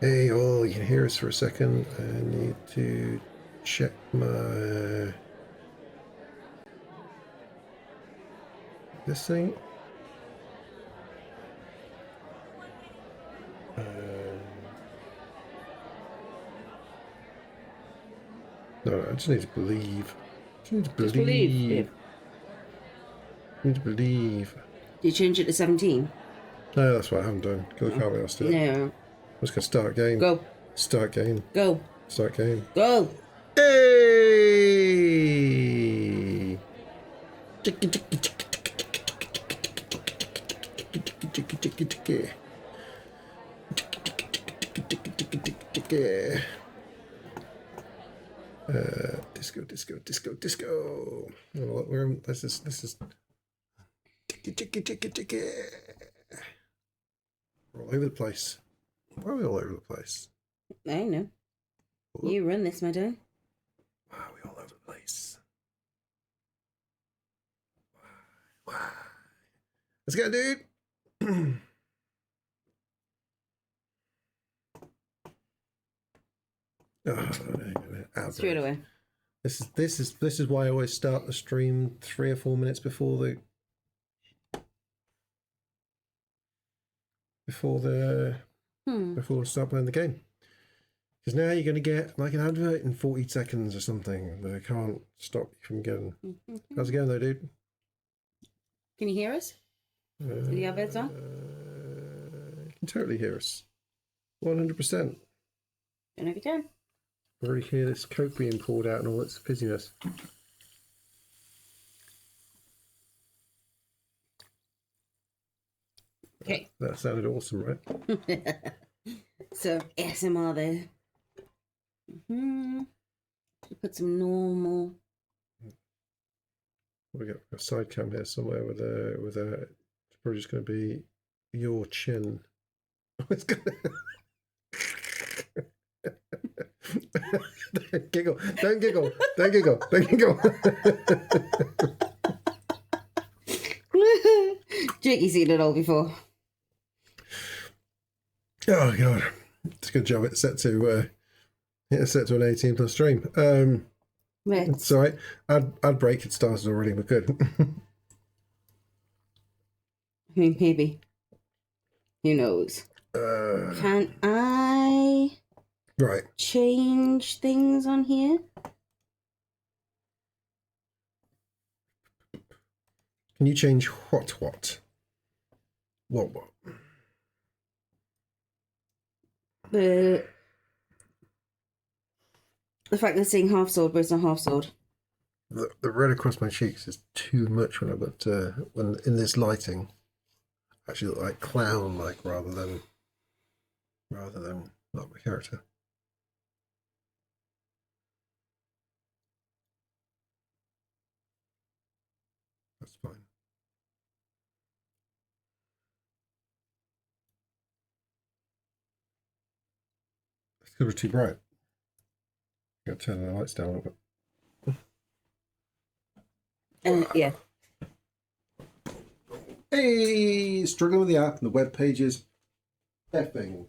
Hey, all, you can hear us for a second. I need to check my this thing. No, I just need to believe. Just need to Just believe. believe. Need to believe. Did you change it to 17? No, that's what I haven't done. Go, can't be asked to do it. No. I'm just gonna start game. Go. Start game. Go. Start game. Go. Hey! Chicky, chicky, chicky, chicky, chicky, chicky, chicky. Disco, disco, disco, disco. Oh, this is ticky, ticky, ticky, ticky. We're all over the place. Why are we all over the place? I know. You run this, my dear. Why are we all over the place? Why? Let's go, dude. Straight away. This is why I always start the stream 3 or 4 minutes before the before I start playing the game. Because now you're going to get like an advert in 40 seconds or something that I can't stop you from getting. How's it going though, dude? Can you hear us? Are the adverts on? You can totally hear us. 100%. Don't know if you can. I already hear this Coke being poured out and all its fizziness. Okay. That sounded awesome, right? So, ASMR there. Put some normal. We got a side cam here somewhere with a. It's probably just going to be your chin. It's gonna... Don't giggle! Don't giggle! Don't giggle! Don't giggle! Jakey's seen it all before. Oh god, it's a good job. It's set to an 18+ stream. Right. It's all right. Ad break had started already. We're good. I mean, maybe. Who knows? Can I Right. change things on here? Can you change what? What? The fact that it's saying half sword, but it's not half sword. The red across my cheeks is too much when I've got when in this lighting. Actually, look like clown, like rather than not my character. That's fine. It's because we're too bright. Got to turn the lights down a little bit. Yeah. Hey, struggling with the app and the web pages. Effing.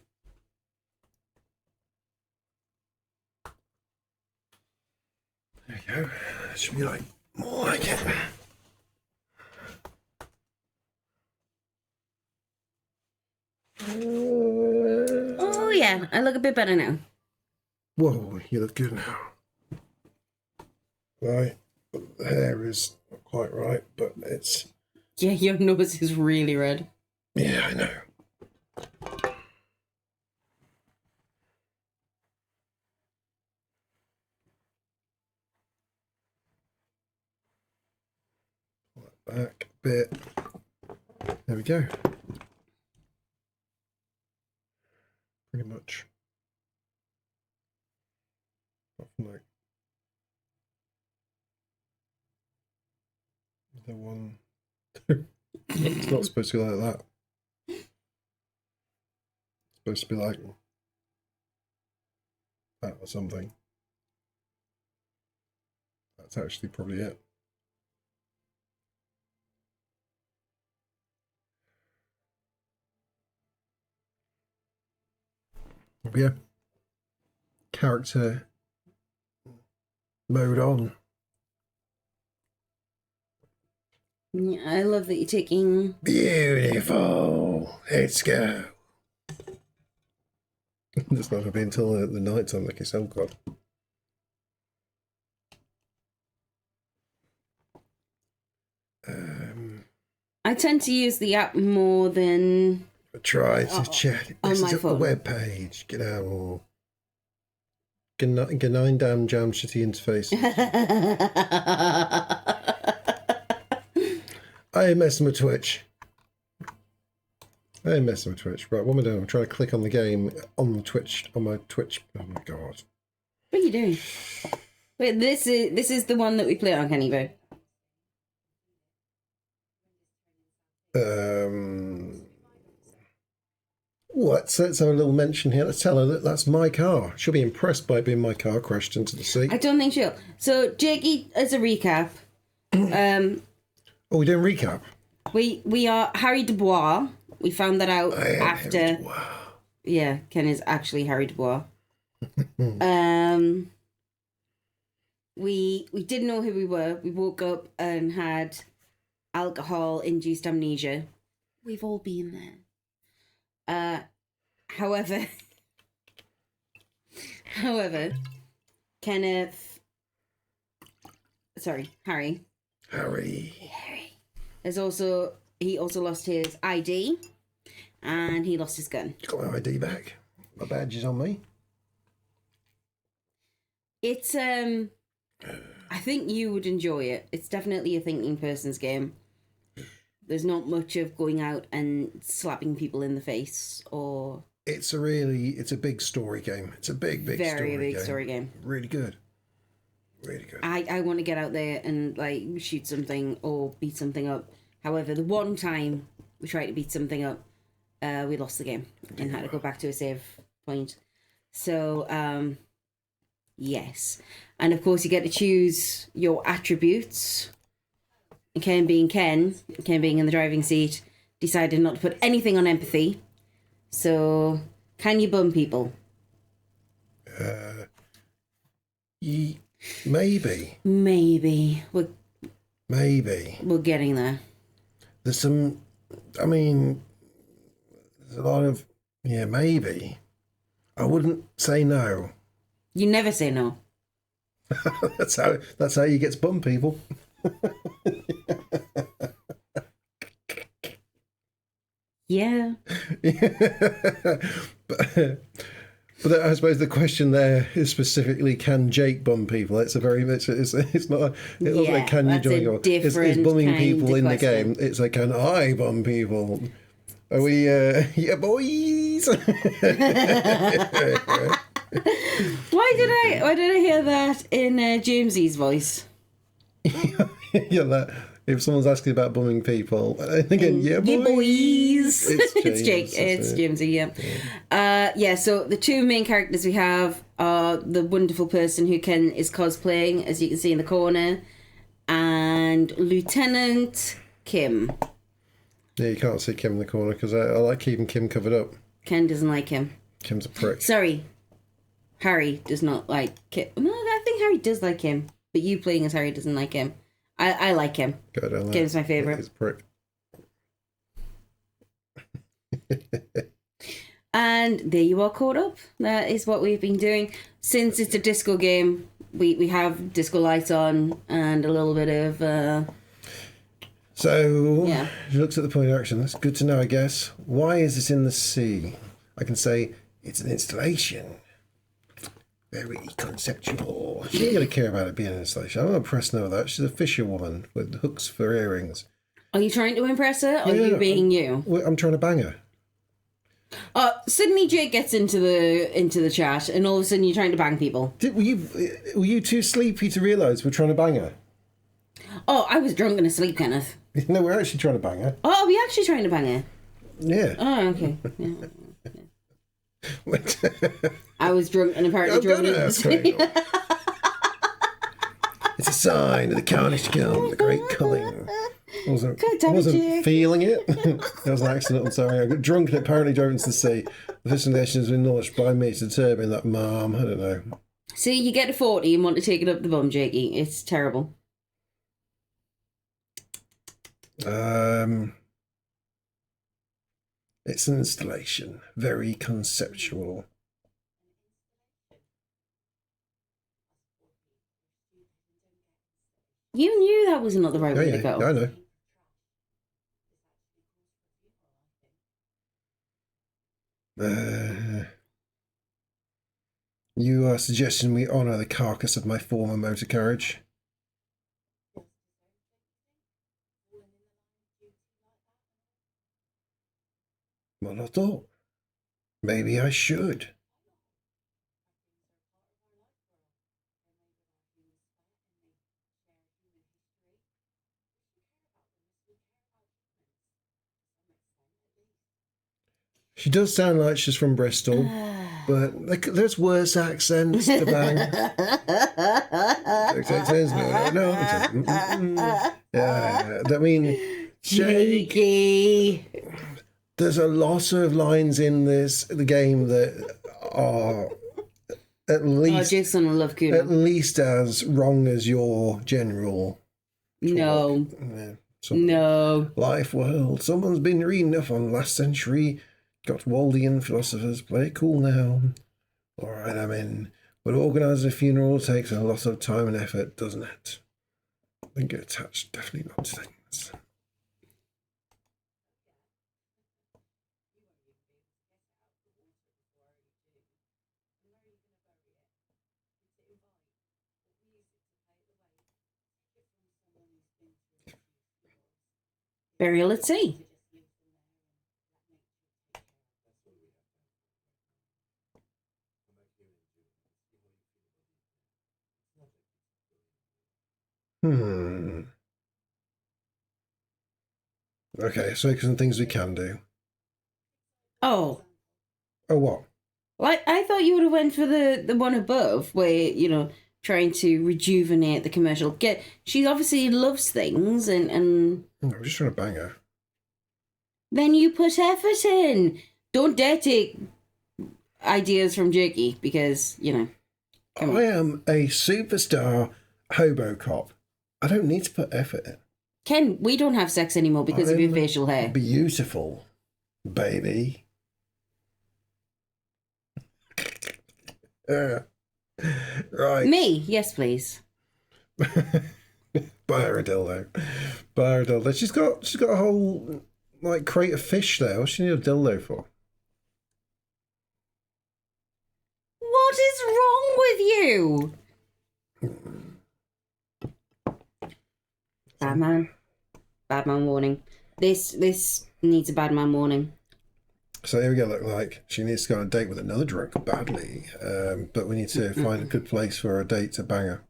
There you go. That should be like more like it. Oh yeah, I look a bit better now. Whoa, you look good now. Right, the hair is not quite right, but it's. Yeah, your nose is really red. Yeah, I know. Pull that back a bit. There we go. Pretty much. Apart from like the one. It's not supposed to go like that. It's supposed to be like that or something. That's actually probably it. yeah. Character mode on. Yeah, I love that you're taking. Beautiful. Let's go. It's not going to be until the night time, like it's, oh god. I tend to use the app more than I tried to chat. on This my is at the phone. web page. Get out. Get 9 damn jam shitty interface. I ain't messing with Twitch. Right, what am I doing? I'm trying to click on the game on the Twitch, on my Twitch. Oh my god. What are you doing? Wait, this is the one that we play on Kennybo. Let's have a little mention here. Let's tell her that that's my car. She'll be impressed by it being my car crashed into the sea. I don't think she'll. So, Jakey, as a recap, Oh, we're doing recap. we are Harry Dubois. We found that out I am after. Harry Dubois. Yeah, Ken is actually Harry Dubois. We didn't know who we were. We woke up and had alcohol-induced amnesia. We've all been there. However, Harry has also lost his ID and he lost his gun. Got my ID back. My badge is on me. It's I think you would enjoy it. It's definitely a thinking person's game. There's not much of going out and slapping people in the face or... It's a big story game. It's a big very big story game. Really good. Really good. I want to get out there and like shoot something or beat something up. However, the one time we tried to beat something up, we lost the game and had to go back to a save point. So, yes. And of course you get to choose your attributes. And Ken being in the driving seat, decided not to put anything on empathy. So, can you bum people? Maybe. Maybe. Maybe. We're getting there. There's some, there's a lot of, maybe. I wouldn't say no. You never say no. That's how you get to bum people. Yeah. But I suppose the question there is specifically, can Jake bum people? It's not like can you join your... It's bumming people in the game. It's like, can I bum people? Are we, yeah, boys? Why did I hear that in Jamesy's voice? Yeah, if someone's asking about bumming people, again, yeah, boys. It's Jake. It's Jamesy. Yeah. So the two main characters we have are the wonderful person who Ken is cosplaying, as you can see in the corner, and Lieutenant Kim. Yeah, you can't see Kim in the corner because I like keeping Kim covered up. Ken doesn't like him. Kim's a prick. Sorry, Harry does not like Kim. No, I think Harry does like him, but you playing as Harry doesn't like him. I like him. Kim's my favourite. He's a prick. And there you are caught up. That is what we've been doing. Since it's a disco game, we have disco lights on and a little bit of... So, she looks at the point of action. That's good to know, I guess. Why is this in the sea? I can say it's an installation. Very conceptual. She ain't going to care about it being an installation. I'm not impressed now with that. She's a fisherwoman with hooks for earrings. Are you trying to impress her, or are you being you? I'm trying to bang her. Suddenly Jake gets into the chat, and all of a sudden you're trying to bang people. Were you too sleepy to realise we're trying to bang her? Oh, I was drunk and asleep, Kenneth. No, we're actually trying to bang her. Oh, are we actually trying to bang her? Yeah. Oh, okay. Yeah. I was drunk and apparently drunk. It's a sign of the carnage to come, the great coming. wasn't, God damn it, wasn't Jake. feeling it. That was an accident. I'm sorry. I got drunk and apparently drove into the sea. The fishing nation has been launched by me to determine that mom. I don't know. See, you get to 40 and want to take it up the bum, Jakey. It's terrible. It's an installation, very conceptual. You knew that was not the right way to go. I know. You are suggesting we honour the carcass of my former motor carriage? Well, I thought maybe I should. She does sound like she's from Bristol, but there's worse accents to bang. Yeah, I mean, Jakey. There's a lot of lines in the game that are at least as wrong as your general. No. Yeah, no. Life world. Someone's been reading up on last century. Got Waldian philosophers. Play it cool now. All right, I'm in. But organising a funeral takes a lot of time and effort, doesn't it? Don't get attached. Definitely not to things. Burial at sea. Okay, so some things we can do. Oh. Oh, what? Well, I thought you would have went for the one above, where, trying to rejuvenate the commercial. She obviously loves things, and No, I'm just trying to bang her. Then you put effort in. Don't dare take ideas from Jakey, because, I am a superstar hobo cop. I don't need to put effort in. Ken, we don't have sex anymore because of your facial hair. Beautiful, baby. Right. Me? Yes, please. Buy her a dildo. Buy her a dildo. She's got a whole crate of fish there. What's she need a dildo for? What is wrong with you? Badman warning. This needs a badman warning. So here we go. Look like she needs to go on a date with another drunk badly, but we need to find a good place for a date to bang her.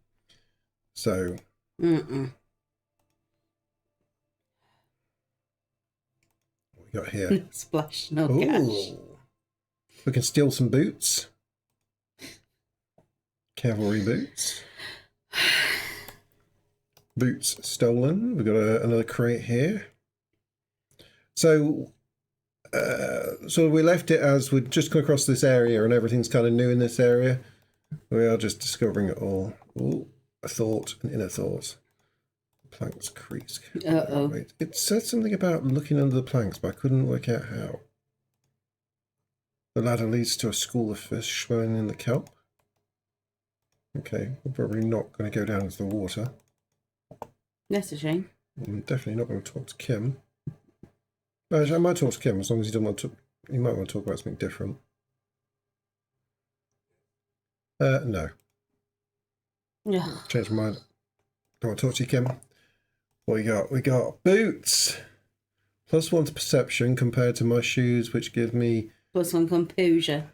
So. What we got here? Splash, no cash. We can steal some boots. Cavalry boots. Boots stolen. We've got another crate here. So we left it as we'd just come across this area and everything's kind of new in this area. We are just discovering it all. Ooh, a thought, an inner thought. Planks crease. Uh-oh. It said something about looking under the planks, but I couldn't work out how. The ladder leads to a school of fish swimming in the kelp. Okay, we're probably not going to go down into the water. That's a shame. I'm definitely not going to talk to Kim. Actually, I might talk to Kim as long as he doesn't want to. He might want to talk about something different. No. Yeah. Change my mind. Don't want to talk to you, Kim. What we got? We got boots. +1 to perception compared to my shoes, which give me +1 composure.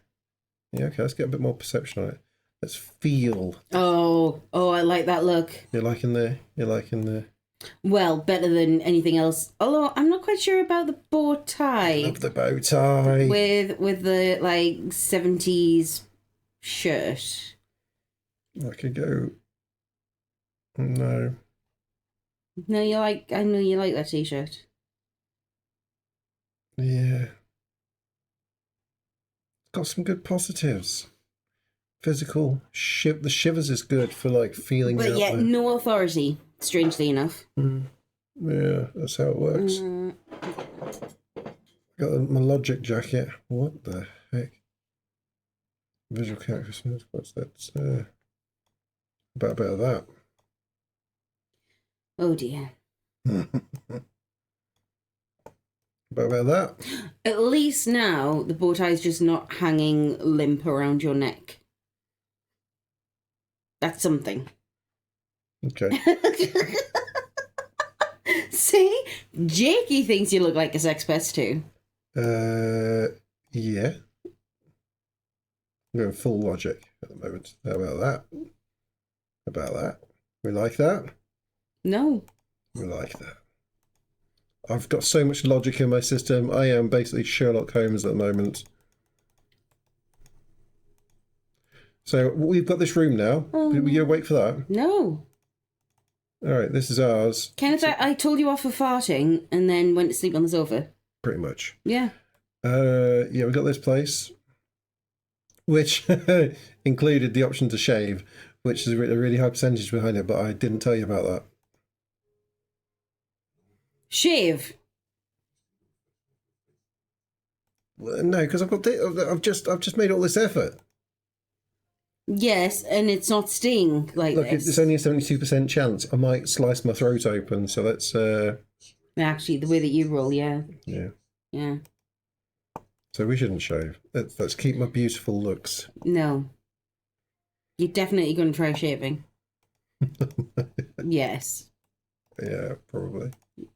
Yeah, okay. Let's get a bit more perception on it. Let's feel. Oh, I like that look. You're liking the. Well, better than anything else. Although I'm not quite sure about the bow tie. Love the bow tie. With the 70s shirt. I could go. No. No, you like. I know you like that T-shirt. Yeah. Got some good positives. Physical. The shivers is good for like feeling But out yet, there. no authority. Strangely enough. Yeah, that's how it works. Got my logic jacket. What the heck? Visual character. What's that? About a bit of that. Oh dear. About that. At least now the bow tie is just not hanging limp around your neck. That's something. Okay. See? Jakey thinks you look like a sex pest too. Yeah. I'm going full logic at the moment. How about that? About that? We like that? No. We like that. I've got so much logic in my system. I am basically Sherlock Holmes at the moment. So we've got this room now. Will you wait for that? No. All right, this is ours. Kenneth, I told you off for farting and then went to sleep on the sofa. Pretty much. Yeah. Yeah, we got this place, which included the option to shave, which is a really high percentage behind it, but I didn't tell you about that. Shave. Well, no, because I've just made all this effort. Yes, and it's not sting like Look, this. it's only a 72% chance. I might slice my throat open, so let's... Actually, the way that you roll, yeah. Yeah. Yeah. So we shouldn't shave. Let's keep my beautiful looks. No. You're definitely going to try shaving. Yes. Yeah, probably.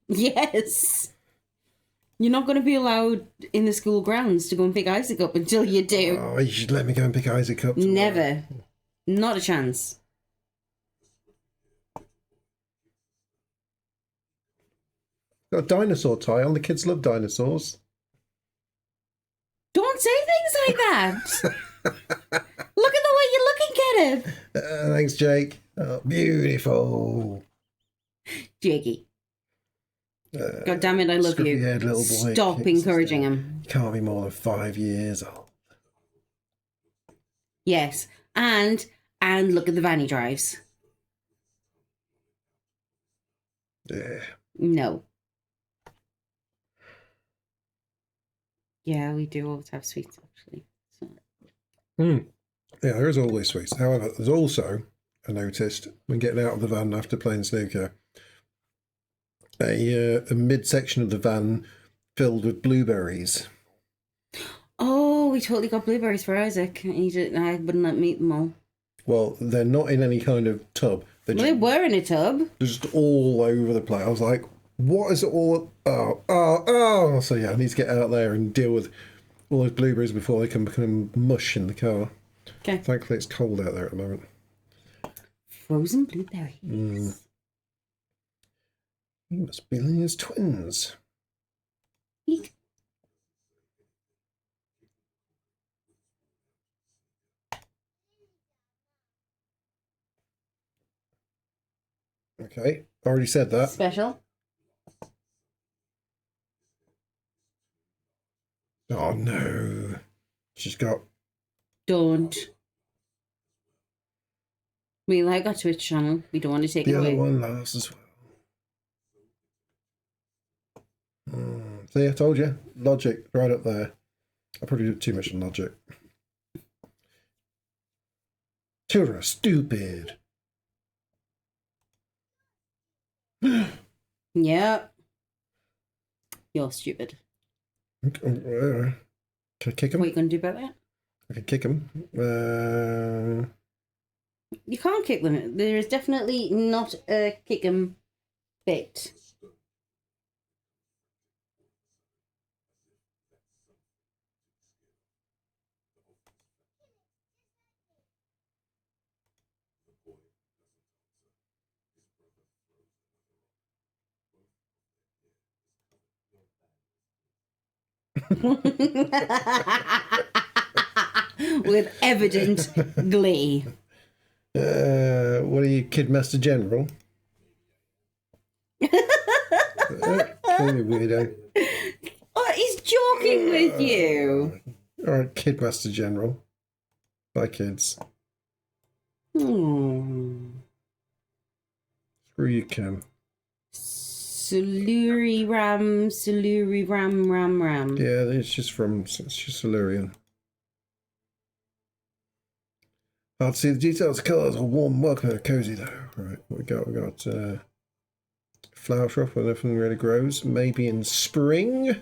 Yes. You're not going to be allowed in the school grounds to go and pick Isaac up until you do. Oh, you should let me go and pick Isaac up tomorrow. Never. Not a chance. Got a dinosaur tie on. The kids love dinosaurs. Don't say things like that. Look at the way you're looking at it. Thanks, Jake. Oh, beautiful. Jakey. God damn it, I love you. Scruffy-haired little boy. Stop Kicks encouraging his him. He can't be more than 5 years old. Yes. And look at the van he drives. Yeah. No. Yeah, we do always have sweets, actually. So. Yeah, there is always sweets. However, there's also, I noticed, when getting out of the van after playing snooker, a midsection of the van filled with blueberries. Oh, we totally got blueberries for Isaac. I wouldn't let me eat them all. Well, they're not in any kind of tub. They were in a tub. They're just all over the place. I was like, what is it all? Oh. So yeah, I need to get out there and deal with all those blueberries before they can become mush in the car. Okay. Thankfully, it's cold out there at the moment. Frozen blueberries. You must be Leah's twins. Eek. Okay, already said that. Special. Oh no, she's got. Don't. We like our Twitch channel. We don't want to take The it other away. one laughs as well. See, I told you, logic right up there. I probably did too much on logic. Children are stupid. Yep. You're stupid. Can I kick him? What are you going to do about that? I can kick him. You can't kick them. There is definitely not a kick 'em bit. With evident glee. What are you, Kidmaster General? Clearly weirdo. Oh, he's joking with you. All right, Kidmaster General. Bye, kids. Hmm. Screw you, Kim. Suluri ram. Yeah, it's just Silurian. Hard to see the details. Colours are warm, welcome and cozy though. Right, what we got? We got flower shop where nothing really grows. Maybe in spring.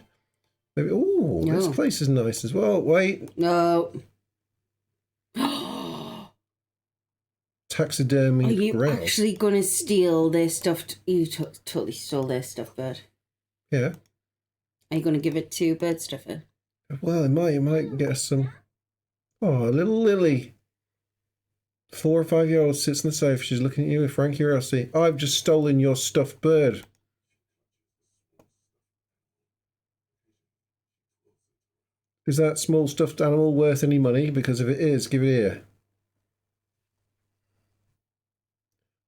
Maybe. Oh, No. this place is nice as well. Wait, No. taxidermy. Are you grouse. actually going to steal their stuffed... You totally stole their stuffed bird. Yeah. Are you going to give it to Bird Stuffer? Well, it might get us some. Oh, a little Lily. 4 or 5 year old sits on the sofa. She's looking at you with frank curiosity. I've just stolen your stuffed bird. Is that small stuffed animal worth any money? Because if it is, give it here.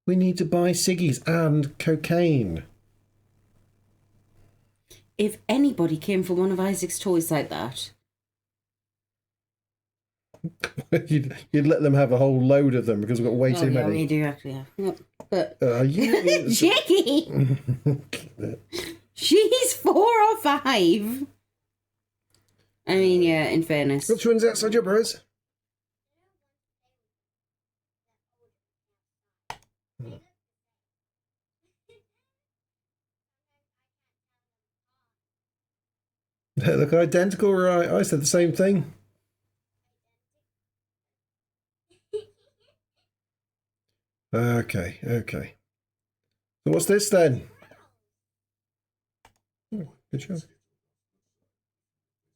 We need to buy ciggies and cocaine. If anybody came for one of Isaac's toys like that... you'd let them have a whole load of them because we've got way too many. we do actually have. Yep. But You... Jackie, she's 4 or 5. I mean, yeah. In fairness, Got twins outside your bros. They look identical, right? I said the same thing. Okay. So what's this then? Oh, good job.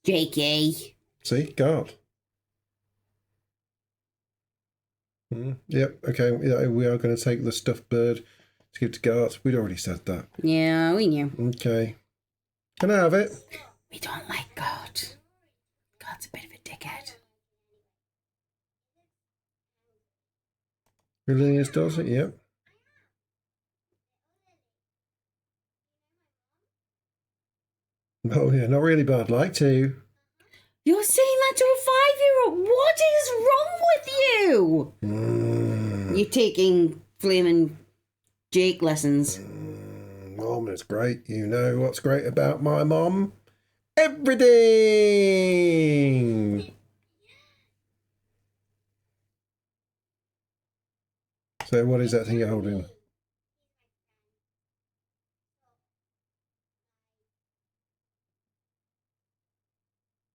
Jakey. See, guard. Yep. Okay. Yeah, we are going to take the stuffed bird to give to Gart. We'd already said that. Yeah, we knew. Okay. Can I have it? We don't like God. God's a bit of a dickhead. Lilius does it. Yep. Oh yeah, not really, but I'd like to. You're saying that to a 5-year-old? What is wrong with you? You're taking flaming Jake lessons. Mom is great. You know what's great about my mom? Everything. So what is that thing you're holding?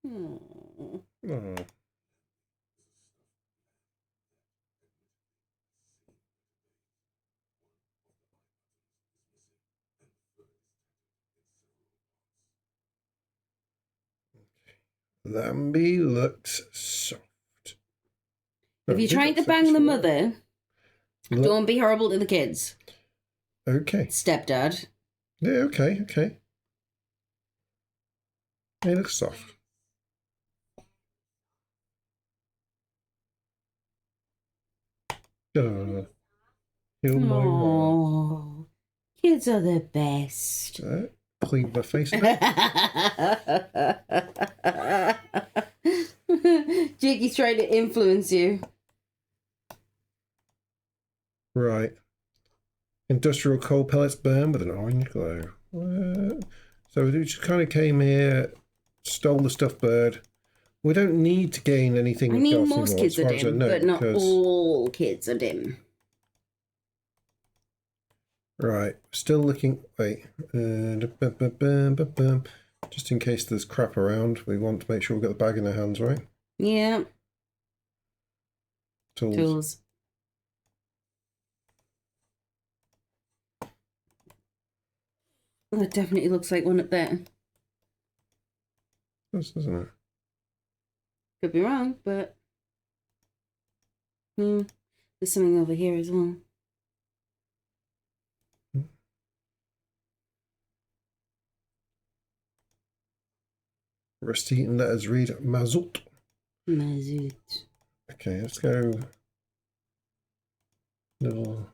Oh. Lambie looks soft. If you're trying to bang the mother, don't be horrible to the kids. Okay. Stepdad. Yeah, okay. He looks soft. Heal my Oh, kids are the best. Clean my face. Jakey's trying to influence you. Right. Industrial coal pellets burn with an orange glow. So we just kind of came here, stole the stuffed bird. We don't need to gain anything. I mean, most kids are dim, but not all kids are dim. Right. Still looking. Wait. Just in case there's crap around, we want to make sure we've got the bag in our hands, right? Yeah. Tools. Well, it definitely looks like one up there. This, doesn't it? Could be wrong, but there's something over here as well. Rusty letters read Mazut. Mazut. Okay, let's go. Little.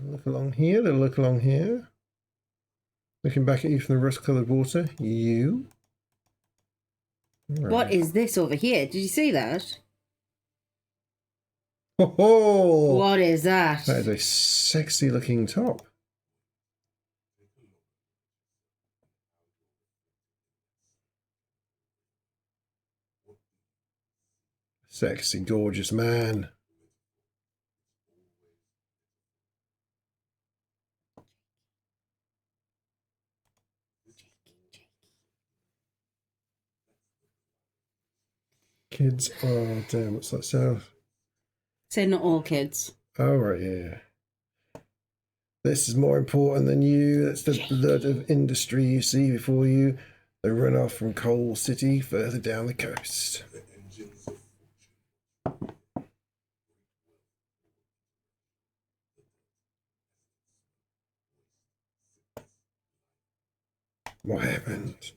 Look along here, they'll look along here. Looking back at you from the rust-coloured water. You. Right. What is this over here? Did you see that? Oh, What is that? that is a sexy-looking top. Sexy, gorgeous man. Kids, oh damn, what's that sound? Say not all kids. Oh, right, yeah. This is more important than you. That's the blood of industry you see before you. The runoff from Coal City further down the coast. What happened?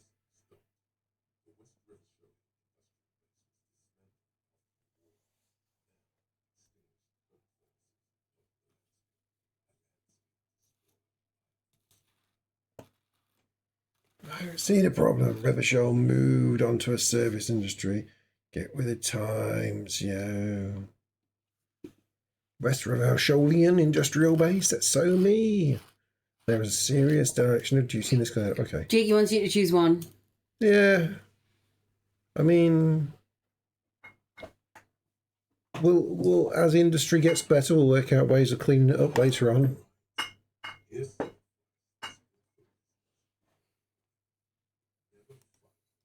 I don't see the problem. Revachol moved onto a service industry. Get with the times, yo. West Revacholian Industrial Base, that's so me. There is a serious direction of duty in this guy. Okay. Jakey wants you to choose one. Yeah. I mean, we'll as the industry gets better, we'll work out ways of cleaning it up later on.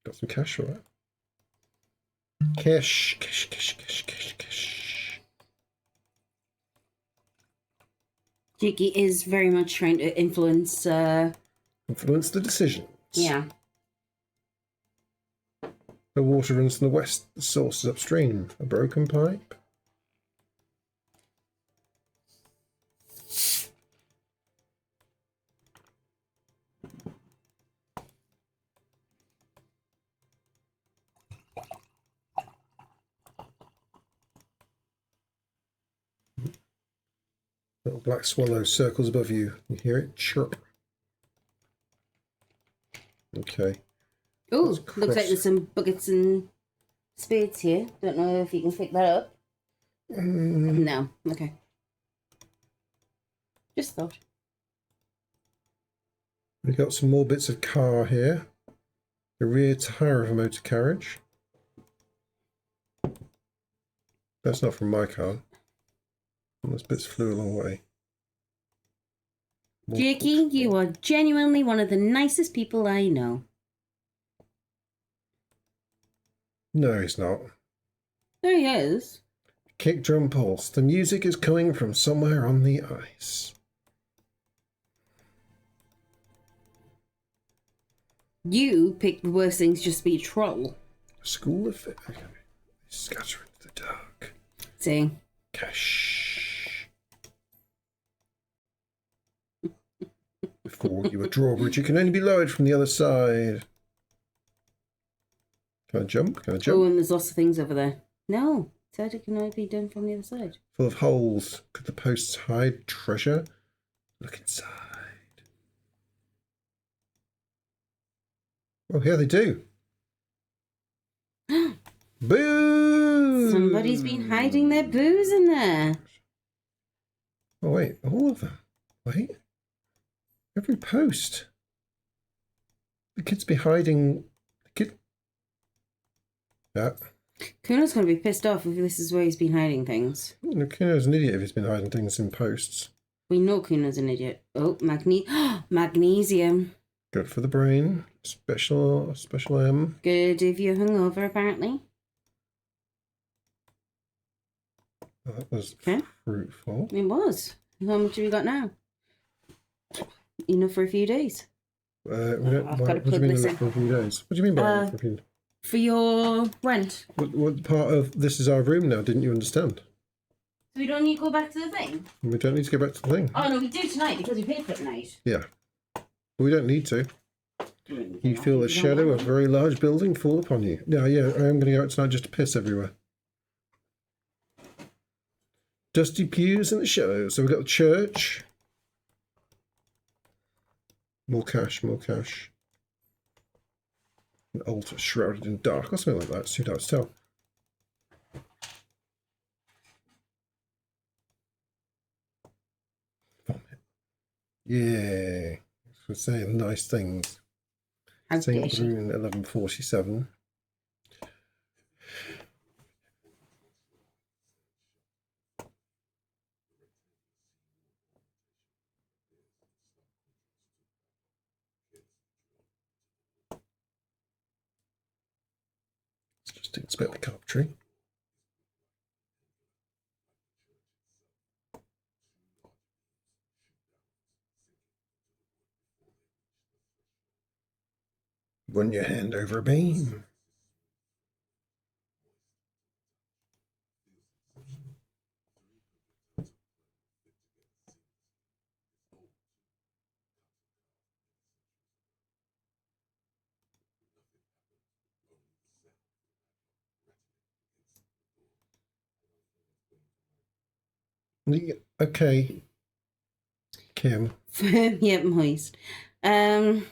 Got some cash for that. Cash. Jakey is very much trying to influence. Influence the decisions. Yeah. The water runs from the west. The source is upstream. A broken pipe. Little black swallow circles above you. You hear it chirp. Okay. Oh, Let's looks like cross. there's some buckets and spades here. Don't know if you can pick that up. No. Okay. Just thought. We've got some more bits of car here. The rear tire of a motor carriage. That's not from my car. Those bits flew a long way. More- Jakey, you are genuinely one of the nicest people I know. No, he's not. There he is. Kick drum pulse. The music is coming from somewhere on the ice. You picked the worst things just to be a troll. School of Fit. Okay. Scatter into the dark. See? Cash. Before you a drawbridge, you can only be lowered from the other side. Can I jump? Can I Oh, jump? and there's lots of things over there. No, it said it can only be done from the other side. Full of holes. Could the posts hide treasure? Look inside. Oh, yeah, they do. Boo! Somebody's been hiding their booze in there. Oh, wait. All of them. Wait. Every post. The kids be hiding. The kid. Yeah. Kuno's going to be pissed off if this is where he's been hiding things. No, Kuno's an idiot if he's been hiding things in posts. We know Kuno's an idiot. Oh, magnesium. Good for the brain. Special M. Good if you're hungover, apparently. Oh, that was Okay. fruitful. It was. How much have you got now? Enough for a few days. We don't, I've what gotta do you plug mean this in in. for a few days? What do you mean by for a few? For your rent. What part of this is our room now? Didn't you understand? So we don't need to go back to the thing? We don't need to go back to the thing. Oh, no, we do tonight because we paid for it tonight. Yeah. We don't need to. You feel the shadow of a very large building fall upon you. Yeah, I am going to go out tonight just to piss everywhere. Dusty pews in the shadows. So we've got the church. More cash, more cash. An altar shrouded in dark, or something like that. It's too dark to tell. Yeah. We're saying nice things. St. Brune 1147. Let's just inspect the carpentry. Run your hand over a beam. Okay, Kim. Yep, moist. Oh.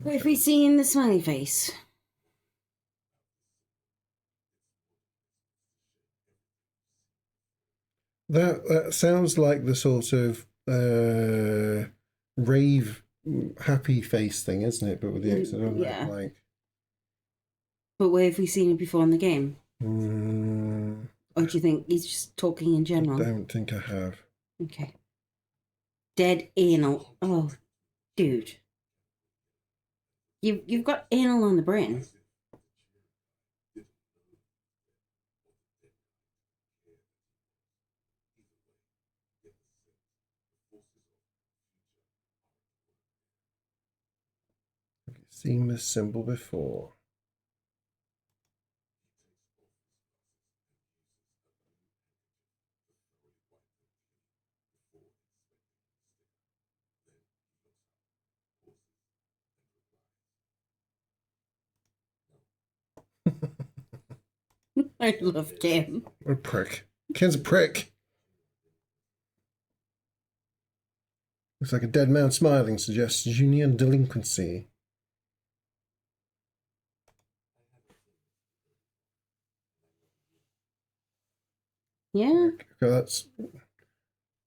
What have we seen the smiley face? That sounds like the sort of rave happy face thing, isn't it? But with the exit on Yeah. it, like. But where have we seen it before in the game? Mm, Or do you think he's just talking in general? I don't think I have. Okay. Dead anal. Oh, dude. You've got anal on the brain. Have you seen this symbol before? I love Kim. What a prick. Ken's a prick. Looks like a dead man smiling suggests union delinquency. Yeah. That's.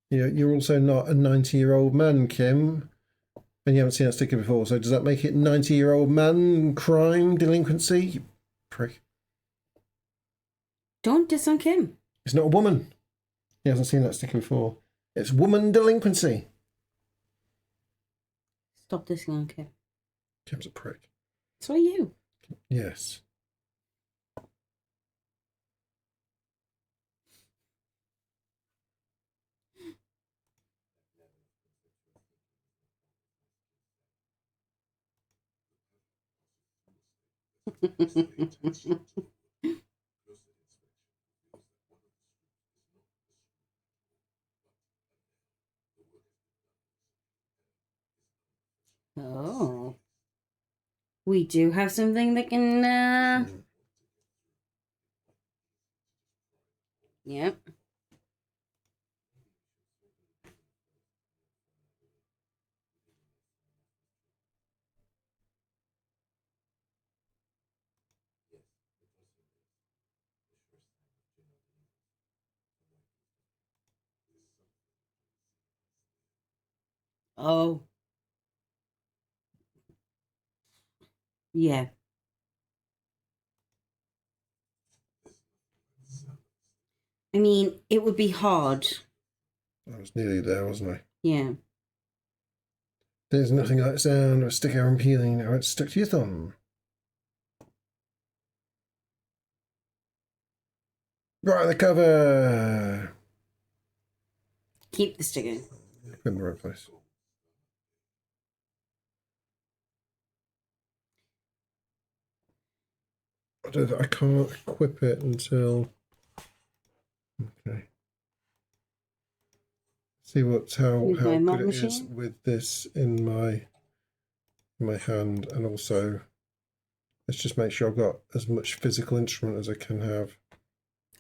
Yeah, you're also not a 90-year-old man, Kim. And you haven't seen that sticker before, so does that make it 90-year-old man crime delinquency? You prick. Don't diss on Kim. It's not a woman. He hasn't seen that sticker before. It's woman delinquency. Stop dissing on Kim. Kim's a prick. So are you. Yes. Oh. We do have something that can, Yep. Oh. Yeah. I mean, it would be hard. I was nearly there, wasn't I? Yeah. There's nothing like sound of a sticker and peeling. Now it's stuck to your thumb. Right on the cover. Keep the sticker. In the right place. I can't equip it until. Okay. See how With my mod good it is machine? with this in my hand, and also let's just make sure I've got as much physical instrument as I can have.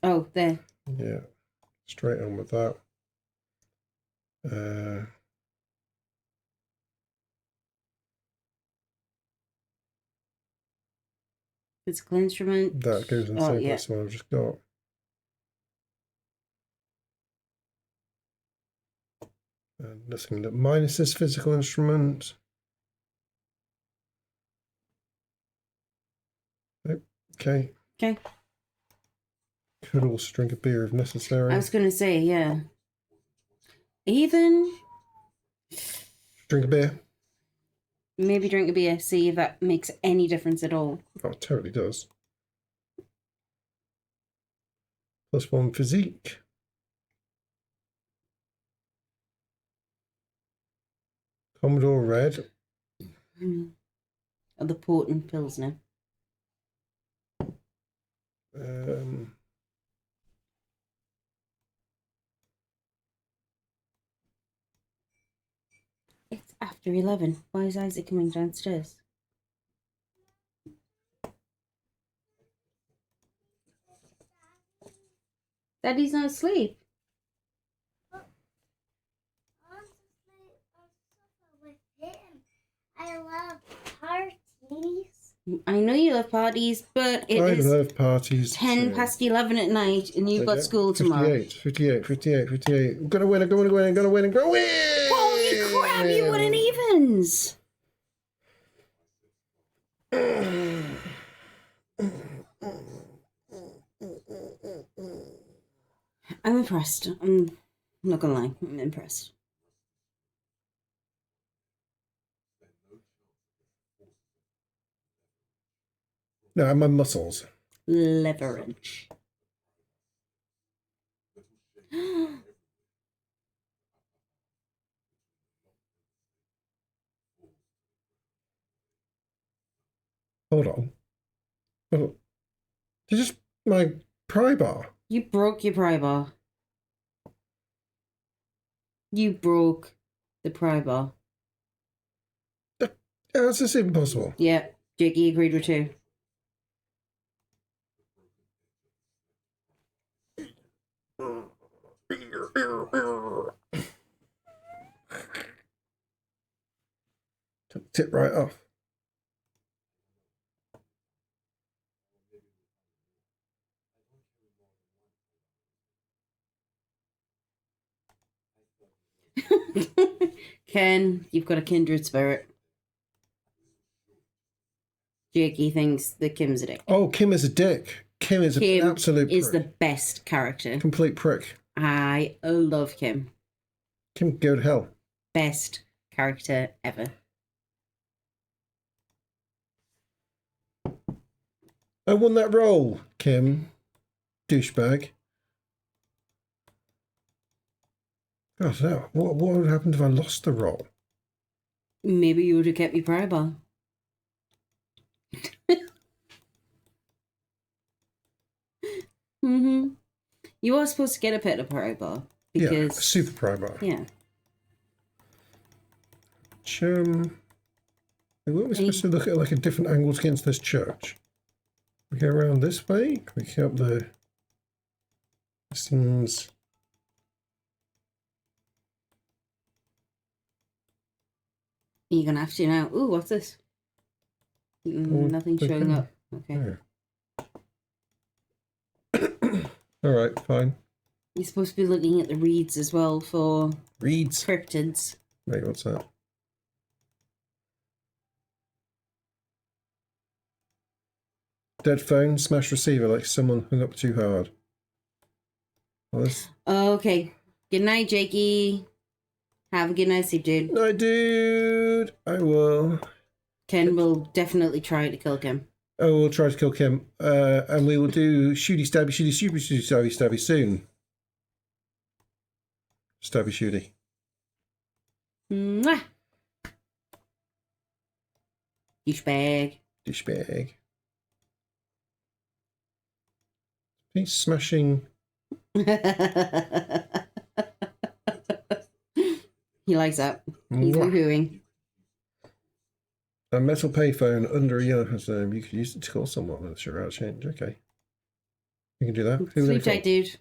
Oh, there. Yeah, straight on with that. Physical instrument. That goes in the same place one I've just got. And nothing that minuses physical instrument. Nope. Okay. Okay. Could also drink a beer if necessary. I was going to say, yeah. Even. Drink a beer. Maybe drink a beer, see if that makes any difference at all. Oh, it totally does. +1 physique. Commodore Red. Of the potent Pilsner. It's after 11. Why is Isaac coming downstairs? Daddy's not asleep. I love parties. I know you love parties, but I love parties. 10 too. past 11 at night and you've got school tomorrow. 58. I'm going to win, I'm going to win, I'm going to win, I'm going to win! Holy crap, you won in evens! I'm impressed. I'm not gonna lie, I'm impressed. No, my muscles. Leverage. Hold on. Oh, just my pry bar. You broke your pry bar. You broke the pry bar. How's this even possible? Yeah, Jakey agreed with you. Took the tip right off. Ken, you've got a kindred spirit. Jakey thinks that Kim's a dick. Oh, Kim is a dick. Kim is an absolute prick. Is the best character. Complete prick. I love Kim. Kim, go to hell. Best character ever. I won that role, Kim. Douchebag. God, no. What would happen if I lost the role? Maybe you would have kept your pry bar. You are supposed to get a pet a pry bar. Because, yeah, a super pry bar. Yeah. Weren't we supposed to look at like a different angle to get into this church? We go around this way? Can we get up the... This seems... You're going to have to now. Ooh, what's this? Nothing showing up. Okay. Yeah. All right, fine. You're supposed to be looking at the reeds as well for... Reeds? Cryptids. Wait, what's that? Dead phone, smash receiver, like someone hung up too hard. Well, okay. Good night, Jakey. Have a good night, sleep, dude. Night, dude. I will. Ken will definitely try to kill Kim. Oh, we'll try to kill Kim. And we will do shooty, stabby, stabby soon. Stabby, shooty. Mwah. Douchebag. Douchebag. He's smashing. He likes that. He's woohooing. A metal payphone under a yellow concern. You could use it to call someone with a sugar out change. Okay. You can do that. Who Sleep tight, dude.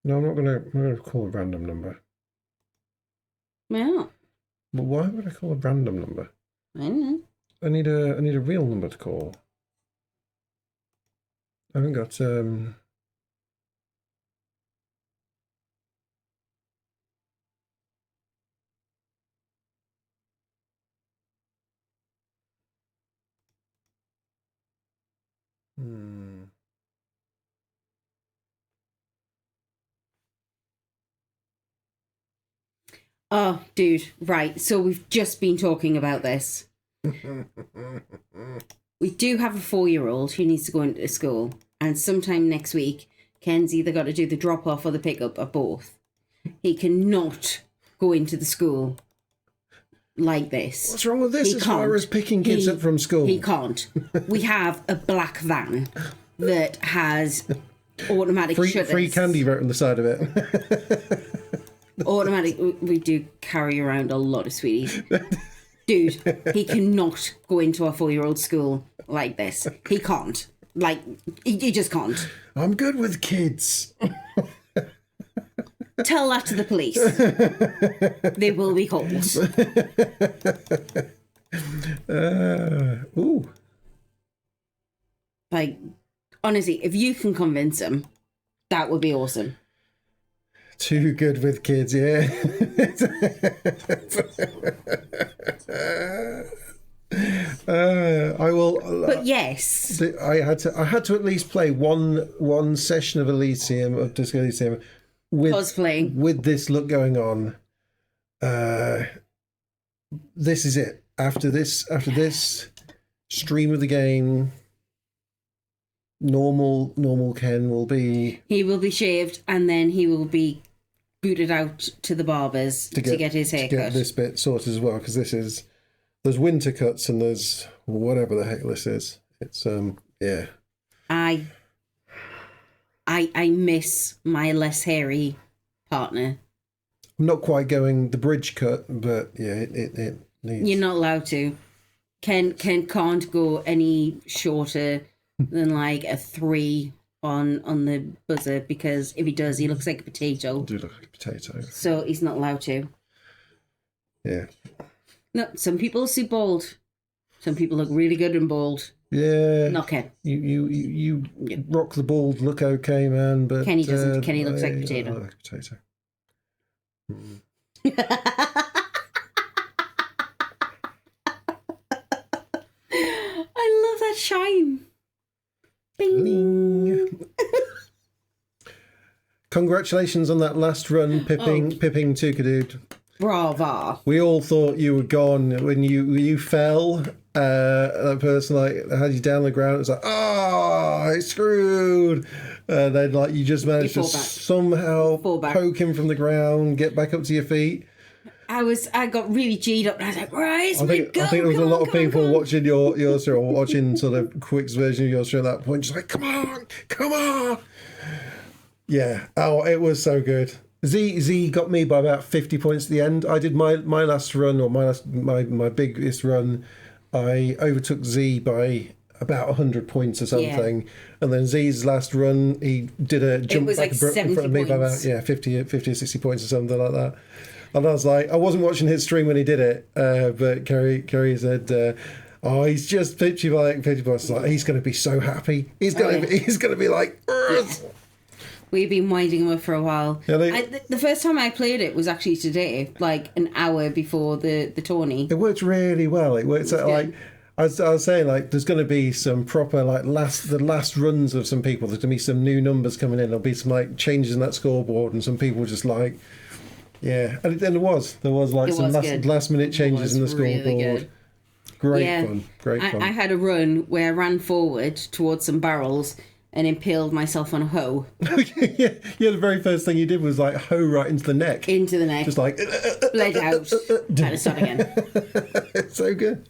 No, I'm gonna call a random number. Yeah. But why would I call a random number? I don't know. I need a real number to call. I haven't got Oh, dude, right. So we've just been talking about this. We do have a 4-year-old who needs to go into school, and sometime next week, Ken's either got to do the drop-off or the pick-up, or both. He cannot go into the school like this. What's wrong with this He as far can't. as picking kids up from school? He can't. We have a black van that has automatic shutters. Free candy right on the side of it. Automatic. We do carry around a lot of sweeties. Dude, he cannot go into a 4-year-old school like this. He can't. Like, he just can't. I'm good with kids. Tell that to the police. They will be called. Ooh. Like, honestly, if you can convince them, that would be awesome. Too good with kids, yeah. I will. But yes, I had to at least play one session of Elysium, of Disco Elysium, with cosplaying. With this look going on. This is it. After this stream of the game, normal Ken will be. He will be shaved, and then he will be booted out to the barbers to get his haircut. To get this bit sorted as well, because there's winter cuts and there's whatever the heck this is. It's yeah. I miss my less hairy partner. I'm not quite going the bridge cut, but yeah, it needs. You're not allowed to. Ken can't go any shorter than like a 3 on the buzzer, because if he does, he looks like a potato. Do look like a potato. So he's not allowed to. Yeah. No, some people suit bald. Some people look really good and bald. Yeah. Not Ken. You rock the bald look okay, man, but Kenny doesn't. Kenny looks like a potato. I look like a potato. I love that shine. Bing. Congratulations on that last run, pipping Tukadude. Brava. We all thought you were gone when you fell. That person had you down on the ground. It was like, oh, it's screwed. Then you just managed to somehow poke him from the ground, get back up to your feet. I got really G'd up, and I was like, right, I think there was a lot of people watching your stream, or watching sort of Quick's version of your stream at that point, just like, come on. Yeah. Oh, it was so good. Z got me by about 50 points at the end. I did my last run, or my biggest run. I overtook Z by about 100 points or something. Yeah. And then Z's last run, he did a jump back in front of me by about 50 or 60 points or something like that. And I was like, I wasn't watching his stream when he did it, but Kerry said, "Oh, he's just 50 points." Like, he's going to be so happy. He's going to be like. We've been winding him up for a while. Yeah, the first time I played it was actually today, like an hour before the tourney. It worked really well. It worked like I was saying, like there's going to be some proper the last runs of some people. There's going to be some new numbers coming in. There'll be some changes in that scoreboard, and some people just Yeah, and there was like It some was good. last minute changes in the was really scoreboard. good. Great Yeah. fun, great fun. I had a run where I ran forward towards some barrels and impaled myself on a hoe Yeah, the very first thing you did was like hoe right into the neck, into the neck, just like bled out. Had to start again. it's so good.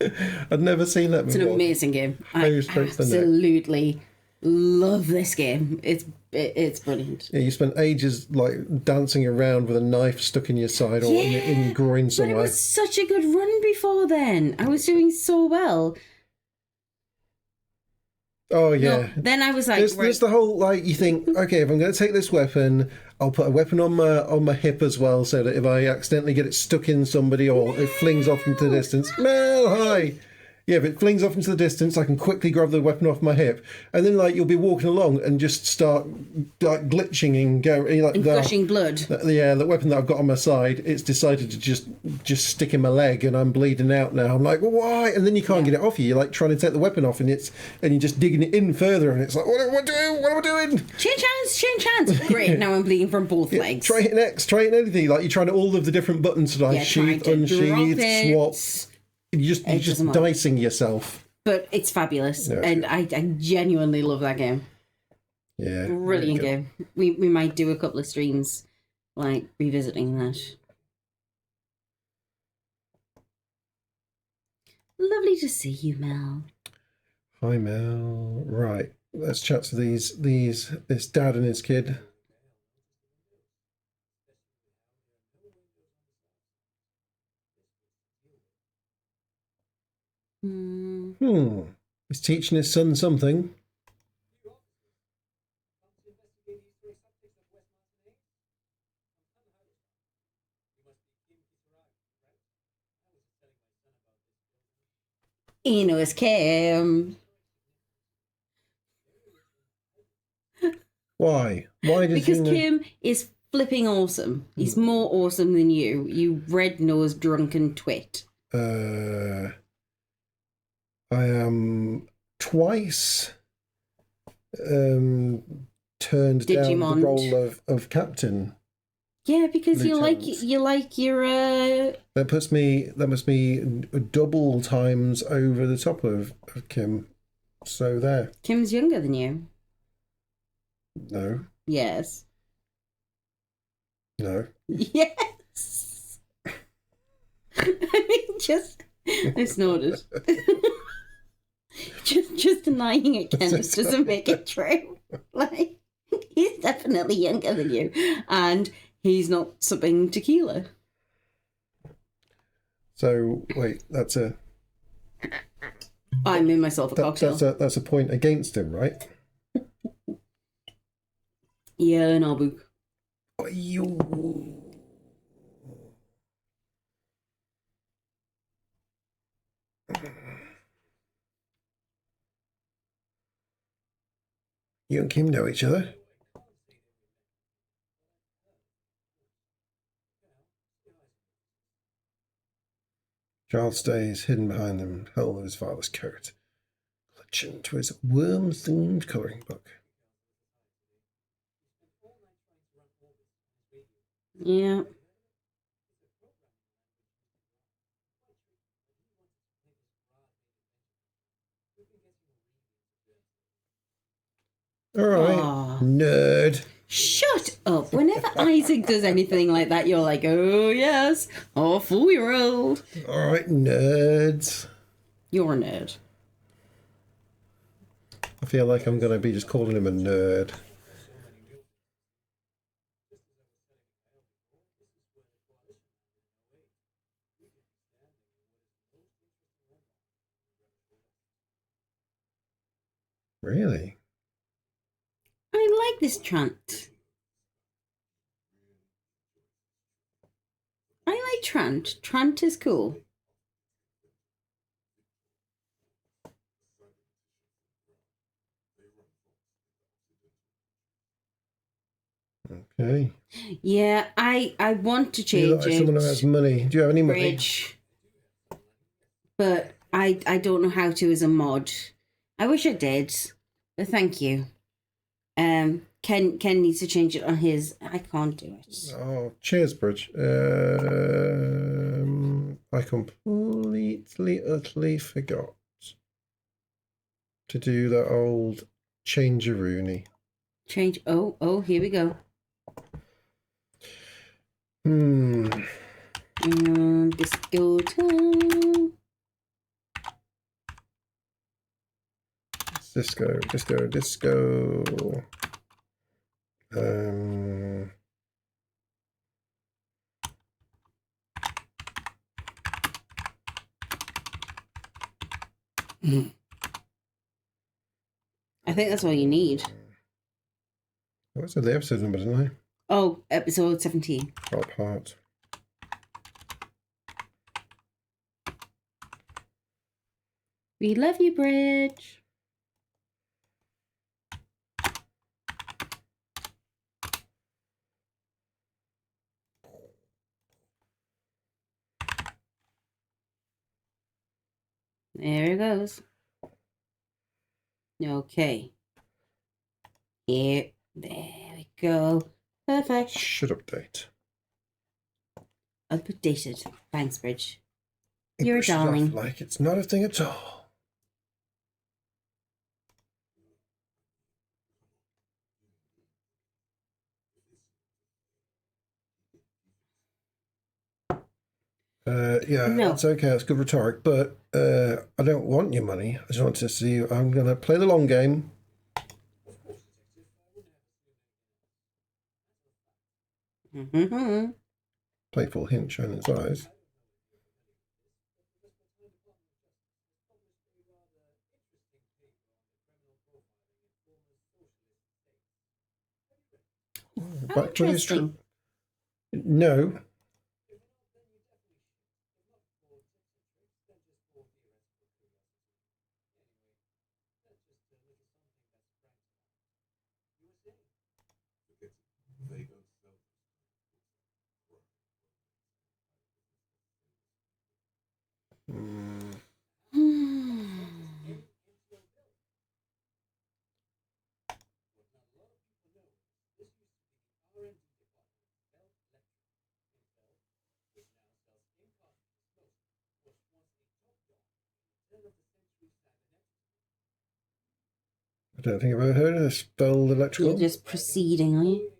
I'd never seen that It's an before. amazing game. I Hoe straight to the neck. absolutely love this game. It's brilliant. Yeah, you spent ages like dancing around with a knife stuck in your side or in your groin But it somewhere. was such a good run before then. I was doing so well. Oh yeah. No, then I was like, There's the whole like you think, okay, if I'm going to take this weapon, I'll put a weapon on my hip as well, so that if I accidentally get it stuck in somebody or it flings off into the distance, Mel, hi. Yeah, if it flings off into the distance, I can quickly grab the weapon off my hip, and then like you'll be walking along and just start like glitching and go like gushing blood. the weapon that I've got on my side, it's decided to just stick in my leg, and I'm bleeding out now. I'm like, well, why? And then you can't get it off you. You're like trying to take the weapon off, and you're just digging it in further, and it's like, what am I doing? What am I doing? Change hands. Great, now I'm bleeding from both legs. Try hitting X, try hitting anything. Like you're trying all of the different buttons to like trying sheath, to unsheath, drop it. swap. You're just doesn't matter. dicing yourself. But it's fabulous, Yeah, it's and I genuinely love that game. Yeah, Brilliant very good. game. We might do a couple of streams, like revisiting that. Lovely to see you, Mel. Hi Mel. Right, let's chat to this dad and his kid. He's teaching his son something. He knows Kim. Why? Why does Because he know? Kim is flipping awesome. He's more awesome than you red-nosed drunken twit. I am twice turned down the Digimon. role of captain. Yeah, because Lieutenant. you like your That must be double times over the top of Kim. So there. Kim's younger than you. No. Yes. No. Yes. I mean, I snorted. just denying it, Candace, doesn't make it true. Like, he's definitely younger than you, and he's not sipping tequila. So wait, I made myself a cocktail. that's a point against him, right? Yeah, no, book. You. You and Kim know each other. Charles stays hidden behind the hole of his father's coat, clutching to his worm-themed colouring book. Yeah. All right, Aw. nerd. Shut up. Whenever Isaac does anything like that, you're like, oh, yes, oh, 4-year-old. All right, nerds. You're a nerd. I feel like I'm going to be just calling him a nerd. Really? I like this Trant. I like Trant. Trant is cool. Okay. Yeah, I want to You change look like it. someone who has money. Do you have any money? Bridge. But I don't know how to as a mod. I wish I did. But thank you. Ken needs to change it on his. I can't do it. Oh, cheers, Bridge. I completely, utterly forgot to do that old change-a-rooney. Change. Oh, here we go. Disco time. Disco. I think that's all you need. I said the episode number, didn't I? Oh, episode 17. Top part. We love you, Bridge. There it goes. Okay. Here. There we go. Perfect. Should update. Updated. Thanks, Bridge. It You're a brushes off darling. like it's not a thing at all. Yeah, No. That's okay. That's good rhetoric, but I don't want your money. I just want to see. I'm going to play the long game. Mm-hmm. Playful hint shown in his eyes. Back to his Interesting. No. I don't think I've ever heard of this. Bell Electrical. You're just proceeding, are you?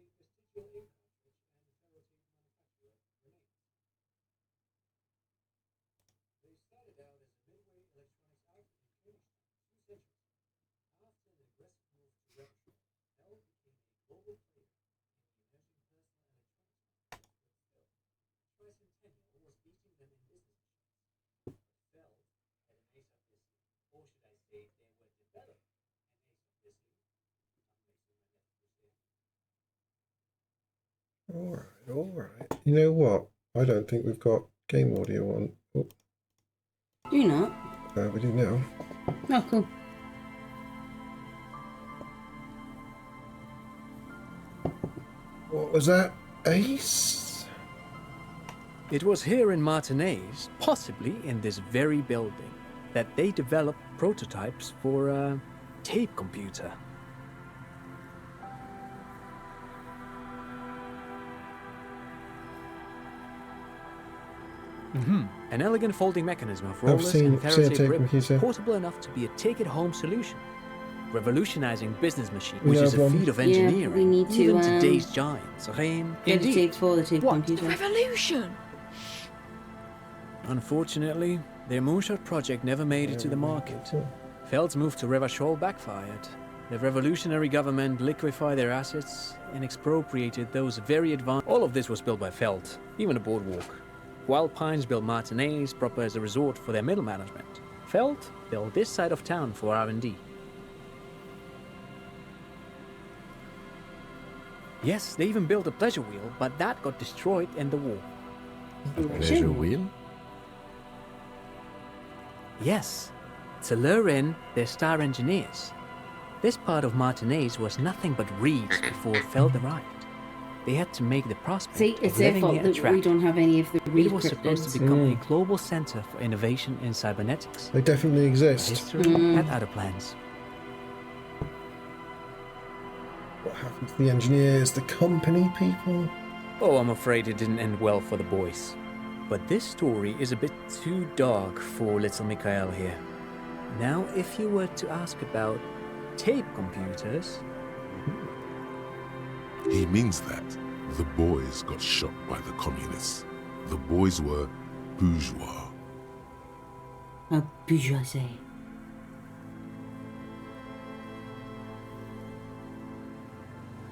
All right. You know what? I don't think we've got game audio on. Oh, Do you not? we do now. Oh, cool. What was that? Ace? It was here in Martinez, possibly in this very building, that they developed prototypes for a tape computer. An elegant folding mechanism of rollers seen and a ferrotape tape ribbon, computer. portable enough to be a take-it-home solution. Revolutionizing business machine, We which is have a one. feat of Yeah, engineering. we need to, Even today's giants. Rain, Get a indeed. tape for the tape What? computer. Revolution! Unfortunately, their moonshot project never made it to the market. Feld's move to Revachol backfired. The revolutionary government liquefied their assets and expropriated those very advanced. All of this was built by Feld, even the boardwalk. Wild Pines built Martinez proper as a resort for their middle management. Feld built this side of town for R&D. Yes, they even built a pleasure wheel, but that got destroyed in the war. Pleasure wheel? Yes, to lure in their star engineers. This part of Martinez was nothing but reeds before Feld arrived. They had to make the prospect See, of it's their living fault near a that we track. don't have any of the It was supposed to recryptors. become a global center for innovation in cybernetics. They definitely exist. History had other plans. happened to the engineers, the company people? Oh, I'm afraid it didn't end well for the boys. But this story is a bit too dark for little Mikhail here. Now, if you were to ask about tape computers... He means that the boys got shot by the communists. The boys were bourgeois. A bourgeoisie.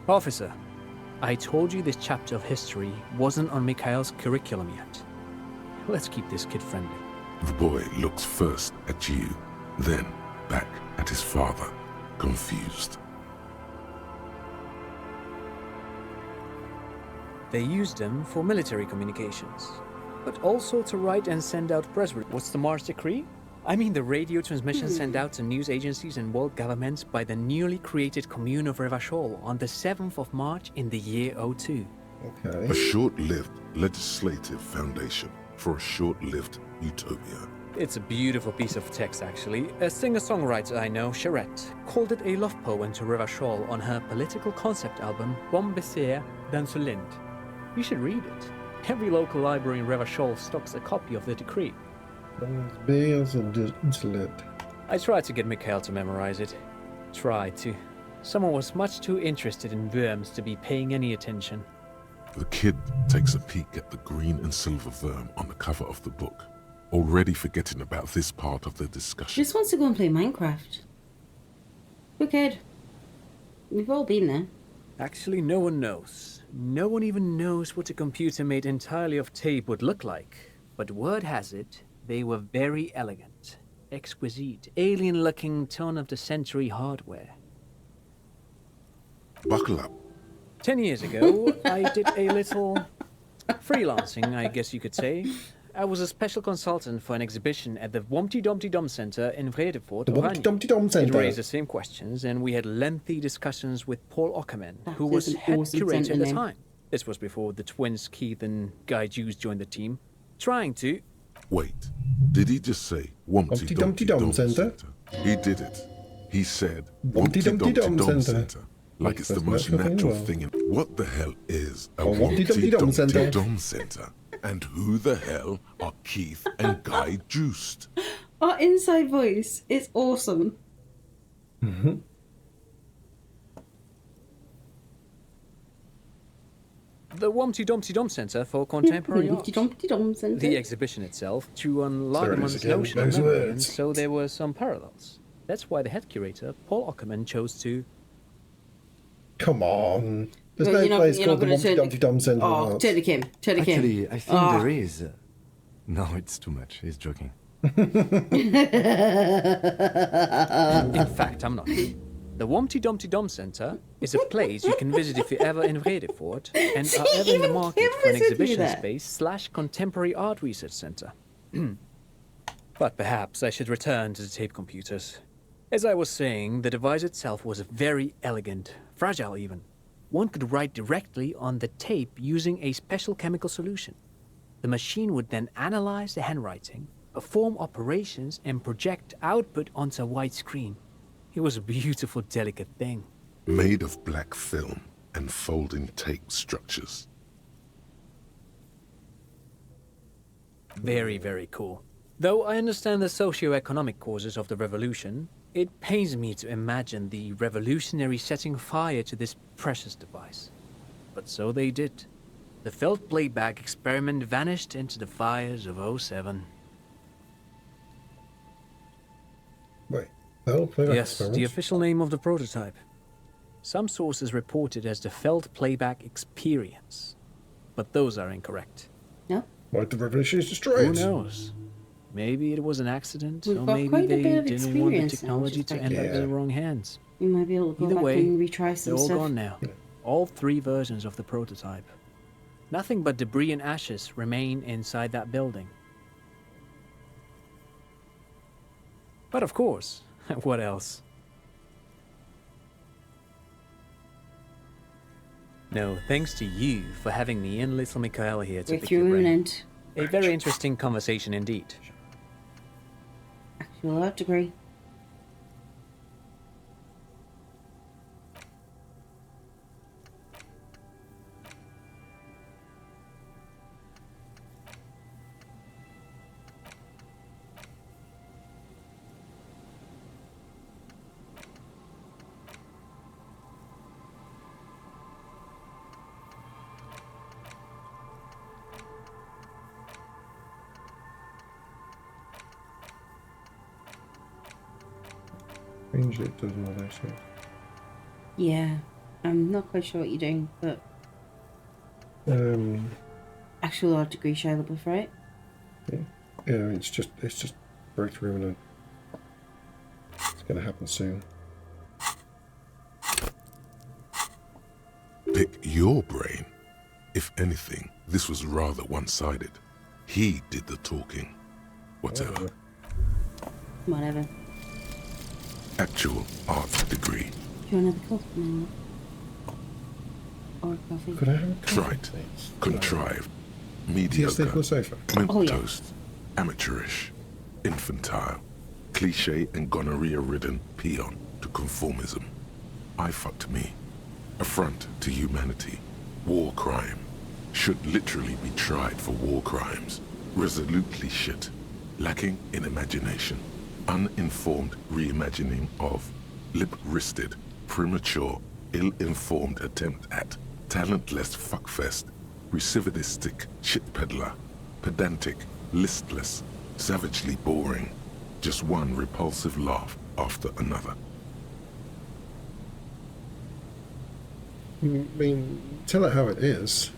Officer, I told you this chapter of history wasn't on Mikhail's curriculum yet. Let's keep this kid friendly. The boy looks first at you, then back at his father, confused. They used them for military communications, but also to write and send out press releases. What's the Mars Decree? I mean the radio transmission sent out to news agencies and world governments by the newly created commune of Revachol on the 7th of March in the year 02. Okay. A short-lived legislative foundation for a short-lived utopia. It's a beautiful piece of text, actually. A singer-songwriter I know, Charette, called it a love poem to Revachol on her political concept album, Bon Baiser dans ce Lind. You should read it. Every local library in Revachol stocks a copy of the decree. Beers and internet. I tried to get Mikhail to memorize it. Tried to. Someone was much too interested in worms to be paying any attention. The kid takes a peek at the green and silver worm on the cover of the book, already forgetting about this part of the discussion. Just wants to go and play Minecraft. Good kid. We've all been there. Actually, no one knows. No one even knows what a computer made entirely of tape would look like. But word has it, they were very elegant, exquisite, alien-looking turn-of-the-century hardware. Buckle up. 10 years ago, I did a little freelancing, I guess you could say. I was a special consultant for an exhibition at the Wompty Dumpty Dum Center in Vredefort, The Wompty Dumpty Dum It Centre. raised the same questions, and we had lengthy discussions with Paul Ockerman, who That was is an head awesome curator at centre the name. time. This was before the twins Keith and Guy Jews joined the team, trying to... Wait, did he just say Wumpty Dumpty Dum Centre? He did it. He said Wumpty Dumpty Dum Centre. Like it's the most That's natural well. thing in... What the hell is a Wumpty Dumpty Wumpty Dum Dumpty Centre? Dum Centre? And who the hell are Keith and Guy Juiced? Our inside voice is awesome. The Wumpty Dumpty Dum Center for Contemporary Art. Dumpty-Dum Centre. The exhibition itself drew on There it is Lagerman's again, notion of those memory, and words. so there were some parallels. That's why the head curator, Paul Ockerman, chose to... Come on. There's Well, no you're not- place you're called not the gonna Wumpty turn- Dumpty Dum Centre. Oh, turn to Kim. Turn to Kim. Actually, I think Ah. there is. No, it's too much. He's joking. In fact, I'm not. The Wumpty Dumpty Dum Center is a place you can visit if you're ever in Vredefort and are ever in the market for an Kim visited you exhibition there. space / contemporary art research center. But perhaps I should return to the tape computers. As I was saying, the device itself was very elegant, fragile even. One could write directly on the tape using a special chemical solution. The machine would then analyze the handwriting, perform operations, and project output onto a white screen. It was a beautiful, delicate thing. Made of black film and folding tape structures. Very, very cool. Though I understand the socio-economic causes of the revolution, it pains me to imagine the revolutionary setting fire to this precious device. But so they did. The felt playback experiment vanished into the fires of 07. Wait. Oh, playback Yes, the experiments. official name of the prototype. Some sources report it as the Felt Playback Experience, but those are incorrect. No? Why did the revolutionaries destroy Who it? knows? Maybe it was an accident, We've or got maybe quite a they bit of didn't want the experience now, technology which to is end up quite in the good. wrong hands. We might be able to go Either back way, and retry They're some all stuff. gone now. All 3 versions of the prototype. Nothing but debris and ashes remain inside that building. But of course, what else? No, thanks to you for having me and little Mikhail here to We're pick your through brain. and A very interesting conversation indeed. actual art degree. Strangely, it does all those things. Yeah, I'm not quite sure what you're doing, but actual art degree Shia LaBeouf, right? Yeah, it's just breakthrough and it's going to happen soon. Pick your brain. If anything, this was rather one-sided. He did the talking. Whatever. Whatever. Actual art degree. Do you want another coffee now? Or a coffee? Could I have a coffee, Trite. please? Contrived. Do you stay on Mediocre. the sofa? Oh, yeah. Milquetoast. Amateurish. Infantile. Cliche and gonorrhea-ridden peon to conformism. I fucked me. Affront to humanity. War crime. Should literally be tried for war crimes. Resolutely shit. Lacking in imagination. Uninformed reimagining of. Lip-wristed. Premature. Ill-informed attempt at. Talentless fuckfest. Recidivistic shit peddler. Pedantic. Listless. Savagely boring. Just one repulsive laugh after another. I mean, tell it how it is.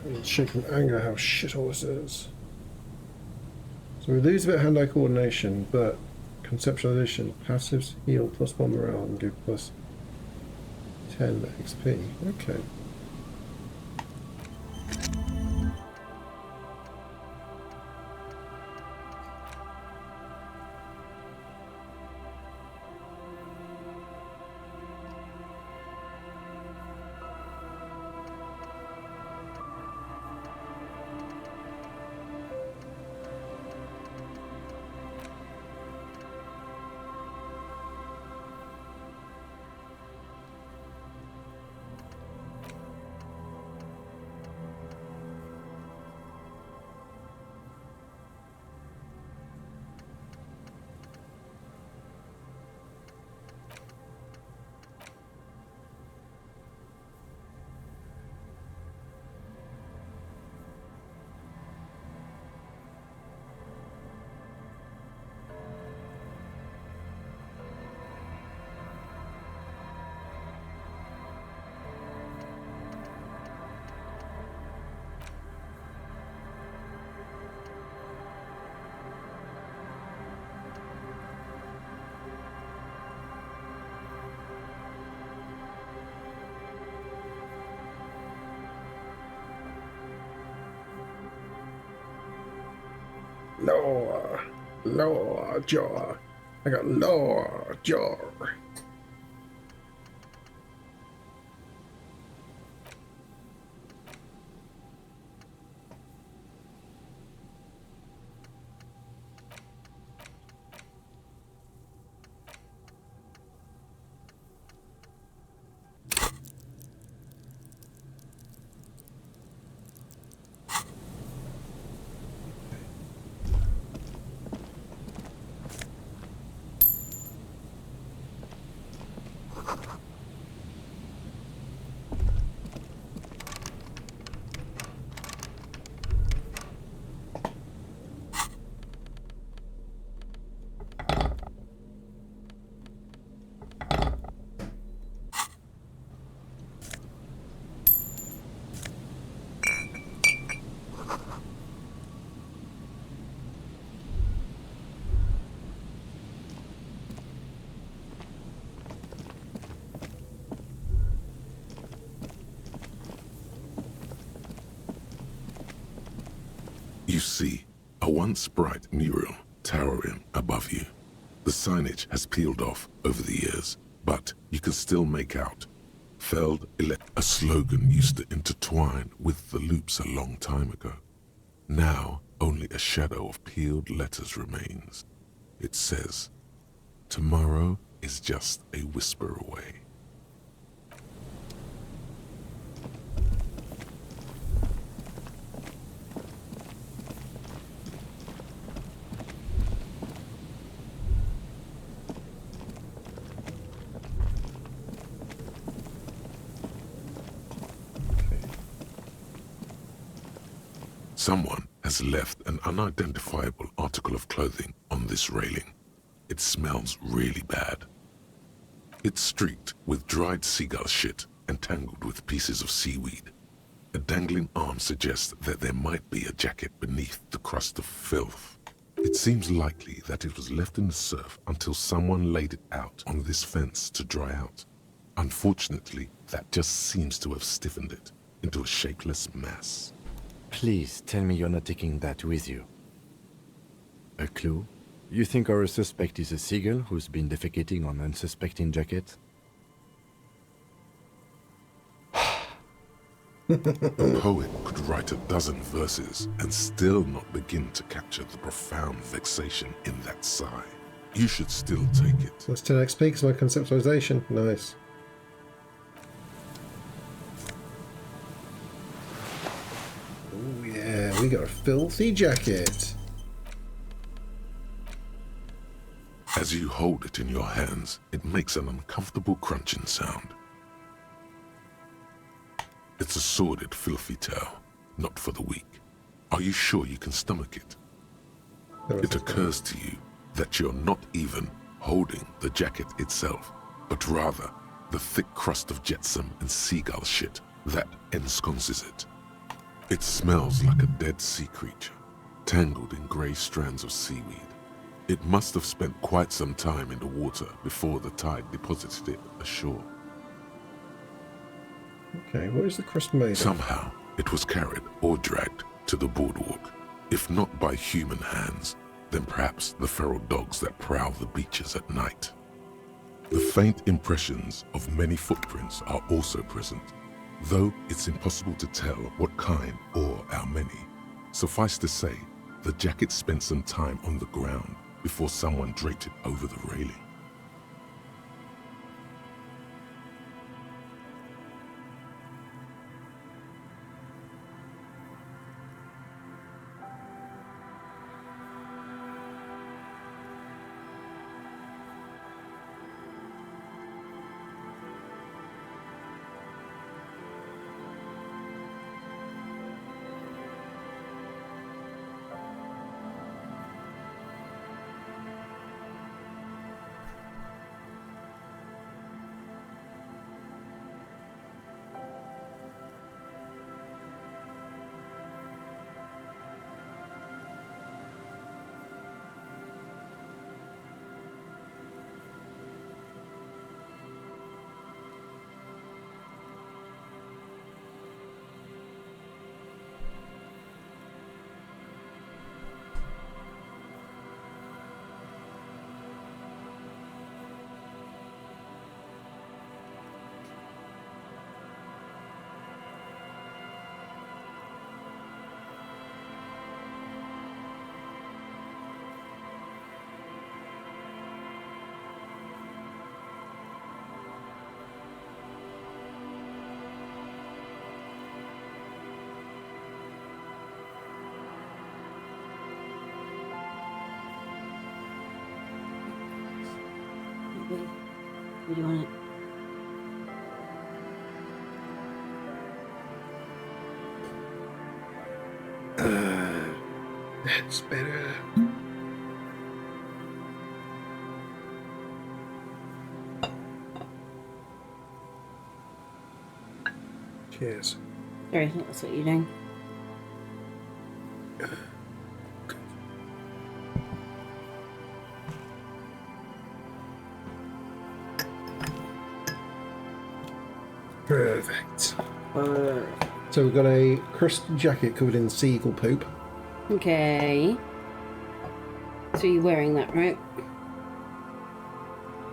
I'm shaking with anger how shit all this is. So we lose a bit of hand-eye coordination, but conceptualization, passives heal +1 morale and give plus 10 XP. Okay. Lower jaw. I got lower jaw. You see, a once bright mural towering above you. The signage has peeled off over the years, but you can still make out. Feld elect. A slogan used to intertwine with the loops a long time ago. Now, only a shadow of peeled letters remains. It says, "Tomorrow is just a whisper away." Someone has left an unidentifiable article of clothing on this railing. It smells really bad. It's streaked with dried seagull shit and tangled with pieces of seaweed. A dangling arm suggests that there might be a jacket beneath the crust of filth. It seems likely that it was left in the surf until someone laid it out on this fence to dry out. Unfortunately, that just seems to have stiffened it into a shapeless mass. Please tell me you're not taking that with you. A clue? You think our suspect is a seagull who's been defecating on unsuspecting jacket? A poet could write a dozen verses and still not begin to capture the profound vexation in that sigh. You should still take it. That's 10 XP because my conceptualization. Nice. Oh yeah, we got a filthy jacket. As you hold it in your hands, it makes an uncomfortable crunching sound. It's a sordid, filthy tale, not for the weak. Are you sure you can stomach it? It occurs to you that you're not even holding the jacket itself, but rather the thick crust of jetsam and seagull shit that ensconces it. It smells like a dead sea creature, tangled in grey strands of seaweed. It must have spent quite some time in the water before the tide deposited it ashore. Okay, what is the crust made of? Somehow, it was carried or dragged to the boardwalk. If not by human hands, then perhaps the feral dogs that prowl the beaches at night. The faint impressions of many footprints are also present, though it's impossible to tell what kind or how many. Suffice to say, the jacket spent some time on the ground before someone draped it over the railing. Where do you want it? That's better. Cheers. Sorry, I think that's what you're doing. Perfect. So we've got a crust jacket covered in seagull poop. Okay. So you're wearing that, right?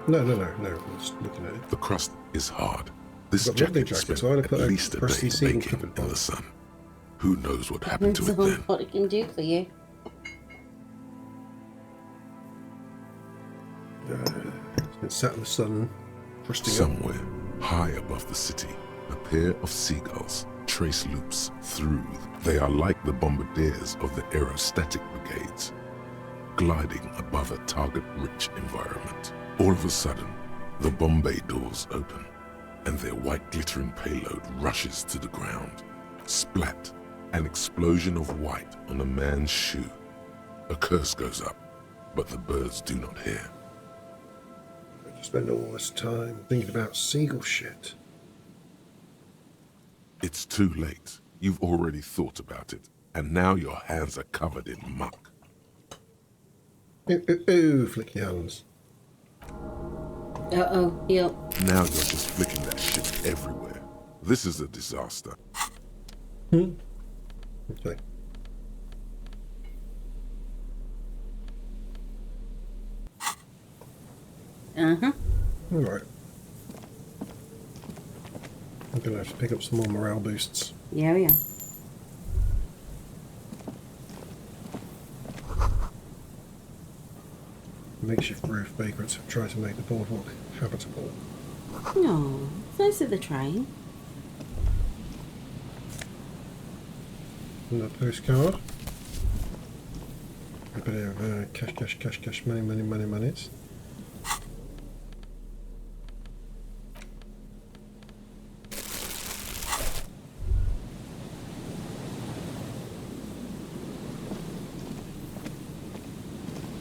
No. I'm just looking at it. The crust is hard. This Got lovely jacket jacket, spent so I'm gonna at put a least a crusty day seagull baking covered in one. the sun. Who knows what happened to That's it all then? what it can do for you. It's sat in the sun, crusting up. Somewhere, high above the city, a pair of seagulls trace loops through. They are like the bombardiers of the aerostatic brigades, gliding above a target-rich environment. All of a sudden, the bomb bay doors open, and their white glittering payload rushes to the ground. Splat! An explosion of white on a man's shoe. A curse goes up, but the birds do not hear. I just spend all this time thinking about seagull shit. It's too late. You've already thought about it, and now your hands are covered in muck. Ooh, ooh, ooh, flick your hands. Uh-oh, yep. Now you're just flicking that shit everywhere. This is a disaster. Okay. Uh-huh. Alright. I'm gonna have to pick up some more morale boosts. Yeah, we are. Makeshift roof vagrants have tried to make the boardwalk habitable. No, it's nice that they're trying. Another postcard. A bit of cash, monies.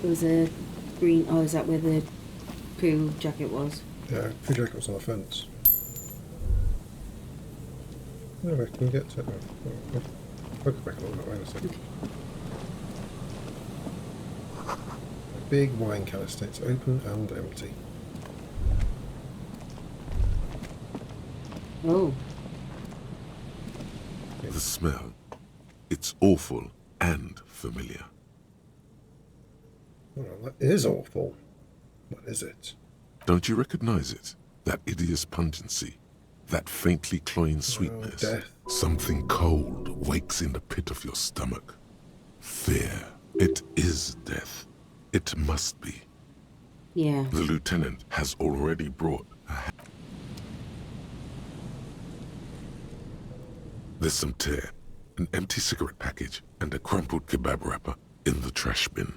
There was a green... Oh, is that where the crew jacket was? Yeah, food jacket was on a fence. No, I can get to it. I'll go back along that way in a second. A big wine canister. It's open and empty. Oh. The smell. It's awful and familiar. Well, that is awful. What is it? Don't you recognize it? That hideous pungency. That faintly cloying sweetness. death. Something cold wakes in the pit of your stomach. Fear. It is death. It must be. Yeah. The lieutenant has already brought There's some tear, an empty cigarette package, and a crumpled kebab wrapper in the trash bin.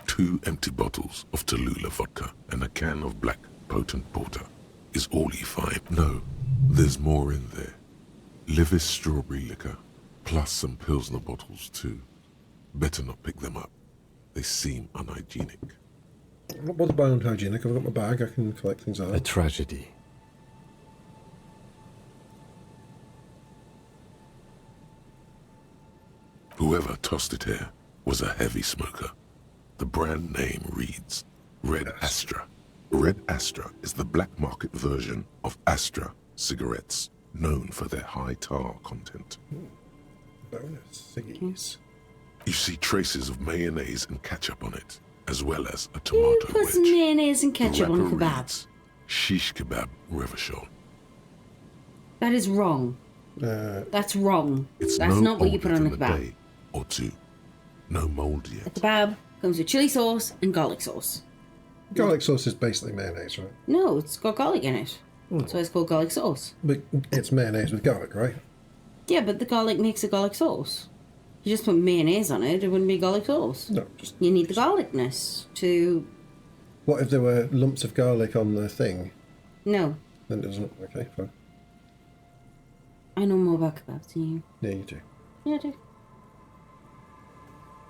2 empty bottles of Tallulah vodka and a can of black potent porter is all you find. No, there's more in there. Livis strawberry liquor, plus some Pilsner bottles too. Better not pick them up. They seem unhygienic. What's by unhygienic? I've got my bag. I can collect things out. A tragedy. Whoever tossed it here was a heavy smoker. The brand name reads Red Astra. Red Astra is the black market version of Astra cigarettes, known for their high tar content. Bonus ciggies. You see traces of mayonnaise and ketchup on it, as well as a tomato Who puts wedge. mayonnaise and ketchup The on a wrapper kebab? reads, Shish kebab Revachol. That is wrong. That's wrong. It's That's no not what you put older on a than a kebab. day or 2. No mold A yet. kebab comes with chili sauce and garlic sauce. Garlic sauce is basically mayonnaise, right? No, it's got garlic in it. That's why it's called garlic sauce. But it's mayonnaise with garlic, right? Yeah, but the garlic makes a garlic sauce. You just put mayonnaise on it, it wouldn't be garlic sauce. No, just... You need the garlicness to... What if there were lumps of garlic on the thing? No. Then it doesn't... Okay, fine. I know more about kebabs than you. Yeah, you do. Yeah, I do.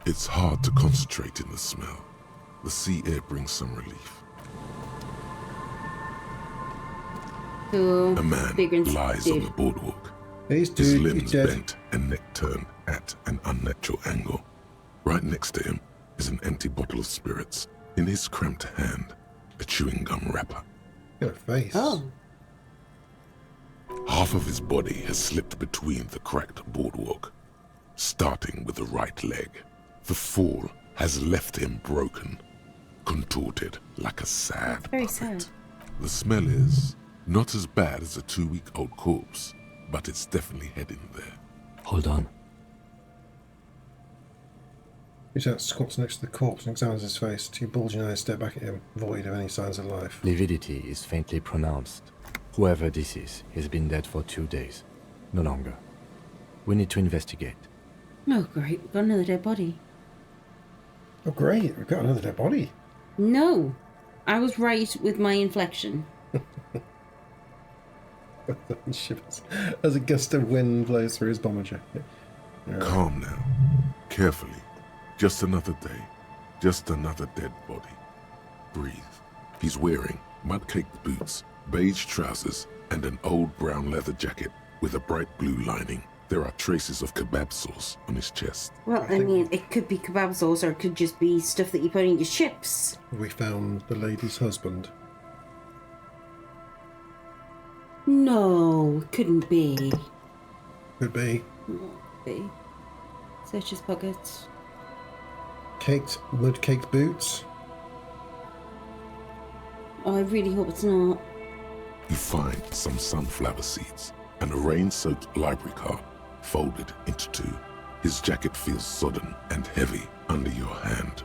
It's hard to concentrate in the smell. The sea air brings some relief. So, A man vagrants lies did. on the boardwalk. He's His dude, limbs he's dead. bent and neck turned at an unnatural angle. Right next to him is an empty bottle of spirits. In his cramped hand, a chewing gum wrapper. Got a face. Oh. Half of his body has slipped between the cracked boardwalk, starting with the right leg. The fall has left him broken, contorted like a sad Very puppet. sad. The smell is not as bad as a 2-week-old corpse, but it's definitely heading there. Hold on. Reach out, squats next to the corpse and examines his face. 2 bulging eyes stare back at him, void of any signs of life. Lividity is faintly pronounced. Whoever this is, he's been dead for 2 days. No longer. We need to investigate. Oh, great. We've got another dead body. Oh, great. We've got another dead body. No. I was right with my inflection. Shivers as a gust of wind blows through his bomber jacket. Calm now. Carefully. Just another day. Just another dead body. Breathe. He's wearing mud-caked boots, beige trousers, and an old brown leather jacket with a bright blue lining. There are traces of kebab sauce on his chest. Well, I mean, it could be kebab sauce or it could just be stuff that you put in your chips. We found the lady's husband. No, couldn't be. Could be. Be. Search his pockets. Mud-caked boots. Oh, I really hope it's not. You find some sunflower seeds and a rain-soaked library card folded into two. His jacket feels sodden and heavy under your hand.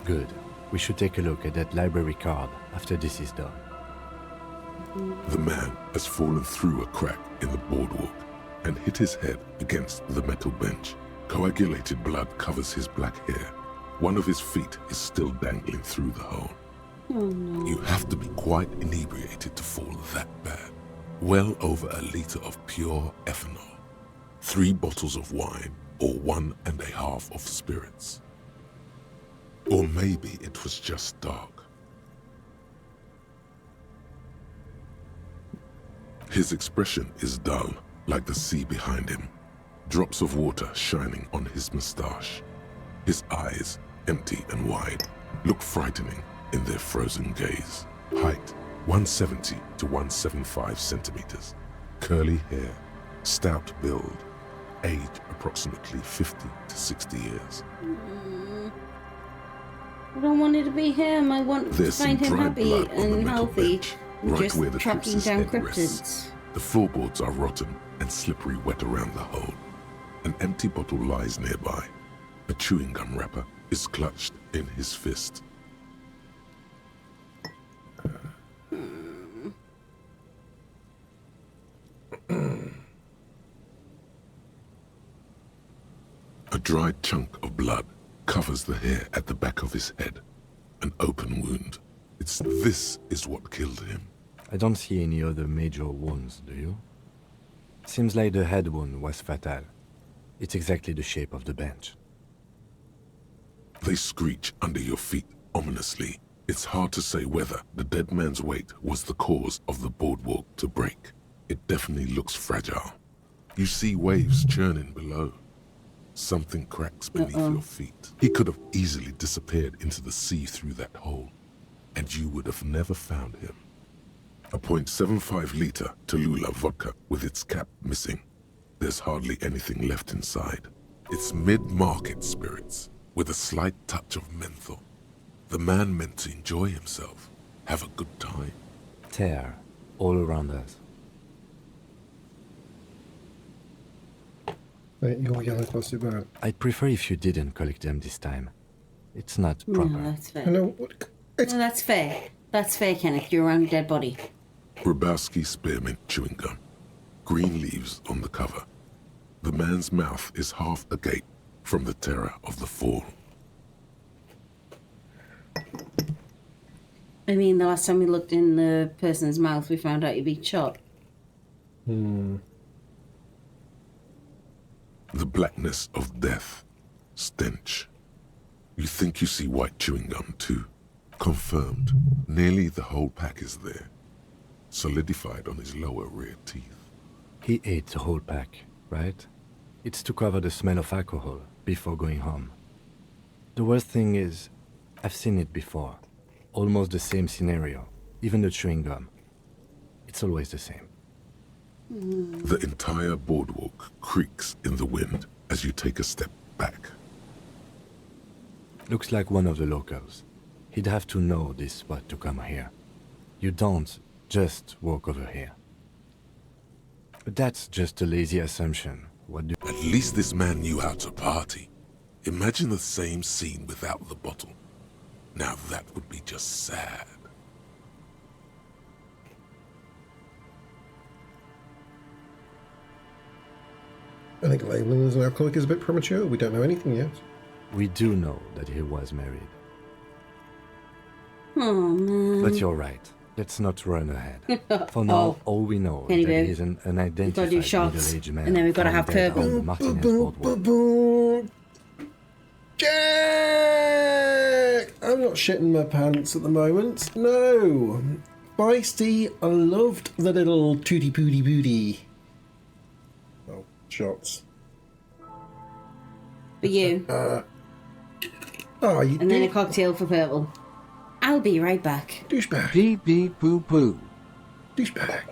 Good. We should take a look at that library card after this is done. The man has fallen through a crack in the boardwalk and hit his head against the metal bench. Coagulated blood covers his black hair. One of his feet is still dangling through the hole. Oh no. You have to be quite inebriated to fall that bad. Well over a liter of pure ethanol, 3 bottles of wine, or 1.5 of spirits. Or maybe it was just dark. His expression is dull, like the sea behind him. Drops of water shining on his moustache. His eyes, empty and wide, look frightening in their frozen gaze. Height, 170 to 175 centimeters. Curly hair, stout build. Age, approximately 50 to 60 years. I don't want it to be him. I want There's to find some him dry happy blood on the and metal healthy. bench, And right just where the tracking corpse's down head rests. cryptids. The floorboards are rotten and slippery wet around the hole. An empty bottle lies nearby. A chewing gum wrapper is clutched in his fist. A dried chunk of blood covers the hair at the back of his head. An open wound. This is what killed him. I don't see any other major wounds, do you? Seems like the head wound was fatal. It's exactly the shape of the bench. They screech under your feet ominously. It's hard to say whether the dead man's weight was the cause of the boardwalk to break. It definitely looks fragile. You see waves churning below. Something cracks beneath your feet. He could have easily disappeared into the sea through that hole, and you would have never found him. A .75 liter Tallulah vodka with its cap missing. There's hardly anything left inside. It's mid-market spirits with a slight touch of menthol. The man meant to enjoy himself, have a good time. Tear all around us. Wait, your yellow plastic bag. I'd prefer if you didn't collect them this time. It's not proper. No, that's fair. I know. It's No, that's fair. That's fair, Kenneth. You're around a dead body. Grabowski spearmint chewing gum. Green leaves on the cover. The man's mouth is half agape from the terror of the fall. I mean, the last time we looked in the person's mouth, we found out he'd been shot. The blackness of death. Stench. You think you see white chewing gum too. Confirmed. Nearly the whole pack is there. Solidified on his lower rear teeth. He ate the whole pack, right? It's to cover the smell of alcohol before going home. The worst thing is, I've seen it before. Almost the same scenario. Even the chewing gum. It's always the same. The entire boardwalk creaks in the wind as you take a step back. Looks like one of the locals. He'd have to know this spot to come here. You don't just walk over here. But that's just a lazy assumption. What do... At least this man knew how to party. Imagine the same scene without the bottle. Now that would be just sad. I think labeling as an alcoholic is a bit premature. We don't know anything yet. We do know that he was married. Oh, man. But you're right. Let's not run ahead. For now, all we know Kenny is that Boo. he's an We've got to unidentified do shots, middle-aged man. and then we've got to found have dead purple. on the Martinez Boom, boardwalk. boom. Jack! I'm not shitting my pants at the moment. No. Feisty, I loved the little tooty pooty booty. Oh, shots. For you. Oh, you And then a cocktail for purple. I'll be right back. douchebag. Beep beep poo poo. Douchebag.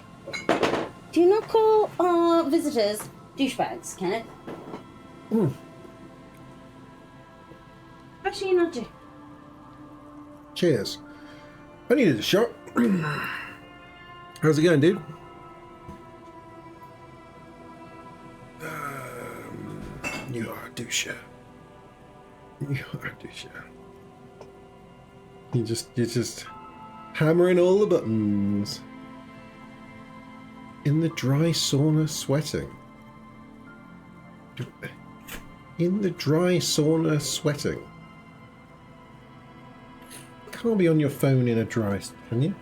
Do you not call our visitors douchebags, Kenneth? Actually, you not do. Cheers. I needed a shot. How's it going, dude? You are a doucher. You are a doucher. You're just hammering all the buttons. In the dry sauna sweating. In the dry sauna sweating. Can't be on your phone in a dry, can you?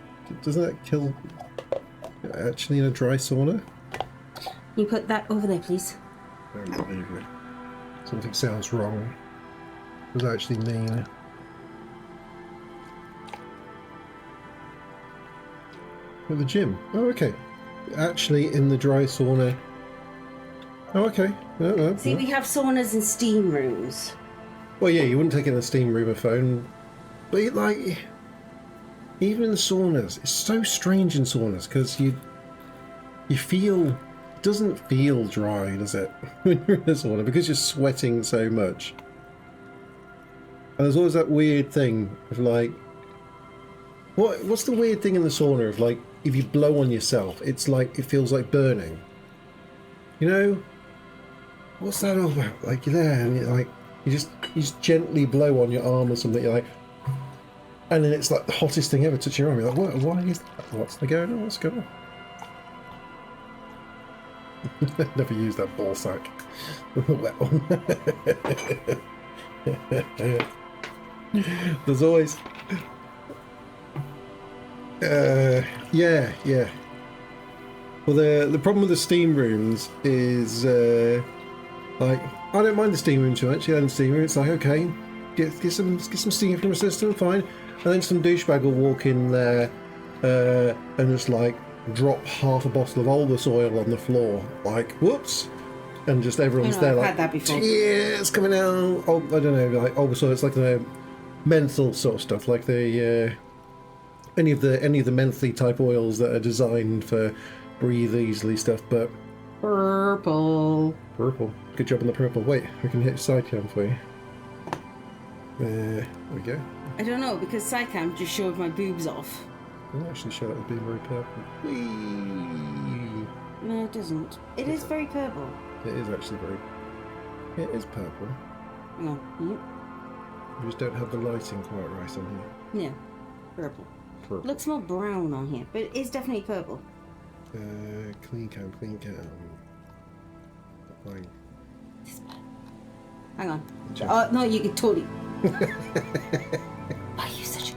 Doesn't that kill? Actually, in a dry sauna? Can you put that over there, please? Don't believe it. Something sounds wrong. It was actually mean. At the gym. Oh, okay. Actually, in the dry sauna. Oh, okay. No. See, we have saunas and steam rooms. Well, yeah, you wouldn't take in a steam room a phone. But, like, even in the saunas, it's so strange in saunas because you feel, it doesn't feel dry, does it? When you're in a sauna because you're sweating so much. And there's always that weird thing of like, what's the weird thing in the sauna of like, if you blow on yourself, it's like, it feels like burning. You know? What's that all about? Like, you're there and you're like, you just gently blow on your arm or something, you're like, and then it's like the hottest thing ever touching your arm. You're like, what? Why is that? What's going on? What's going on? Never used that ball sack. Wet one. There's always... yeah. Well, the problem with the steam rooms is, like, I don't mind the steam room too much. Yeah, in the steam room, it's like, okay, get some steam from the system, fine. And then some douchebag will walk in there and just like drop half a bottle of Olbus oil on the floor, like whoops, and just everyone's there I've like had that before. tears coming out. Oh, I don't know, like Olbus oil. It's like the menthol sort of stuff, like the any of the mentholy type oils that are designed for breathe easily stuff, but Purple. Good job on the purple. Wait, we can hit side cam for you. There we go. I don't know, because Sidecam just showed my boobs off. Doesn't actually show that as being very purple. Whee! No, it doesn't. It is very purple. It is actually very... It is purple. Hang on. We just don't have the lighting quite right on here. Yeah. Purple. Purple. Looks more brown on here, but it is definitely purple. Clean cam. Fine. Hang on. Oh, no, you could totally... Why are you such a...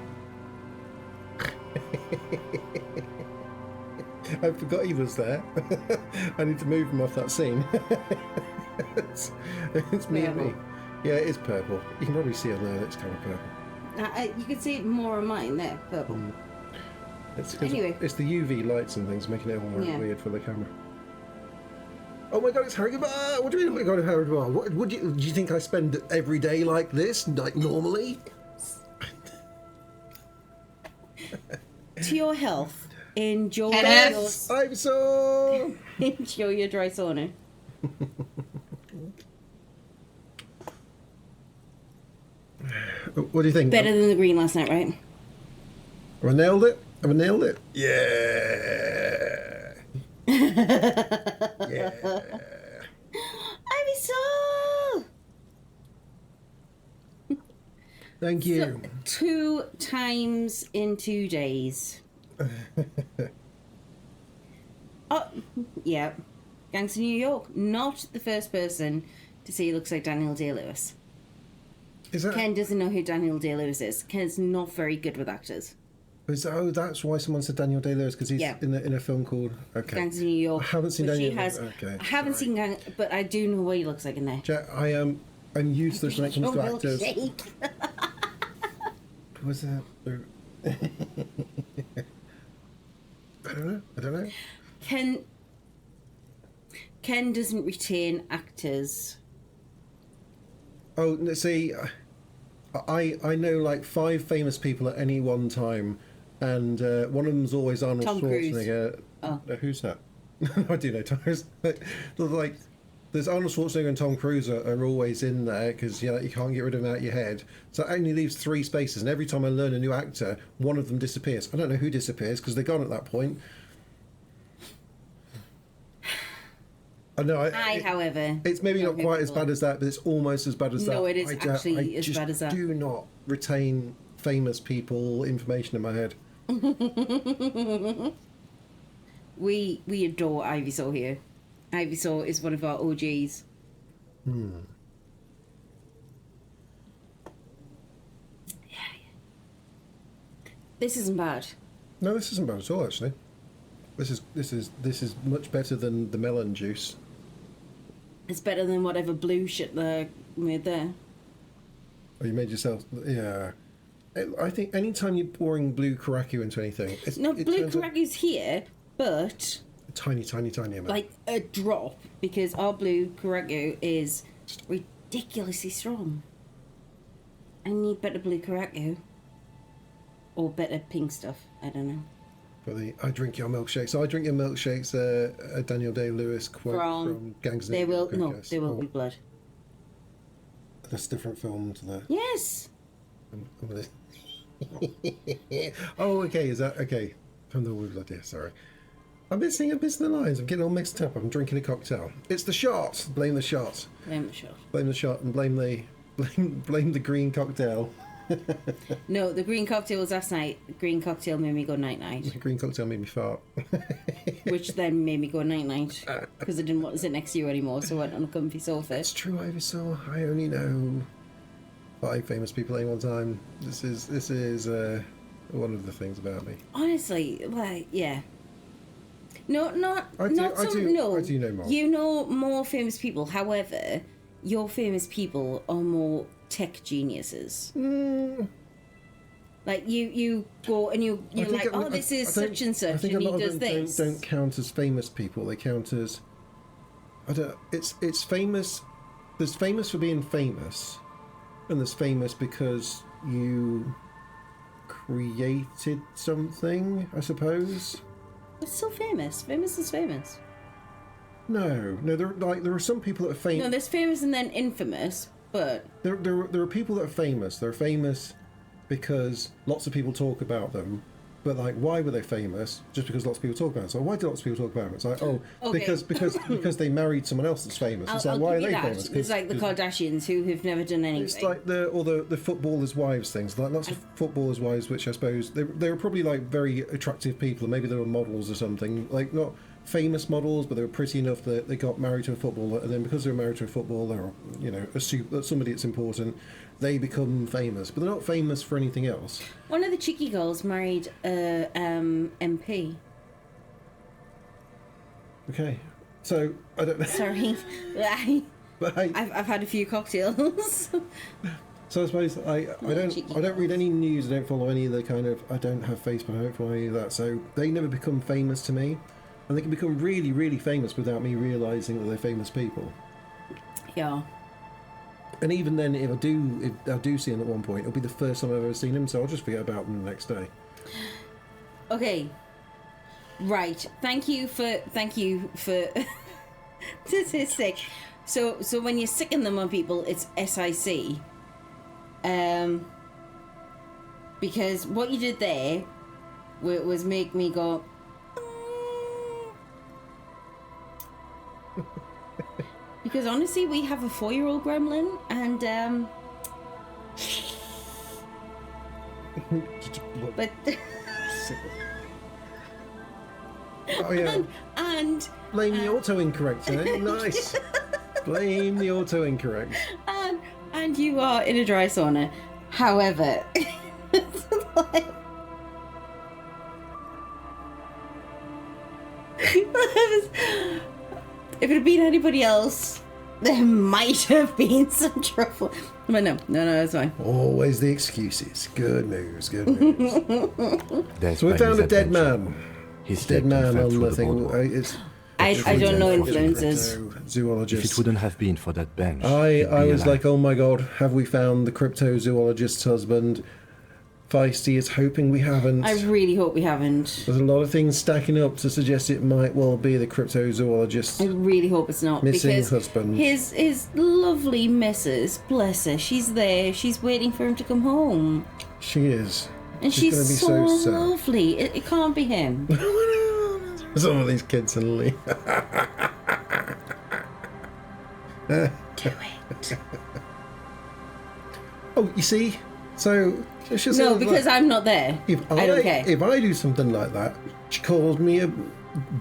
I forgot he was there. I need to move him off that scene. it's me and me. Yeah, it is purple. You can probably see on there that it's kind of purple. you can see it more on mine there, purple. It's Anyway. It's the UV lights and things making it all weird for the camera. Oh my god, it's Harry Bar! What do you mean, oh my god, Harry Bar? What do you think I spend every day like this, like normally? To your health, enjoy Kenneth. I'm so... enjoy your dry sauna. What do you think? Better than the green last night, right? Have I nailed it? Yeah! Yeah! I'm so... Thank you. 2 times in 2 days. Oh, yeah. Gangs of New York. Not the first person to say he looks like Daniel Day-Lewis. Is that... Ken doesn't know who Daniel Day-Lewis is. Ken's not very good with actors. That's why someone said Daniel Day-Lewis, because he's Yeah. in a film called Gangs of New York. I haven't seen which Daniel. he has. Okay, I haven't sorry. seen Gang, but I do know what he looks like in there. Jack, I'm useless when it comes to actors. Milkshake. Was that? I don't know. Ken doesn't retain actors. Oh, see, I know like 5 famous people at any one time, and one of them's always Arnold Tom Cruise. Schwarzenegger. Oh. Who's that? I do know Tom Cruise. Like, there's Arnold Schwarzenegger and Tom Cruise are always in there because you can't get rid of them out of your head. So that only leaves 3 spaces, and every time I learn a new actor, one of them disappears. I don't know who disappears because they're gone at that point. I know. However, It's maybe know not who quite as people bad as that, but it's almost as bad as that. No, it is I actually as just bad as that. do not retain famous people information in my head. we adore Ivysaur here. Ivysaur is one of our OGs. This isn't bad. No, this isn't bad at all. Actually, this is much better than the melon juice. It's better than whatever blue shit they made there. Oh, you made yourself. Yeah, I think anytime you're pouring blue Karaku into anything, No, it blue turns out Karaku's here, but a tiny amount. like a drop, because our blue Karaku is ridiculously strong. I need better blue Karaku. Or better pink stuff. I don't know. For the I drink your milkshakes. So I drink your milkshakes. A Daniel Day-Lewis quote from Gangs of New York, I guess. There will be blood. That's a different film to the. Yes. Oh, okay. Is that okay? From the Blue Blood. Yeah, sorry. I'm missing the lines. I'm getting all mixed up. I'm drinking a cocktail. It's the shot. Blame the shot. Blame the shot. Blame the shot and blame the green cocktail. No, the green cocktail was last night. The green cocktail made me go night night, The green cocktail made me fart. which then made me go night night because I didn't want to sit next to you anymore, so I went on a comfy sofa. It's true, Ivysaur. I only know 5 famous people at any one time. This is one of the things about me. Honestly, like, yeah. No, I do know more. You know more famous people. However, your famous people are more tech geniuses. Like you go and you're like, oh, this is such and I such, think and a he lot does of them this. don't count as famous people. They count as it's famous. There's famous for being famous, and there's famous because you created something, I suppose. It's still famous. Famous is famous. No. There are some people that are No, famous. there's famous and then infamous, but There are people that are famous. They're famous because lots of people talk about them. But like, why were they famous? Just because lots of people talk about it. So why do lots of people talk about them? It's like, oh, Okay. because they married someone else that's famous. It's like, I'll why are give they you that. famous? It's like the Kardashians who have never done anything. It's like the footballers' wives things. Like lots of footballers' wives, which I suppose they were probably like very attractive people. Maybe they were models or something. Like not famous models, but they were pretty enough that they got married to a footballer, and then because they were married to a footballer, or somebody that's important, they become famous. But they're not famous for anything else. One of the cheeky girls married a MP. Okay, so I don't know. Sorry, But hey, I've had a few cocktails. so I suppose I cheeky don't read any news. I don't follow any of the kind of. I don't have Facebook. I don't follow any of that. So they never become famous to me, and they can become really, really famous without me realizing that they're famous people. Yeah. And even then, if I do see him at one point, it'll be the first time I've ever seen him, so I'll just forget about him the next day. Okay. Right. Thank you for statistic. So when you're sicking them on people, it's SIC. Because what you did there was make me go. Because honestly, we have a 4-year-old gremlin, and but Oh yeah, and blame the auto incorrect. Eh? Nice. Blame the auto incorrect. and you are in a dry sauna. However, like, If it had been anybody else, there might have been some trouble. But no, it's fine. Always the excuses. Good news, good news. Death So we by found a dead misadventure. man. His Dead tape man fell on through the the thing. boardwalk. It's I don't know influences. zoologist. If it wouldn't have been for that bench, I he'd be was alive. like, oh my god, have we found the cryptozoologist's husband? Feisty is hoping we haven't. I really hope we haven't. There's a lot of things stacking up to suggest it might well be the cryptozoologist. I really hope it's not. Missing because husband. His lovely missus, bless her, she's there. She's waiting for him to come home. She is. And She's she's gonna be so so sad. lovely. It can't be him. Some of these kids suddenly. Do it. Oh, you see? So it's just No, sort of because like, I'm not there. if I don't care. If I do something like that, she calls me a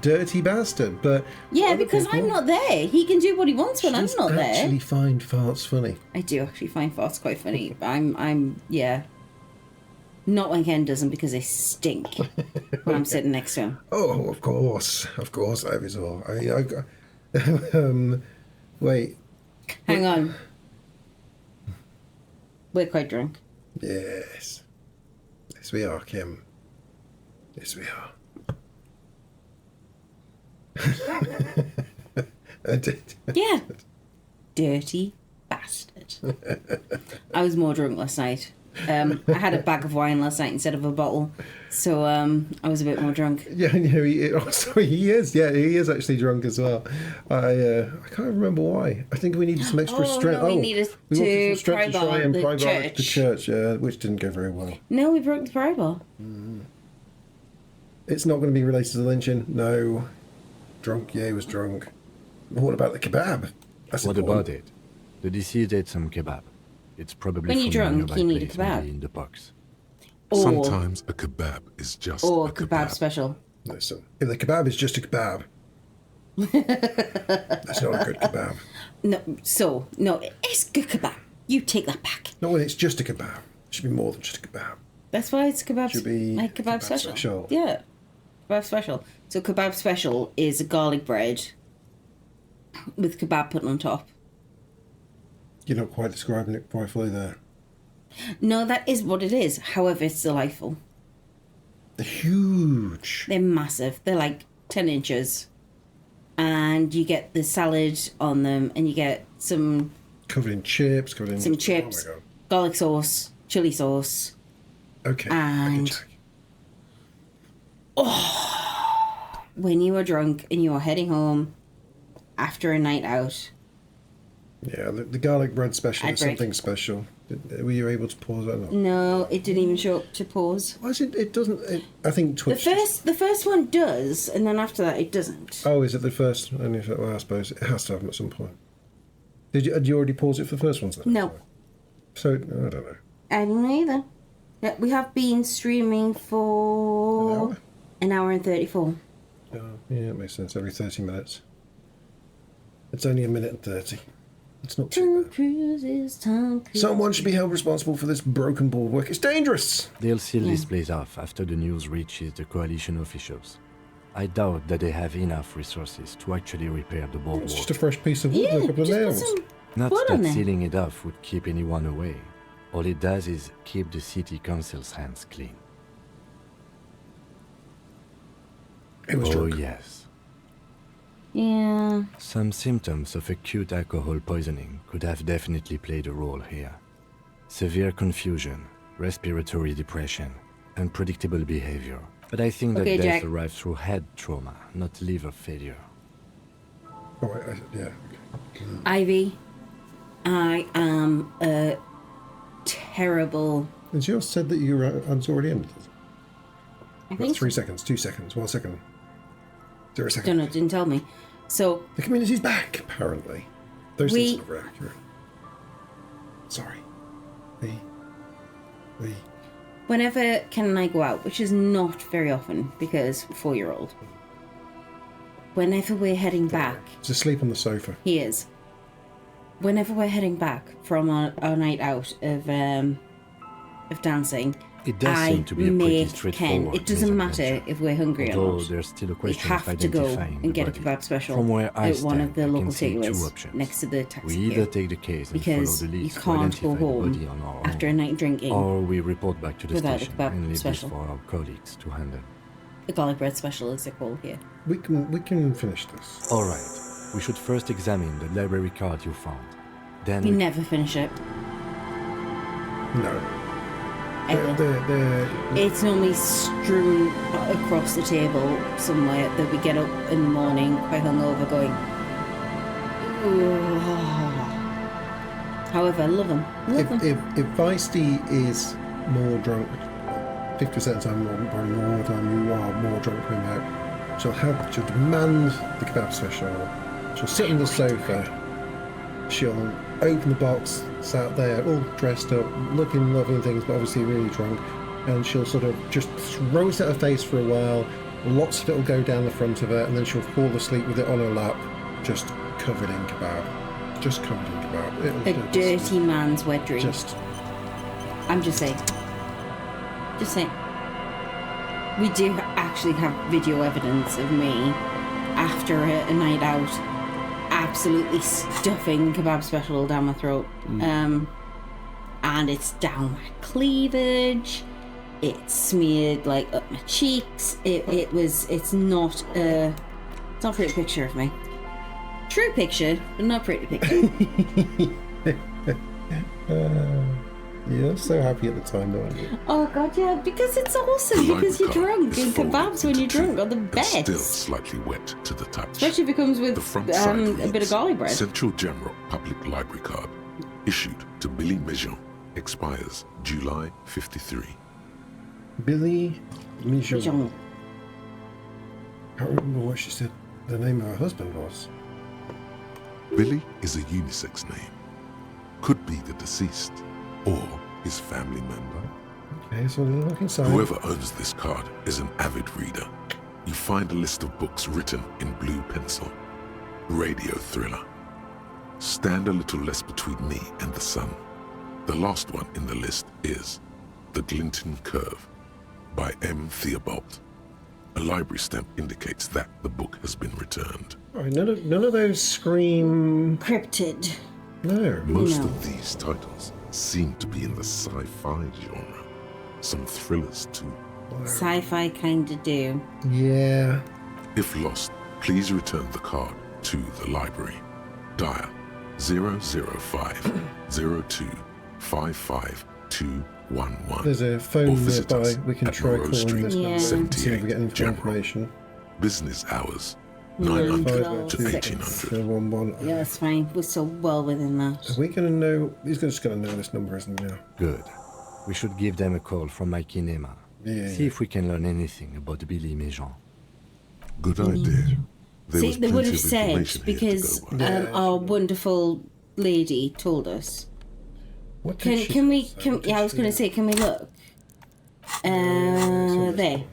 dirty bastard. But Yeah, other because people, I'm not there. He can do what he wants when I'm she's not there. actually find farts funny. I do actually find farts quite funny. Yeah. Not when Ken does them because they stink when I'm sitting next to him. Oh, of course, I was all. I got. Wait. Hang on. We're quite drunk. Yes. Yes, we are, Kim. Yes, we are. I did. Yeah. Dirty bastard. I was more drunk last night. I had a bag of wine last night instead of a bottle, so I was a bit more drunk. Yeah, sorry, he is. Yeah, he is actually drunk as well. I can't remember why. I think we needed some extra Oh, strength. no, we needed we wanted to some strength to try pry and bar pry the bar the church. church, which didn't go very well. No, we broke the pry bar. It's not going to be related to the lynching. No. Drunk, yeah, he was drunk. What about the kebab? That's What important. about it? The deceased ate some kebab. It's probably When you're from a drunk, nearby you need a place, kebab. maybe in the box. Or, Sometimes a kebab is just or a kebab special. Listen, if the kebab is just a kebab, that's not a good kebab. No, it's good kebab. You take that back. Not when it's just a kebab. It should be more than just a kebab. That's why it's kebab. Should be like kebab kebab special. special. Yeah, kebab special. So kebab special is a garlic bread with kebab put on top. You're not quite describing it quite fully there. No, that is what it is. However, it's delightful. They're huge. They're massive. They're like 10 inches. And you get the salad on them, and you get some Covered in chips, covered in... some chips, Oh garlic sauce, chili sauce. my God. Okay. And- okay. When you are drunk and you are heading home after a night out, Yeah, the garlic bread special I'd is break. something special. Were you able to pause that? no, it didn't even show up to pause. Why is it? It doesn't. I think The Twitch. just- the first one does, and then after that it doesn't. Oh, is it the first? Only if, well, I suppose it has to have them at some point. Did you already pause it for the first ones then? No. So I don't know. I don't know either. Yeah, we have been streaming for an hour and 34. Yeah, it makes sense. Every 30 minutes. It's only a minute and 30. It's not too Tom bad. Cruise is Tom Cruise. Someone should be held responsible for this broken boardwork. It's dangerous. They'll seal this place off after the news reaches the coalition officials. I doubt that they have enough resources to actually repair the It's boardwalk. just a fresh piece of wood Yeah, with a couple of just put nails. some Not wood on that there. sealing it off would keep anyone away. All it does is keep the city council's hands clean. It was Oh drunk. yes. Yeah. Some symptoms of acute alcohol poisoning could have definitely played a role here. Severe confusion, respiratory depression, unpredictable behavior. But I think that Okay, death Jack. arrived through head trauma, not liver failure. Oh, yeah. Ivy, I am a terrible. Has yours said that you it's already ended? I That's think. 3 seconds, 2 seconds, 1 second. 0 Don't seconds. know, didn't tell me. So, The community's back, apparently. Those We- things are very accurate. Sorry. We. whenever Ken and I go out, which is not very often because 4-year-old, whenever we're heading back, He's asleep on the sofa. he is. Whenever we're heading back from our night out of dancing, It does I seem to be a pretty make Ken. straightforward It doesn't mise en matter page. if we're hungry or Although not. there's still a We question of have to go identifying and get a the kebab body. special From where I at one of stand, the I local can see two takeaways options. next to the taxi We either cab. take the case and Because follow the you leads to can't identify go the home body on our after a own, night drinking or we report back to the without a station kebab and leave special. this for our colleagues to handle. a garlic bread special, as they're called here. We can finish this. All right. We should first examine the library card you found. Then We never finish it. No. Ever. They're It's normally strewn across the table somewhere that we get up in the morning quite hungover going, "Ooh." However, I love them. Love them. if Feisty is more drunk, 50% of the time, probably more of the time you are more drunk than that, she'll demand the kebab special. She'll sit on the sofa. She'll open the box, sat there, all dressed up, looking lovely and things, but obviously really drunk. And she'll sort of just throw it at her face for a while. Lots of it will go down the front of her, and then she'll fall asleep with it on her lap, just covered in kebab. Just covered in kebab. A dirty man's wet dream. Just I'm just saying. Just saying. We do actually have video evidence of me after a night out absolutely stuffing kebab special down my throat. And it's down my cleavage. It's smeared like up my cheeks. It's not a pretty picture of me. True picture, but not pretty picture. you're so happy at the time, aren't you? Oh god, yeah, because it's awesome. The Because you're library card drunk, is and folded kebabs when into you're drunk two are the and best. Still slightly wet to the touch. Especially if it comes with The front side a bit of reads, garlic bread. Central General Public Library Card, issued to Billy Mijon, expires July 53. Billy Mijon. Mijon. I can't remember what she said the name of her husband was. Billy is a unisex name. Could be the deceased or his family member. Okay, so we'll look inside. Whoever owns this card is an avid reader. You find a list of books written in blue pencil. Radio thriller. Stand a little less between me and the sun. The last one in the list is The Glinton Curve by M. Theobald. A library stamp indicates that the book has been returned. All right, none of those scream. Cryptid. No. Most No. of these titles seem to be in the sci-fi genre. Some thrillers too. Sci-fi kinda do. Yeah. If lost, please return the card to the library. Dial 005 02 55211. There's a Or phone visit nearby. us We can at try Monroe calling Street, this Yeah. number. See if we 78 get any General. information. Business hours Yeah. 900 to 12, 1800. 11. Yeah, that's fine. We're so well within that. Are we going to know? He's just going to know this number, isn't he now? good. We should give them a call from my kinema. Yeah. See if we can learn anything about Billy Mijon. Good idea. There See, was they would plenty have of said information here to because go by. our wonderful lady told us. What did Can she can we say? can What did yeah, I was she- gonna say, can we look? There.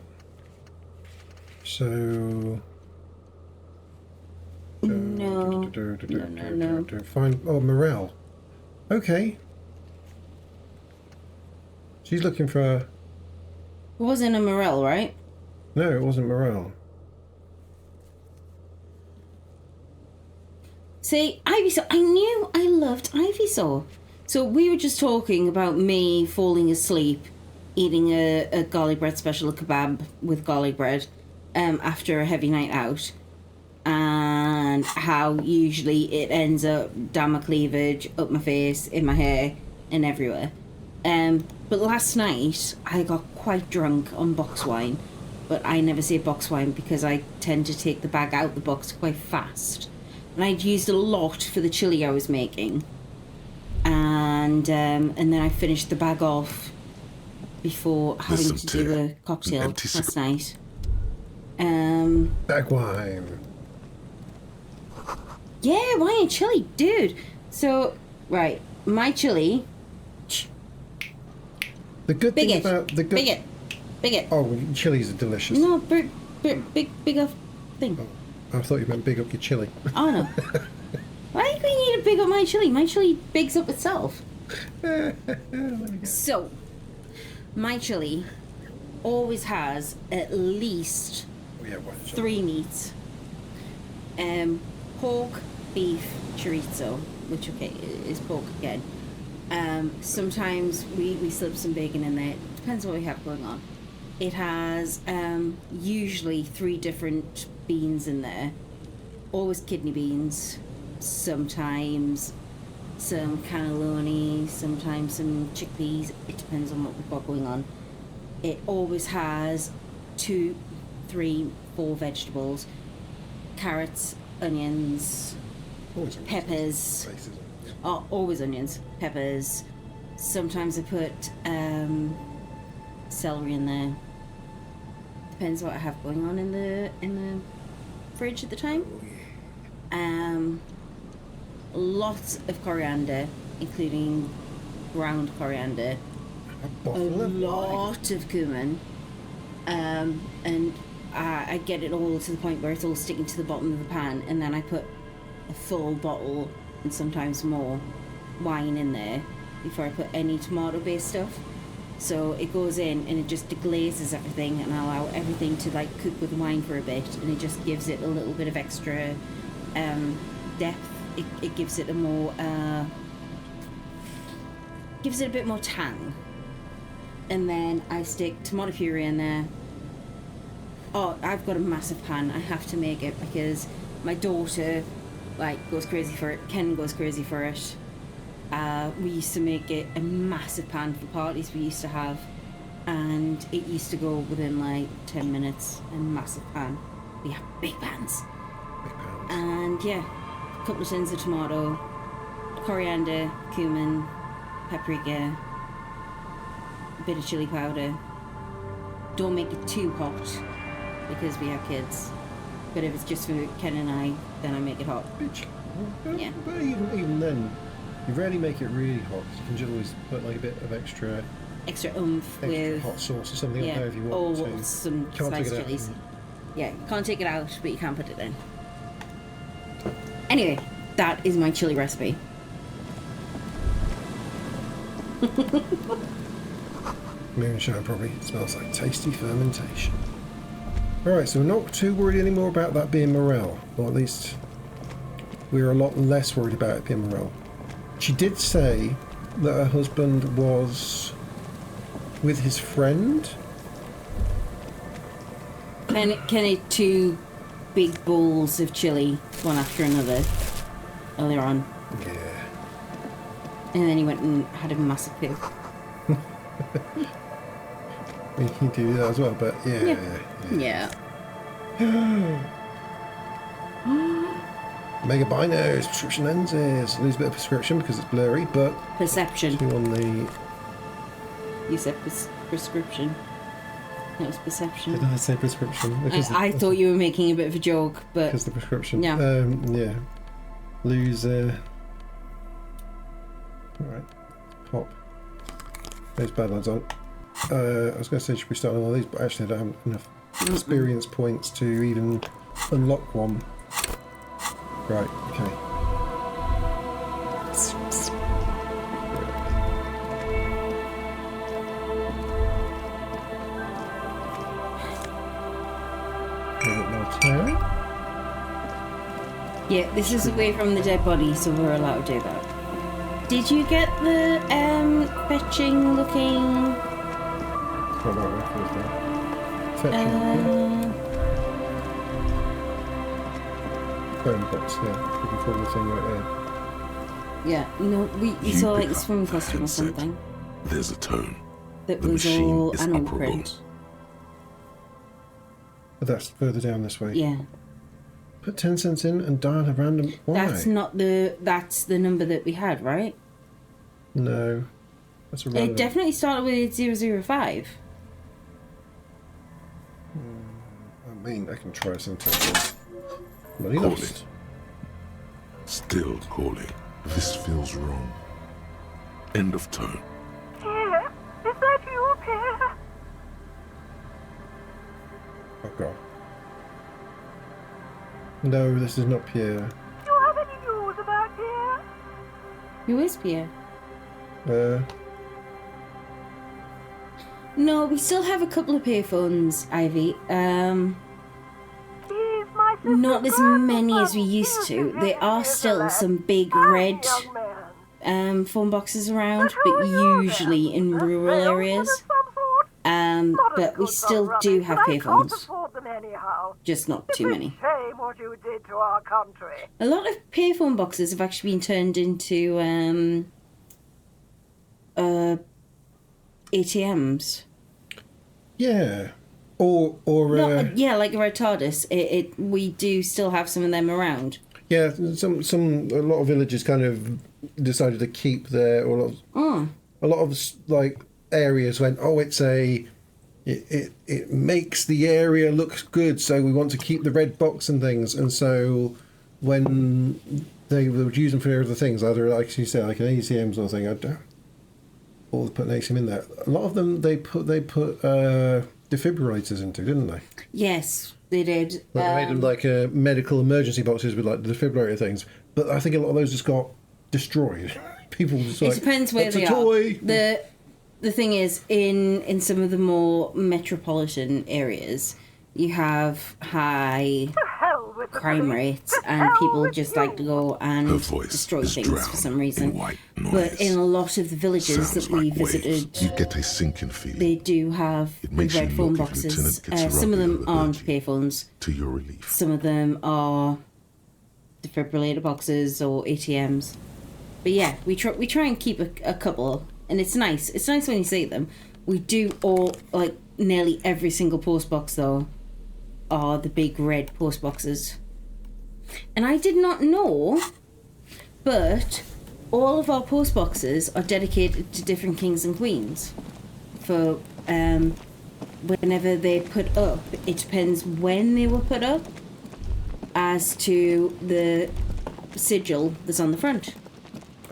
So. No. No. Fine. Oh, Morel. Okay. She's looking for. It wasn't a Morel, right? No, it wasn't Morel. See, Ivysaur. I knew I loved Ivysaur. So we were just talking about me falling asleep, eating a garlic bread special, a kebab with garlic bread, after a heavy night out, and how usually it ends up down my cleavage, up my face, in my hair, and everywhere. But last night I got quite drunk on box wine, but I never say box wine because I tend to take the bag out the box quite fast. And I'd used a lot for the chili I was making, and then I finished the bag off before having Listen to to do a an cocktail empty last cigar- night. Bag wine. Yeah, wine and chili, dude. So, right, my chili, The good thing bigot, about the good. bigot. Oh, chilies are delicious. No, big up thing. I thought you meant big up your chili. Oh no. Why do we need to big up my chili? My chili bigs up itself. So, my chili always has at least Yeah, what? 3 meats. Pork, beef, chorizo, which is pork again. Sometimes we slip some bacon in there. Depends what we have going on. It has usually 3 different beans in there. Always kidney beans. Sometimes some cannelloni. Sometimes some chickpeas. It depends on what we've got going on. It always has 2, 3, 4 vegetables. Carrots, onions, Always peppers. Faces. Oh, always onions, peppers. Sometimes I put celery in there. Depends what I have going on in the fridge at the time. Lots of coriander, including ground coriander. A A bottle of wine. lot of cumin. And I get it all to the point where it's all sticking to the bottom of the pan, and then I put a full bottle and sometimes more wine in there before I put any tomato-based stuff. So it goes in and it just deglazes everything, and I allow everything to like cook with wine for a bit, and it just gives it a little bit of extra depth. It gives it a more gives it a bit more tang. And then I stick tomato puree in there. Oh, I've got a massive pan. I have to make it because my daughter like goes crazy for it. Ken goes crazy for it. We used to make it a massive pan for parties we used to have, and it used to go within like 10 minutes. A massive pan. We have big pans. Big pounds. And yeah, a couple of tins of tomato, coriander, cumin, paprika, a bit of chili powder. Don't make it too hot because we have kids. But if it's just for Ken and I, then I make it hot. Yeah. But even then, you rarely make it really hot. You can just always put like a bit of extra Extra oomph with hot sauce or something yeah, on there if you want or to. some Can't take sliced it out. chilies. Yeah, you can't take it out, but you can put it in. Anyway, that is my chili recipe. Moonshine probably smells like tasty fermentation. Alright, so we're not too worried anymore about that being Morel, or at least we're a lot less worried about it being Morel. She did say that her husband was with his friend. Can eat 2 big bowls of chili, one after another, earlier on. Yeah. And then he went and had a massive poo. We can do that as well, but yeah. Yeah. Mega binos, prescription lenses. Lose a bit of prescription because it's blurry, but Perception. you on the. You said prescription. That was perception. Did I say prescription? I thought you were making a bit of a joke, but Because the prescription. Yeah. Yeah. Lose. Alright. Pop. Those bad ones on. I was going to say, should we start on all these? But actually, I don't have enough experience points to even unlock one. Right, okay. A bit more tearing. yeah, this is away from the dead body, so we're allowed to do that. Did you get the fetching looking? What about records now? Fetching. Phone box, yeah. You can pull the thing right Yeah, no, we You saw like pick a up swim the costume or handset. something There's a tone. that The was machine all is animal operable. print. But that's further down this way. Yeah, Put 10 cents in and dial a random. Why? that's the number that we had, right? No. That's a random. It definitely started with 005. I mean, I can try sometimes. Money Call lost. it. Still calling. This feels wrong. End of tone. Pierre, is that you, Pierre? Oh god. No, this is not Pierre. Do you have any news about Pierre? Who is Pierre? No, we still have a couple of payphones, Ivy. He's my sister's Not as many as we used to. There are still some big red young man. phone boxes around, but usually in rural areas. But we still do have payphones, just not too many. Shame what you did to our country. A lot of payphone boxes have actually been turned into ATMs. Yeah. Or Yeah, like a TARDIS. We do still have some of them around. yeah, a lot of villages kind of decided to keep their, or a lot of like areas went, oh, it makes the area look good, so we want to keep the red box and things. And so when they would use them for other things, either like you said, like an ATM sort of thing, or put an ATM in there. A lot of them they put defibrillators into, didn't they? Yes, they did. Like they made them like medical emergency boxes with like the defibrillator things. But I think a lot of those just got destroyed. People just It depends where they are. The thing is, in some of the more metropolitan areas, you have high Hell with the crime police. rates, To and hell people with just you. like to go and Her voice destroy is things drowned for some in reason. white But noise. in a lot of the villages Sounds that we like waves. visited, You get a sinking feeling. they do have It the makes you red phone look if Lieutenant boxes. gets a Some of rub them in the aren't urgent. payphones. To your relief. Some of them are defibrillator boxes or ATMs. But yeah, we try and keep a couple, and it's nice. It's nice when you see them. We do all, like, nearly every single post box though are the big red post boxes. And I did not know, but all of our post boxes are dedicated to different kings and queens. For whenever they're put up, it depends when they were put up as to the sigil that's on the front.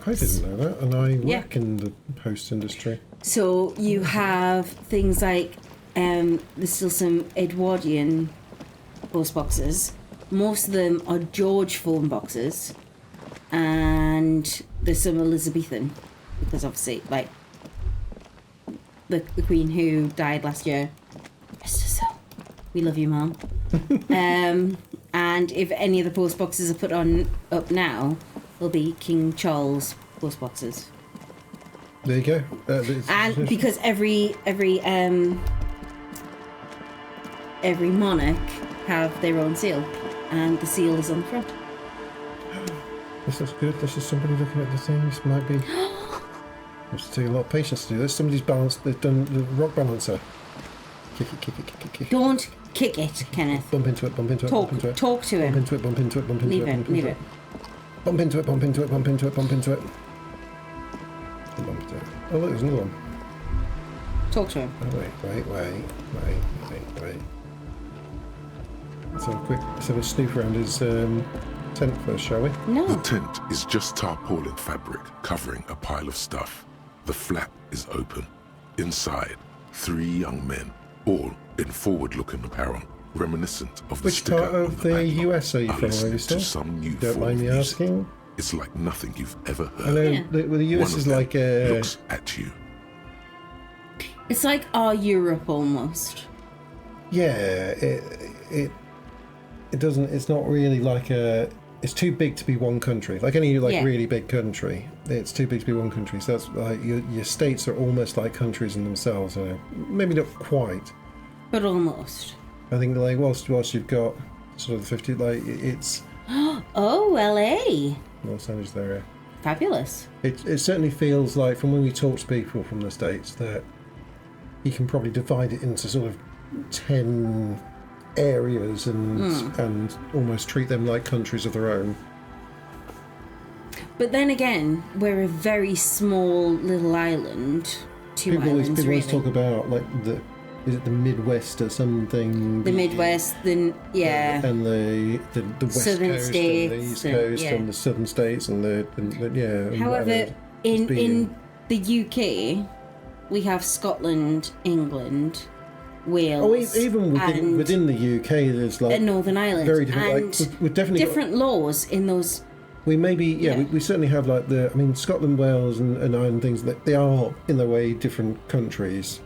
I didn't know that, and I Yeah. work in the post industry. So you have things like there's still some Edwardian post boxes. Most of them are George phone boxes, and there's some Elizabethan, because obviously, like the Queen who died last year. Rest her soul. We love you, Mum. And if any of the post boxes are put on up now, they'll be King Charles post boxes. There you go. And because every monarch have their own seal, and the seal is on the front. This looks good. This is somebody looking at the thing. This might be. It's take a lot of patience to do this. Somebody's balanced. They've done the rock balancer. Kick it, kick it, kick it, kick it. Don't kick it, Kenneth. Bump into it, bump into it, bump into it. Talk to Bump him. into it, bump into it, bump into Leave it, it, bump leave into it. it. Bump into it, bump into it, bump into it, bump into it. And bump into it. Oh look, there's another one. Talk to him. Oh, wait. Let's have a snoop around his tent first, shall we? The No. tent is just tarpaulin fabric covering a pile of stuff. The flap is open. Inside, 3 young men, all in forward-looking apparel, reminiscent of the Which sticker part on of the the back US are you are from, listening Alistair? to some new Don't form mind of me music. asking. It's like nothing you've ever heard. I know Yeah. the US One is of them like looks at you. It's like our Europe almost. yeah, it doesn't. It's not really like a. It's too big to be one country. Like any Yeah. really big country, it's too big to be one country. So that's like your states are almost like countries in themselves. Maybe not quite. But almost. I think like whilst you've got sort of the 50, like it's Oh, LA. Los Angeles area. Fabulous. It certainly feels like from when we talk to people from the States that you can probably divide it into sort of 10 areas and almost treat them like countries of their own. But then again, we're a very small little island. Two People islands, always really. talk about like is it the Midwest or something? The Midwest, then yeah. And the West Southern Coast states, and the East and- Coast yeah. and the Southern states and and However, whatever it's in been. the UK, we have Scotland, England, Oh, Wales, even and within the UK, there's like Northern Ireland, very different. and Like we've definitely got, different laws in those. we maybe Yeah. we certainly have like Scotland, Wales, and Ireland things that they are in their way different countries,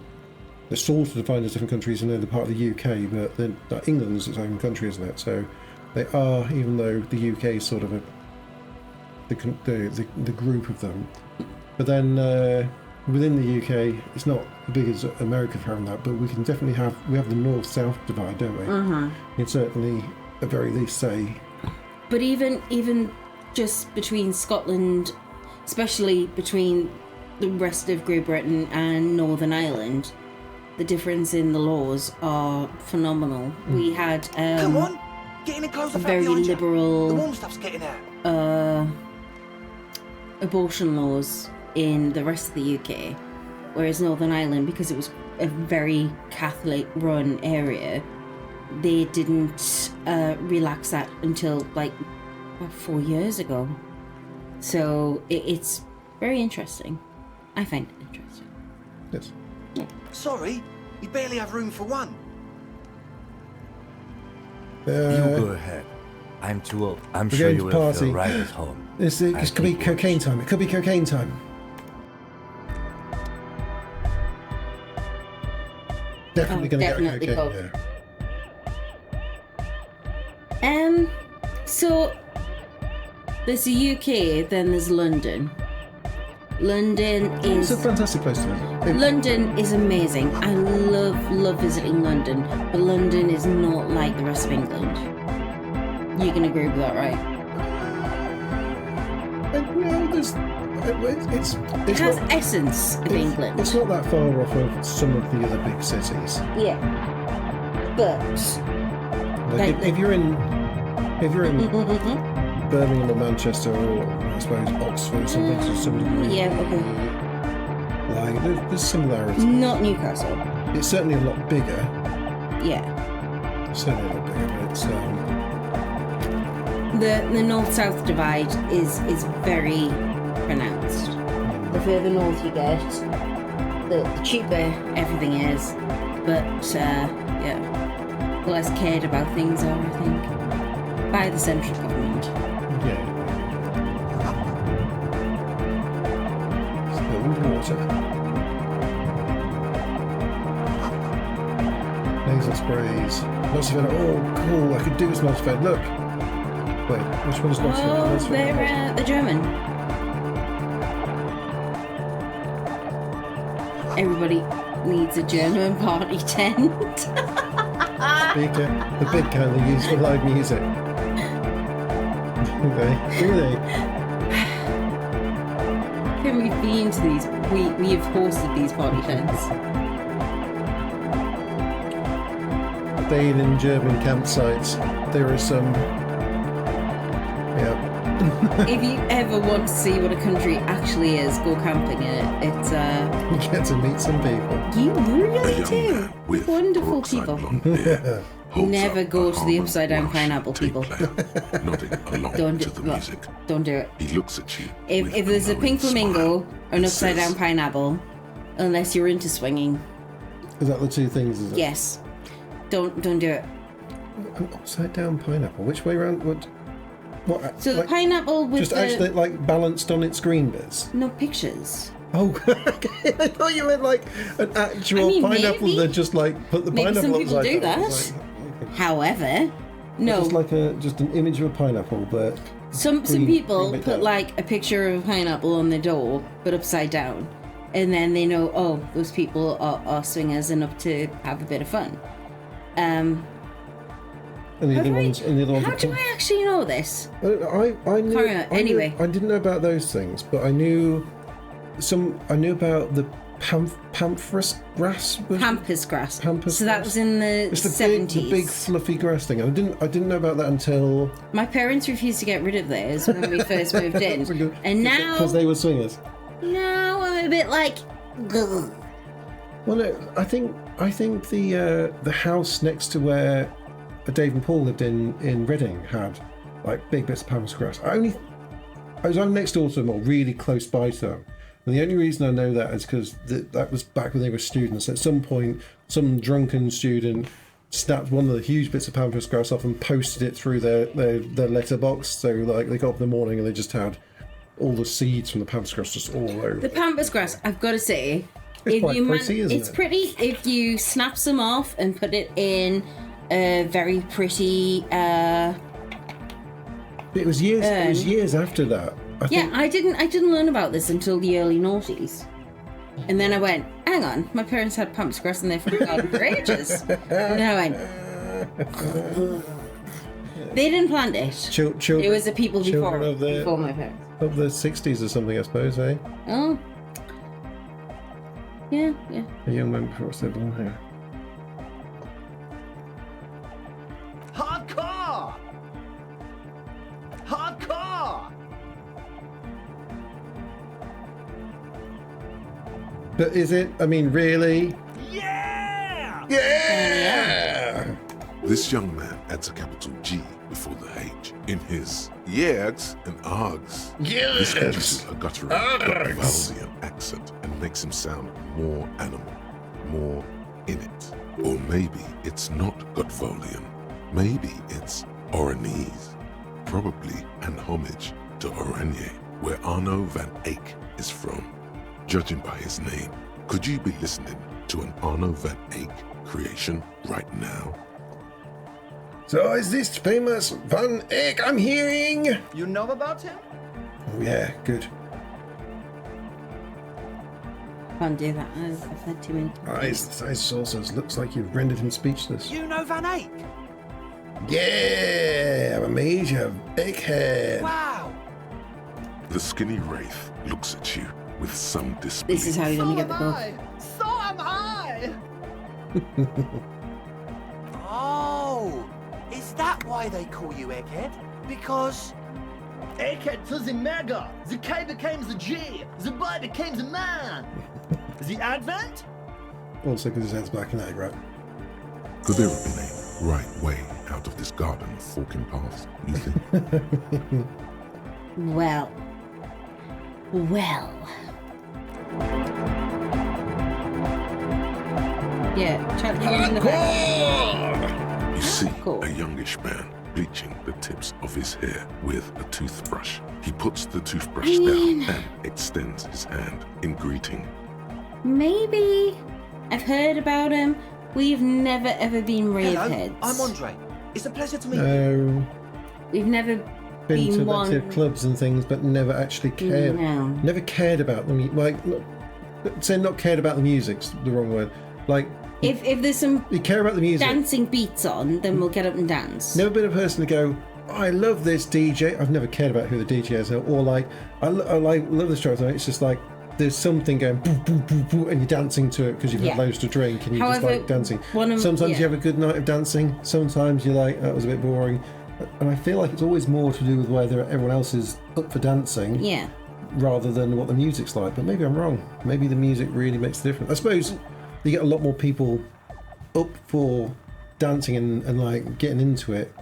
they're sort of defined as different countries and they're part of the UK, but England's its own country, isn't it? So they are, even though the UK is sort of the group of them. But then within the UK, it's not as big as America for having that, but we can definitely have the north-south divide, don't we? Uh-huh. You can certainly, at very least, say. But even just between Scotland, especially between the rest of Great Britain and Northern Ireland, the difference in the laws are phenomenal. We had Come on, get in and close the flap very behind you. liberal The warm stuff's getting out. abortion laws in the rest of the UK, whereas Northern Ireland, because it was a very Catholic run area, they didn't relax that until like 4 years ago. So it's very interesting. I find it interesting. Yes. Sorry, you barely have room for one. You go ahead. I'm too old. I'm We're sure going you to will party. feel right at home. This I could be keep cocaine watch. time. It could be cocaine time. Definitely going to get definitely cocaine. coke. Yeah. So there's the UK, then there's London. London It's is a fantastic place to visit. London is amazing. I love visiting London, but London is not like the rest of England. You can agree with that, right? No, there's. It's It has not, essence of England. It's not that far off of some of the other big cities. Yeah, but Like Like if you're in Birmingham or Manchester or I suppose Oxford or something to some degree, yeah, okay. like there's similarities. Not Newcastle. It's certainly a lot bigger. Yeah. Certainly a lot bigger, but it's The north-south divide is very pronounced. The further north you get, the cheaper everything is. But yeah, the less cared about things are, I think, by the central government. yeah. Spilled water. Nasal sprays. Nosfed. Oh, cool! I could do this Nosfed. Look. Wait, which one's Nosfed? Oh, Nosfed. they're German. Everybody needs a German party tent. Speaker, the big kind they use for live music. Do they? When we've been to these, we have hosted these party tents. Staying in German campsites, there are some. Yeah. If you ever want to see what a country actually is, go camping in it. It's You get to meet some people. you A really young do. man with Wonderful peroxide people. blonde hair holds Never up go a to the Harman upside down Welsh pineapple, tape people. player, nodding along Don't to do the well, music. Don't do it. He looks at you. If with there's a knowing pink flamingo smile or an and upside down says, pineapple, unless you're into swinging, Is that the two things? Is it? yes, don't do it. An upside down pineapple. Which way round? What? So the like, pineapple with just the actually like balanced on its green bits. no pictures. Oh, okay. I thought you meant like an actual I mean, pineapple maybe. that just like put the Maybe pineapple some people upside do down. that. It's like, However, no. Just like just an image of a pineapple, but Some green- people green bit put down. like a picture of a pineapple on the door, but upside down, and then they know, oh, those people are swingers enough to have a bit of fun. And the How other do I- ones, and the other ones. How are do I actually know this? I don't know. I knew. Carry on. Anyway. I didn't know about those things, but I knew I knew about the pamphorus grass. Pampas grass. Pampas So that grass? was in the It's the 70s. big fluffy grass thing. I didn't know about that until. My parents refused to get rid of those when we first moved in, and because now they were swingers. I'm a bit like, ugh. Well, no, I think the house next to where Dave and Paul lived in Reading had like big bits of pampas grass. I was only next door to them or really close by to them. And the only reason I know that is because that was back when they were students. At some point, some drunken student snapped one of the huge bits of pampas grass off and posted it through their letterbox. So like they got up in the morning and they just had all the seeds from the pampas grass just all over. The pampas grass, I've got to say, It's quite pretty, isn't it's it? pretty if you snap some off and put it in a very pretty. It was years. It was years after that. I Yeah, think, I didn't learn about this until the early noughties. And then I went, hang on, my parents had pampas grass in their front garden for ages. And then I went, they didn't plant it. children. It was the people before of my parents. of the 60s or something, I suppose, eh? Oh. Yeah. A young man before us had long hair. Hardcore! Hardcore! But is it? I mean, really? Yeah! Yeah! This young man adds a capital G before the H in his yegs and args. This produces a guttural Gotvaldian accent and makes him sound more animal, more in it. Or maybe it's not Gotvaldian. Maybe it's Oranese. Probably an homage to Oranje, where Arno van Eyck is from. Judging by his name, could you be listening to an Arno van Eyck creation right now? So is this famous Van Eyck I'm hearing? You know about him? Oh yeah, good. Can't do that. I've had too many. His saucers looks like you've rendered him speechless. You know Van Eyck? Yeah, I'm a major egghead. Wow! The skinny wraith looks at you with some disbelief. This is how you're gonna get the book. So am I! Oh, is that why they call you Egghead? Because Egghead to the mega, the K became the G, the boy became the man. The Advent? Also because his head's black and egg, right? Could there have been a right way out of this garden of forking paths, you think? Well. Yeah, chat in the back. You see Cool. a youngish man bleaching the tips of his hair with a toothbrush. He puts the toothbrush down and extends his hand in greeting. Maybe. I've heard about him. We've never ever been rave Hello, heads. I'm Andre. It's a pleasure to meet you. No, We've never been to one. lots of clubs and things, but never actually cared. No. Never cared about them. Like, say not cared about the music's the wrong word. Like, If there's some you care about the music. dancing beats on, then we'll get up and dance. Never been a person to go, oh, I love this DJ. I've never cared about who the DJ is, or like, I love this track. It's just like there's something going, boo, boo, boo, boo, and you're dancing to it because you've Yeah. had loads to drink and you're just However, like dancing. Sometimes yeah. you have a good night of dancing. Sometimes you're like, that was a bit boring. And I feel like it's always more to do with whether everyone else is up for dancing Yeah. rather than what the music's like. But maybe I'm wrong. Maybe the music really makes the difference. I suppose you get a lot more people up for dancing and like getting into it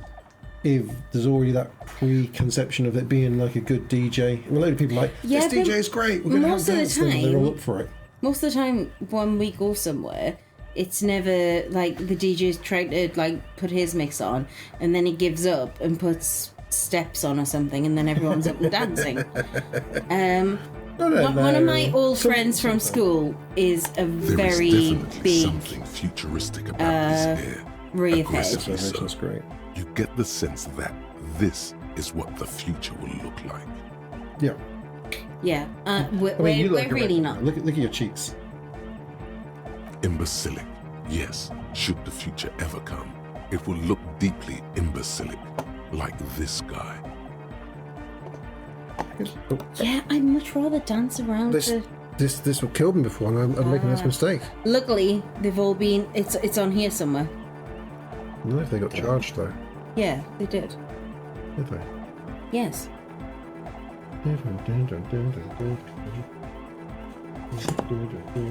if there's already that preconception of it being like a good DJ. And a load of people are like, Yeah, this DJ is great, we're going to have most of the dance, and they're time- all up for it. Most of the time, when we go somewhere, it's never like the DJ's trying to like put his mix on, and then he gives up and puts steps on or something, and then everyone's up and dancing. I don't One of know. my old Some- friends from school is a There very is definitely big something futuristic about this air. rave head. Aggressively So so. that's great. You get the sense that this is what the future will look like. Yeah. Yeah, we're, I mean, you we're look really great. not. Look at your cheeks. Imbecilic. Yes, should the future ever come, it will look deeply imbecilic, like this guy. Oh, Yeah, I'd much rather dance around. this would kill me before, and I'm making this mistake. Luckily, they've all been. It's on here somewhere. I don't know if they got charged though. Yeah, they did. Did they? Yes.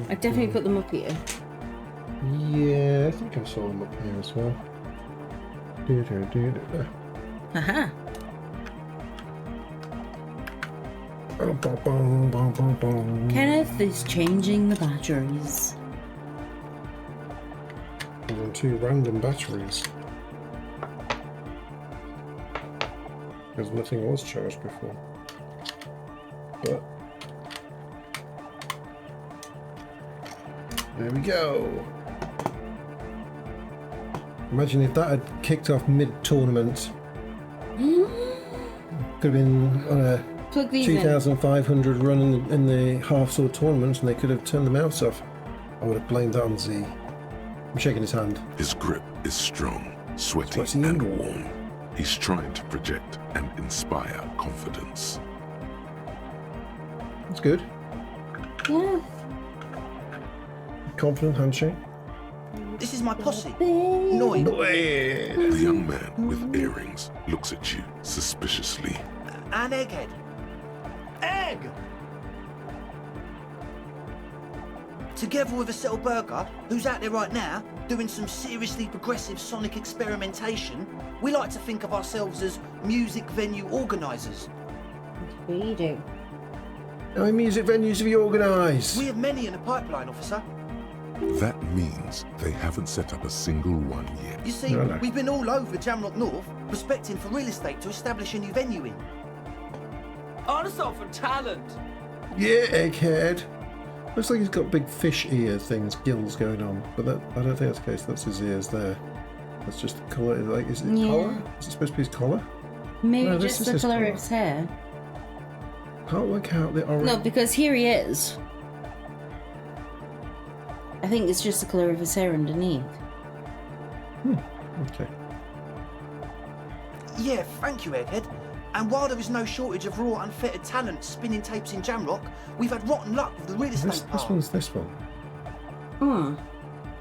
I definitely put them up here. Yeah, I think I saw them up here as well. Haha. Kenneth is changing the batteries. And then 2 random batteries. Because nothing was charged before. But There we go. Imagine if that had kicked off mid-tournament. Could have been on a Plug these in. 2,500 run in the half-sword tournament, and they could have turned the mouse off. I would have blamed that on Z. I'm shaking his hand. His grip is strong, sweaty, Sweaty and and warm. He's trying to project and inspire confidence. That's good. Yeah. Confident handshake. This is my posse. Noid. The young man with earrings looks at you suspiciously. And Egghead. Egg! Together with Acel Burger, who's out there right now, doing some seriously progressive sonic experimentation, we like to think of ourselves as music venue organisers. What do you do? How many music venues have you organised? We have many in the pipeline, officer. That means they haven't set up a single one yet. You see, No. we've been all over Jamrock North, prospecting for real estate to establish a new venue in. Also for talent. Yeah, Egghead. Looks like he's got big fish ear things, gills going on, but that I don't think that's the case. That's his ears there. That's just the colour. Like, is it Yeah. collar? Is it supposed to be his collar? Maybe No, this just is the his colour colour. of his hair. Can't work out the orange. No, because here he is. I think it's just the colour of his hair underneath. Okay. Yeah, thank you, Egghead. And while there is no shortage of raw, unfettered talent spinning tapes in Jamrock, we've had rotten luck with the real estate This part. one's this one. Hmm.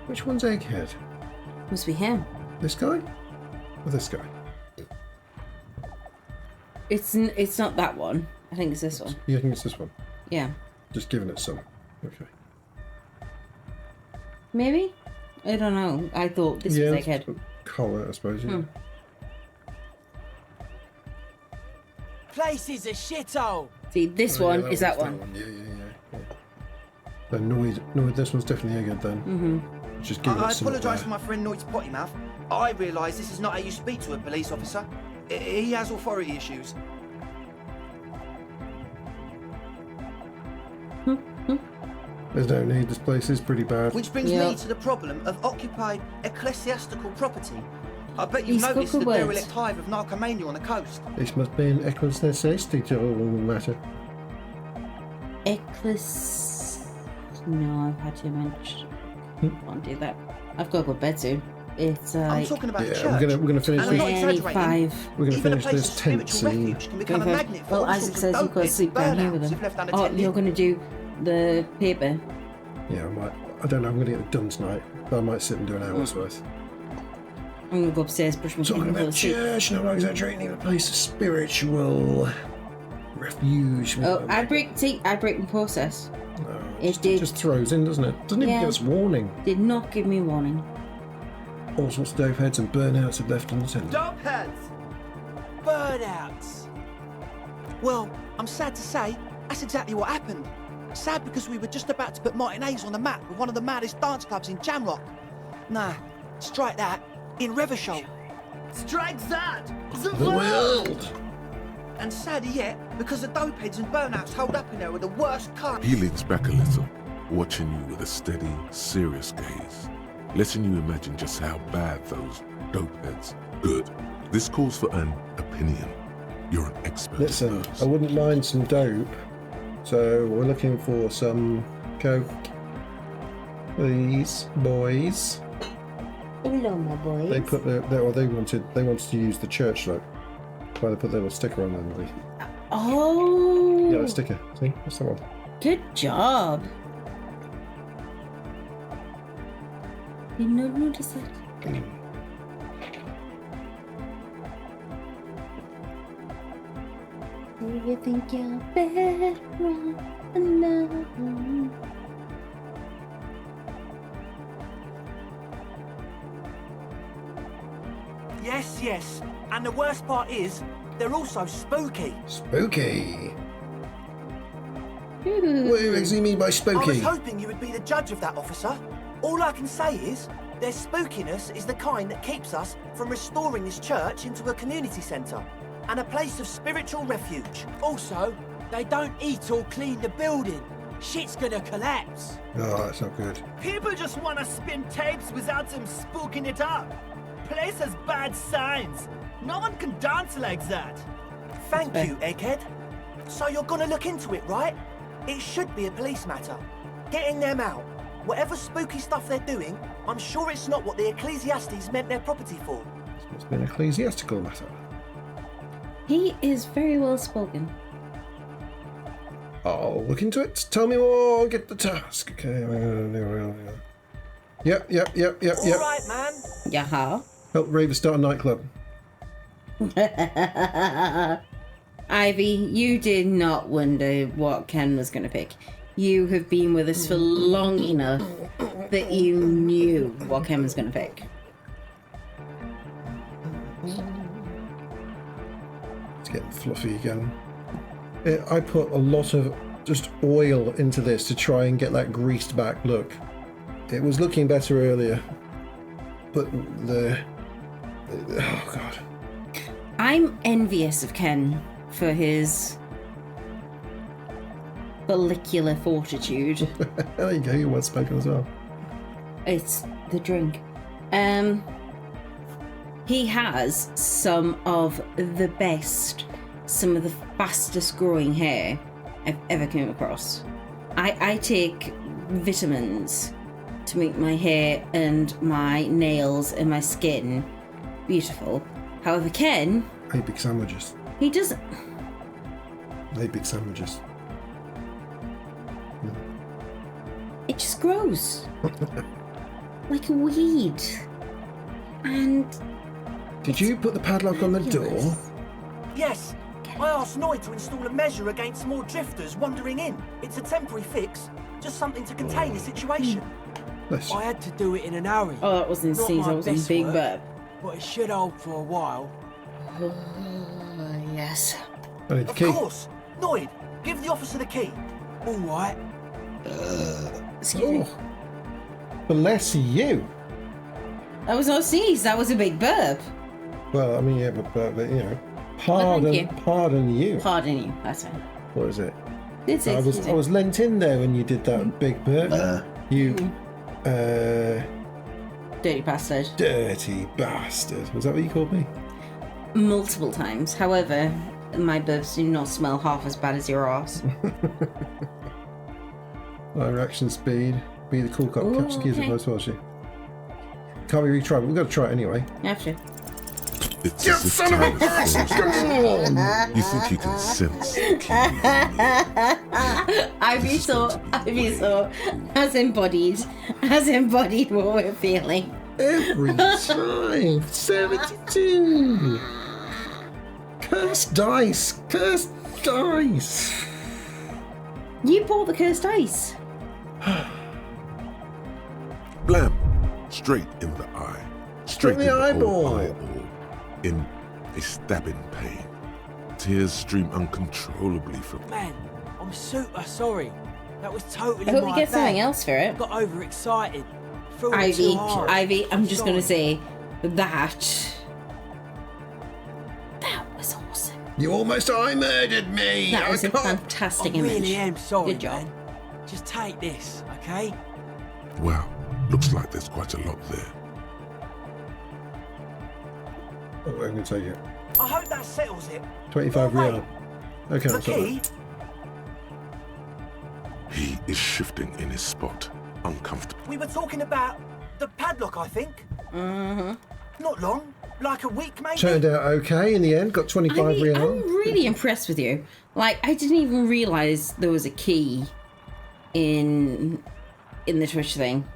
Which one's Egghead? Must be him. This guy? Or this guy? It's not that one. I think it's this one. Yeah, I think it's this one. Yeah. Just giving it some. Okay. Maybe? I don't know. I thought this yeah, was it's Egghead. collar, I suppose. Yeah. Place is a shithole. See, this Oh, one yeah, is that one's one. Yeah. Then Noid, this one's definitely Egghead then. Mm-hmm. Just give I it some. apologise for my friend Noid's potty mouth. I realise this is not how you speak to a police officer. He has authority issues. There's no need, this place is pretty bad. Which brings Yeah. me to the problem of occupied ecclesiastical property. I bet you've He's noticed the got the derelict words. hive of Narcomania on the coast. This must be an ecclesiastical matter. No, I've had too much. Can't do that. I've got to go to bed soon. It's I'm like talking about the Yeah, church. we're gonna finish And I'm not this. exaggerating. 25. We're gonna Even a finish place this of tent spiritual scene. refuge can become a Okay. magnet for Well, all Isaac sorts says of you've got to dope sleep heads down here with burnouts him. if left Oh, unattended. you're going to do the paper. Yeah, I don't know, I'm gonna get it done tonight. But I might sit and do an hour's worth. I'm going to go upstairs, brush my teeth, Talking and go to about sleep. church, no, I'm not exaggerating, a place of spiritual refuge. Oh, I break the process. No, It did. just throws in, doesn't it? Doesn't even Yeah. give us warning. Did not give me warning. All sorts of dope heads and burnouts have left unattended. Dope heads. Burnouts. Well, I'm sad to say, that's exactly what happened. Sad because we were just about to put Martinez on the map with one of the maddest dance clubs in Jamrock. Nah, strike that, in Revachol. Strike that. The world! And sadder yet, because the dopeheads and burnouts hold up in there with the worst cut. He leans back a little, watching you with a steady, serious gaze, letting you imagine just how bad those dope heads. Good. This calls for an opinion. You're an expert. Listen, at I those. wouldn't mind some dope. So we're looking for some coke. These boys. Hello, my boys. They put they wanted to use the church logo. Why they put their little sticker on them. Oh, Yeah, the sticker. See? That's the one. good job. Did not notice that. Do you think you're better alone? Yes. And the worst part is, they're also spooky. Spooky. What do you mean by I spooky? was hoping you would be the judge of that, officer. All I can say is, their spookiness is the kind that keeps us from restoring this church into a community centre and a place of spiritual refuge. Also, they don't eat or clean the building. shit's gonna collapse. Oh, that's not good. People just want to spin tapes without them spooking it up. Place has bad signs. No one can dance like that. Thank you, Egghead. So you're gonna look into it, right? It should be a police matter. Getting them out. Whatever spooky stuff they're doing, I'm sure it's not what the Ecclesiastes meant their property for. It's been an ecclesiastical matter. He is very well spoken. I'll look into it. Tell me more. Get the task. Okay. Yep. All right, man. Yaha. Help Raver start a nightclub. Ivy, you did not wonder what Ken was going to pick. You have been with us for long enough that you knew what Ken was going to pick. It's getting fluffy again. I put a lot of just oil into this to try and get that greased back look. It was looking better earlier, but oh god. I'm envious of Ken for his follicular fortitude. There you go, you're well spoken as well. It's the drink. He has some of the best, some of the fastest growing hair I've ever come across. I take vitamins to make my hair and my nails and my skin beautiful. However, Ken, I eat big sandwiches. he doesn't. I eat big sandwiches. It just grows like a weed. And Did you put the padlock on the door? Yes. I asked Noid to install a measure against more drifters wandering in. It's a temporary fix, just something to contain the situation. Bless you. I had to do it in an hurry. oh, that wasn't Not sneeze, my that was a best big work. burp. But it should hold for a while. Yes. I need the Of key. course. Noid, give the officer the key. All right. Excuse me. Oh. Bless you. That was not a sneeze, that was a big burp. Well, I mean, yeah, but you know, thank you. pardon you. Pardon you, that's fine. What is it? It's I was lent in there when you did that big burp. You, dirty bastard. dirty bastard. Was that what you called me? Multiple times. However, my burps do not smell half as bad as your ass. My reaction speed. Be the cool cop. Ooh, Catch the keys okay. as well, she. Can't we retry? But we've got to try it anyway. You have to. It's as if time has frozen. You think you can sense the key? Ivy saw as embodied what we're feeling. Every time. 72. Cursed dice. Cursed dice. You bought the cursed ice. Blam! Straight in the eye. Straight the in the eyeball. whole eyeball. In a stabbing pain. Tears stream uncontrollably from Man, I'm super sorry. That was totally I hope my you get bad. something else for it. Got overexcited. Threw it Ivy, too hard. I'm just Sorry. gonna say that was awesome. You almost eye murdered me. That I was a can't- fantastic I image. really am sorry, Good job. man. Just take this, okay? Wow, looks like there's quite a lot there. Oh, I'm going to take it. I hope that settles it. 25 Oh, wait. real. Okay, The I'll stop key? that. He is shifting in his spot, uncomfortable. We were talking about the padlock, I think. Mm-hmm. Not long. Like a week, maybe. Turned out okay in the end. Got 25 I'm real. really impressed with you. Like, I didn't even realise there was a key in the Twitch thing.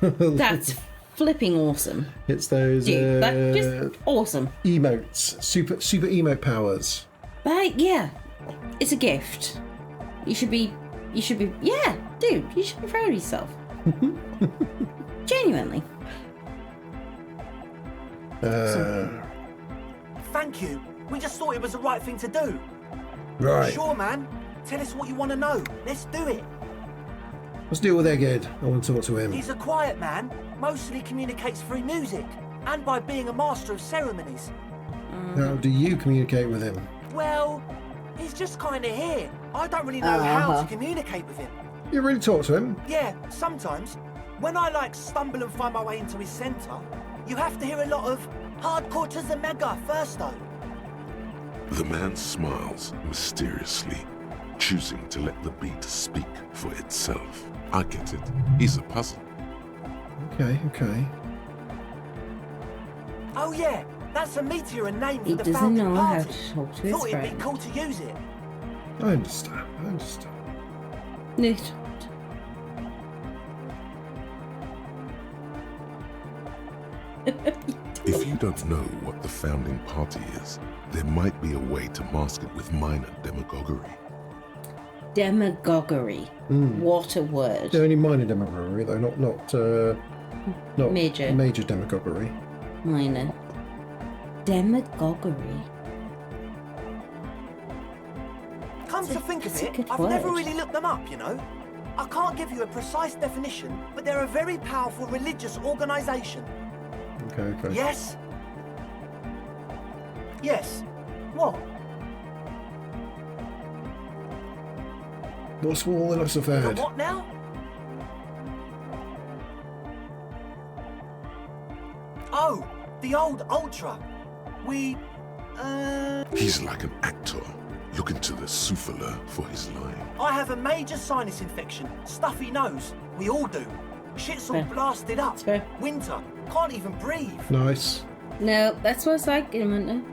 That's flipping awesome. It's those Dude, that's just awesome. emotes. Super emote powers. Like, yeah, it's a gift. You should be, yeah, dude, you should be proud of yourself. Genuinely. Thank you. We just thought it was the right thing to do. Right. Sure, man. Tell us what you want to know. Let's do it. Let's deal with Egghead. I want to talk to him. He's a quiet man, mostly communicates through music, and by being a master of ceremonies. How do you communicate with him? Well, he's just kind of here. I don't really know how to communicate with him. You really talk to him? Yeah, sometimes. When I stumble and find my way into his centre, you have to hear a lot of hardcore to the mega first though. The man smiles mysteriously, choosing to let the beat speak for itself. I get it. He's a puzzle. Okay. Oh yeah, that's a meteor and name for He the doesn't founding know how party. to talk to his Thought it'd friend. be cool to use it. I understand. Neat. If you don't know what the founding party is, there might be a way to mask it with minor demagoguery. Demagoguery. What a word. They're only minor demagoguery, though, not Major. Major demagoguery. Minor. Demagoguery. Come to think of that's a it, good I've never word. really looked them up, you know. I can't give you a precise definition, but they're a very powerful religious organisation. Okay. Yes? Yes. What? What's all the loss of The had? what now? Oh, the old Ultra. He's like an actor, looking to the souffleur for his line. I have a major sinus infection. Stuffy nose. We all do. Shit's all Fair. blasted up. That's fair. Winter. Can't even breathe. Nice. No, that's what it's like in a minute.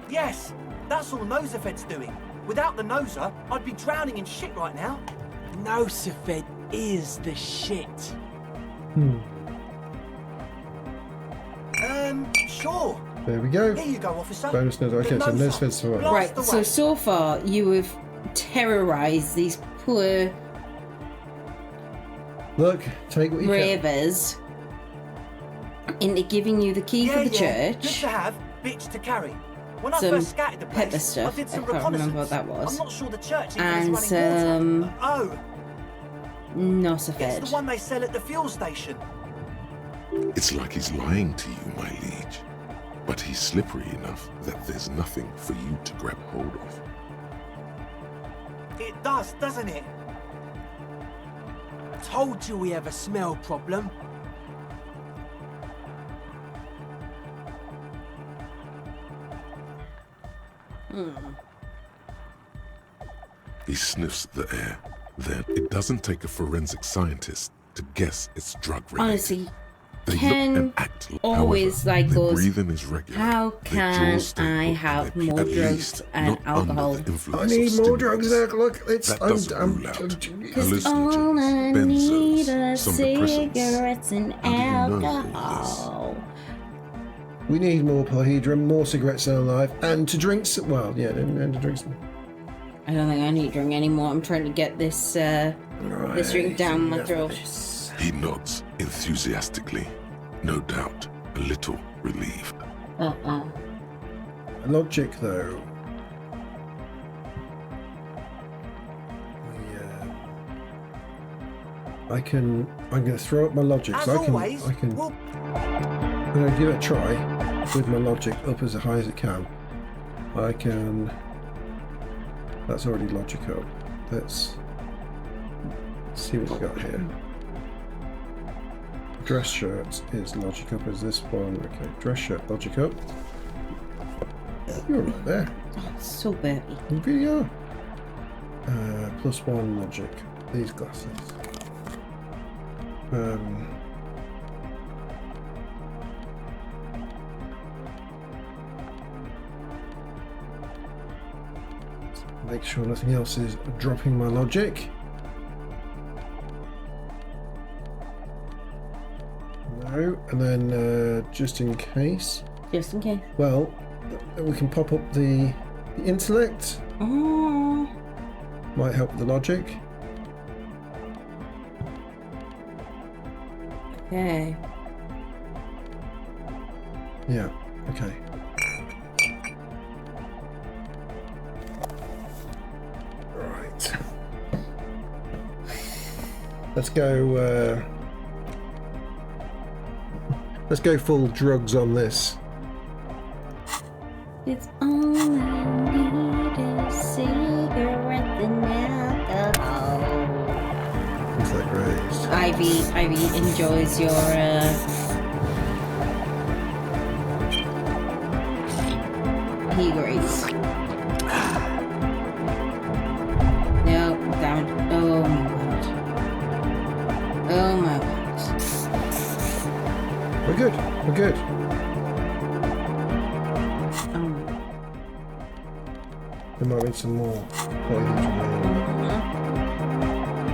Yes, that's all Nosafed's doing. Without the Noser, I'd be drowning in shit right now. Nosafed is the shit. Sure. There we go. Here you go, officer. Bonus nose. Okay, The so Noser. nose feds to Blast Right, so far you have terrorised these poor Look, take what you can. ravers into giving you the key for the Good church. to have, bitch to carry. When I Some first scattered the place, pepper stuff. I did some I can't remember reconnaissance. what that was. I'm not sure the church even And is running some water. Not a It's fed. the one they sell at the fuel station. It's like he's lying to you, my liege. But he's slippery enough that there's nothing for you to grab hold of. It does, doesn't it? Told you we have a smell problem. He sniffs the air. Then it doesn't take a forensic scientist to guess it's drug-related. Honestly, They Ken look and act. always However, like their goes, breathing is regular. how Their can jaws stay I open, have they're more at drugs least and not alcohol? under the I influence need of more drugs. stimulants. Look, it's That doesn't rule out Cause all I hallucinogens, need are benzos, some depressants. cigarettes and How do you know all this? alcohol. We need more polyhedron, more cigarettes in our life, and to drink. Well, yeah, and to drink some. I don't think I need to drink anymore. I'm trying to get this this drink down my throat. He nods enthusiastically, no doubt a little relieved. Logic, though. I'm going to throw up my logic. As So always, I can. we'll I'm going to give it a try with my logic up as high as it can. I can. That's already logic up. Let's see what we got here. Dress shirt is logic up as this one. Okay, dress shirt logic up. You're right there. Oh, it's so burpy. You really are. +1 logic. These glasses. Make sure nothing else is dropping my logic. No, and then just in case. Just in case. Well, we can pop up the intellect. Oh. Might help with the logic. Okay. Yeah, okay. Right. Let's go. Let's go full drugs on this. It's all I need is cigarette and alcohol. Respect raised. Ivy enjoys your he agrees. No, down. Oh my god. Oh my god. We're good. We're good. There might be some more.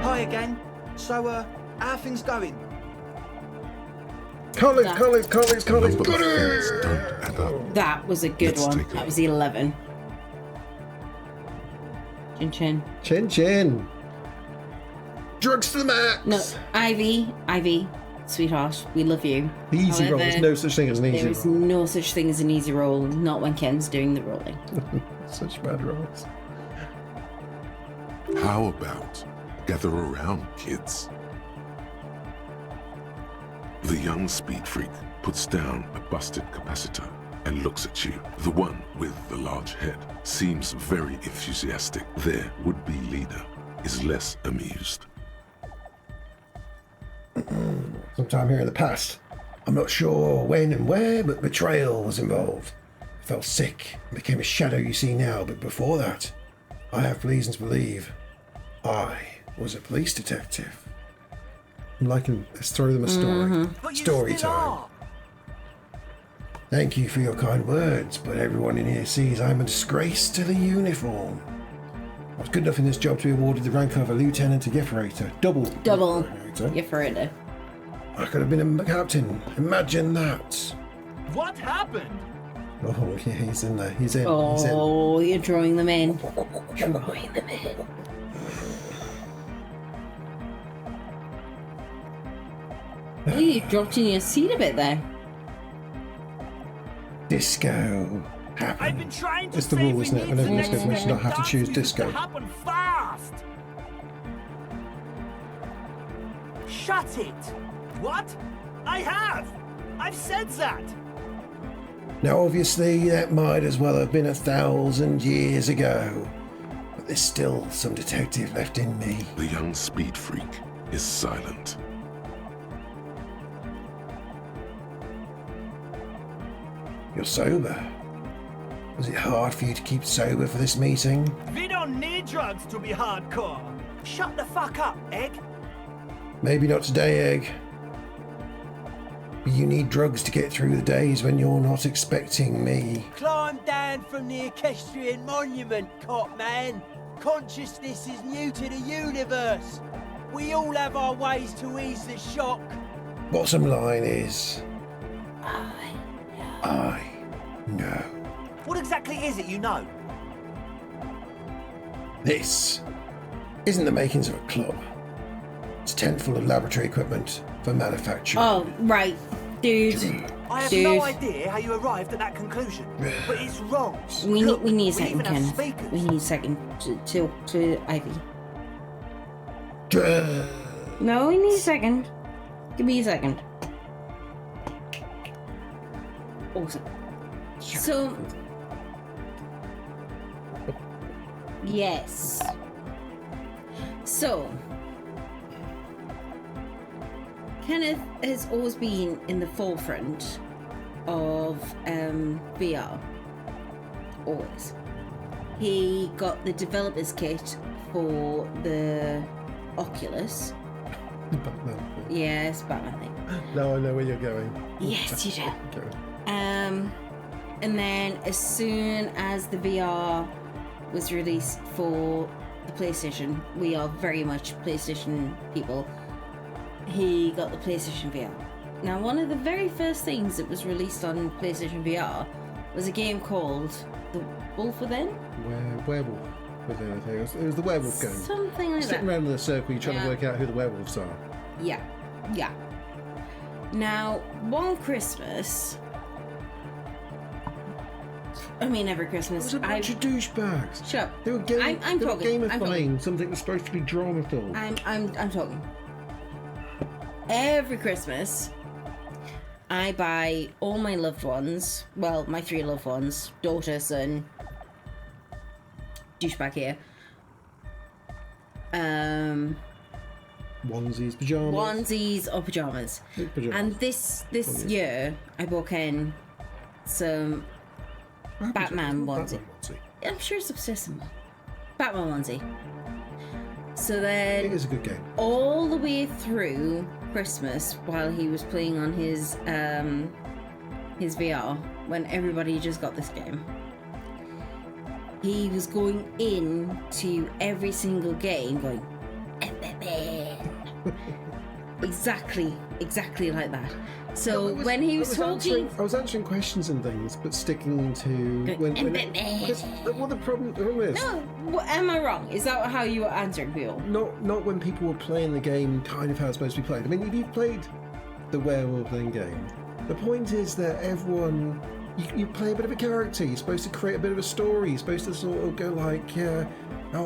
Hi again. So, how are things going? Colleagues. Number of Got things it! don't add up. That was a good Let's one. take a That was the 11. Chin chin. Chin chin. Drugs to the max. No, Ivy, sweetheart, we love you. Easy roll. However, There's no such thing as an easy There is roll. no such thing as an easy roll, not when Ken's doing the rolling. Such bad rolls. How about gather around, kids? The young speed freak puts down a busted capacitor and looks at you. The one with the large head seems very enthusiastic. Their would-be leader is less amused. Sometime here in the past, I'm not sure when and where, but betrayal was involved. I felt sick and became a shadow you see now, but before that, I have reason to believe I was a police detective. I'm liking, let's throw them a story. But you Story still time. are. Thank you for your kind words, but everyone in here sees I'm a disgrace to the uniform. I was good enough in this job to be awarded the rank of a lieutenant to Geferator. Double. Geferator. Yeah, for it. I could have been a captain. Imagine that. What happened? Oh, yeah, he's in there. He's in. Oh, you're drawing them in. Drawing them in. Oh, you dropped in your seat a bit there. Disco happen. I've been trying to It's the save rule, isn't it? the Whenever needs disco's of mentioned, I have to dance choose music disco. to happen fast. Shut it. What? I have. I've said that. Now, obviously, that might as well have been 1,000 years ago. But there's still some detective left in me. The young speed freak is silent. You're sober. Was it hard for you to keep sober for this meeting? We don't need drugs to be hardcore. Shut the fuck up, Egg. Maybe not today, Egg. But you need drugs to get through the days when you're not expecting me. Climb down from the equestrian monument, cop man. Consciousness is new to the universe. We all have our ways to ease the shock. Bottom line is, I know. What exactly is it you know? This isn't the makings of a club. It's a tent full of laboratory equipment for manufacturing. Oh, right. Dude. I have Dude. no idea how you arrived at that conclusion, but it's wrong. We Look, need a second, even have Kenneth. speakers. We need a second to Ivy. Drugs. No, we need a second. Give me a second. Awesome. So, yes. So, Kenneth has always been in the forefront of VR. Always. He got the developer's kit for the Oculus. Batman. Yes, Batman thing. Now I know where you're going. Yes, you do. Okay. And then as soon as the VR was released for the PlayStation, we are very much PlayStation people. He got the PlayStation VR. Now, one of the very first things that was released on PlayStation VR was a game called The Wolf Within. Werewolf within, I think. It was the werewolf game. Something like Sitting that. around in a circle, you're trying Yeah. to work out who the werewolves are. Yeah, yeah. Now, one Christmas, I mean every It Christmas, was a bunch of douchebags. shut up. They were, I'm they were talking. I'm gamifying something that's supposed to be drama-filled. I'm talking. Every Christmas, I buy all my loved ones, well, my 3 loved ones, daughter, son, douchebag here, onesies, pajamas. Onesies or pajamas. Pajamas. And this year, I bought Ken some Batman onesie. I'm sure it's upstairs somewhere. Batman onesie. So then, It is a good game. all the way through Christmas, while he was playing on his VR, when everybody just got this game, he was going into every single game going, exactly like that. So when he was talking, I was answering questions and things, but sticking to the problem is no, am I wrong? Is that how you were answering people? not when people were playing the game kind of how it's supposed to be played. I mean, if you've played the werewolf thing game, the point is that everyone you play a bit of a character. You're supposed to create a bit of a story. You're supposed to sort of go like, oh,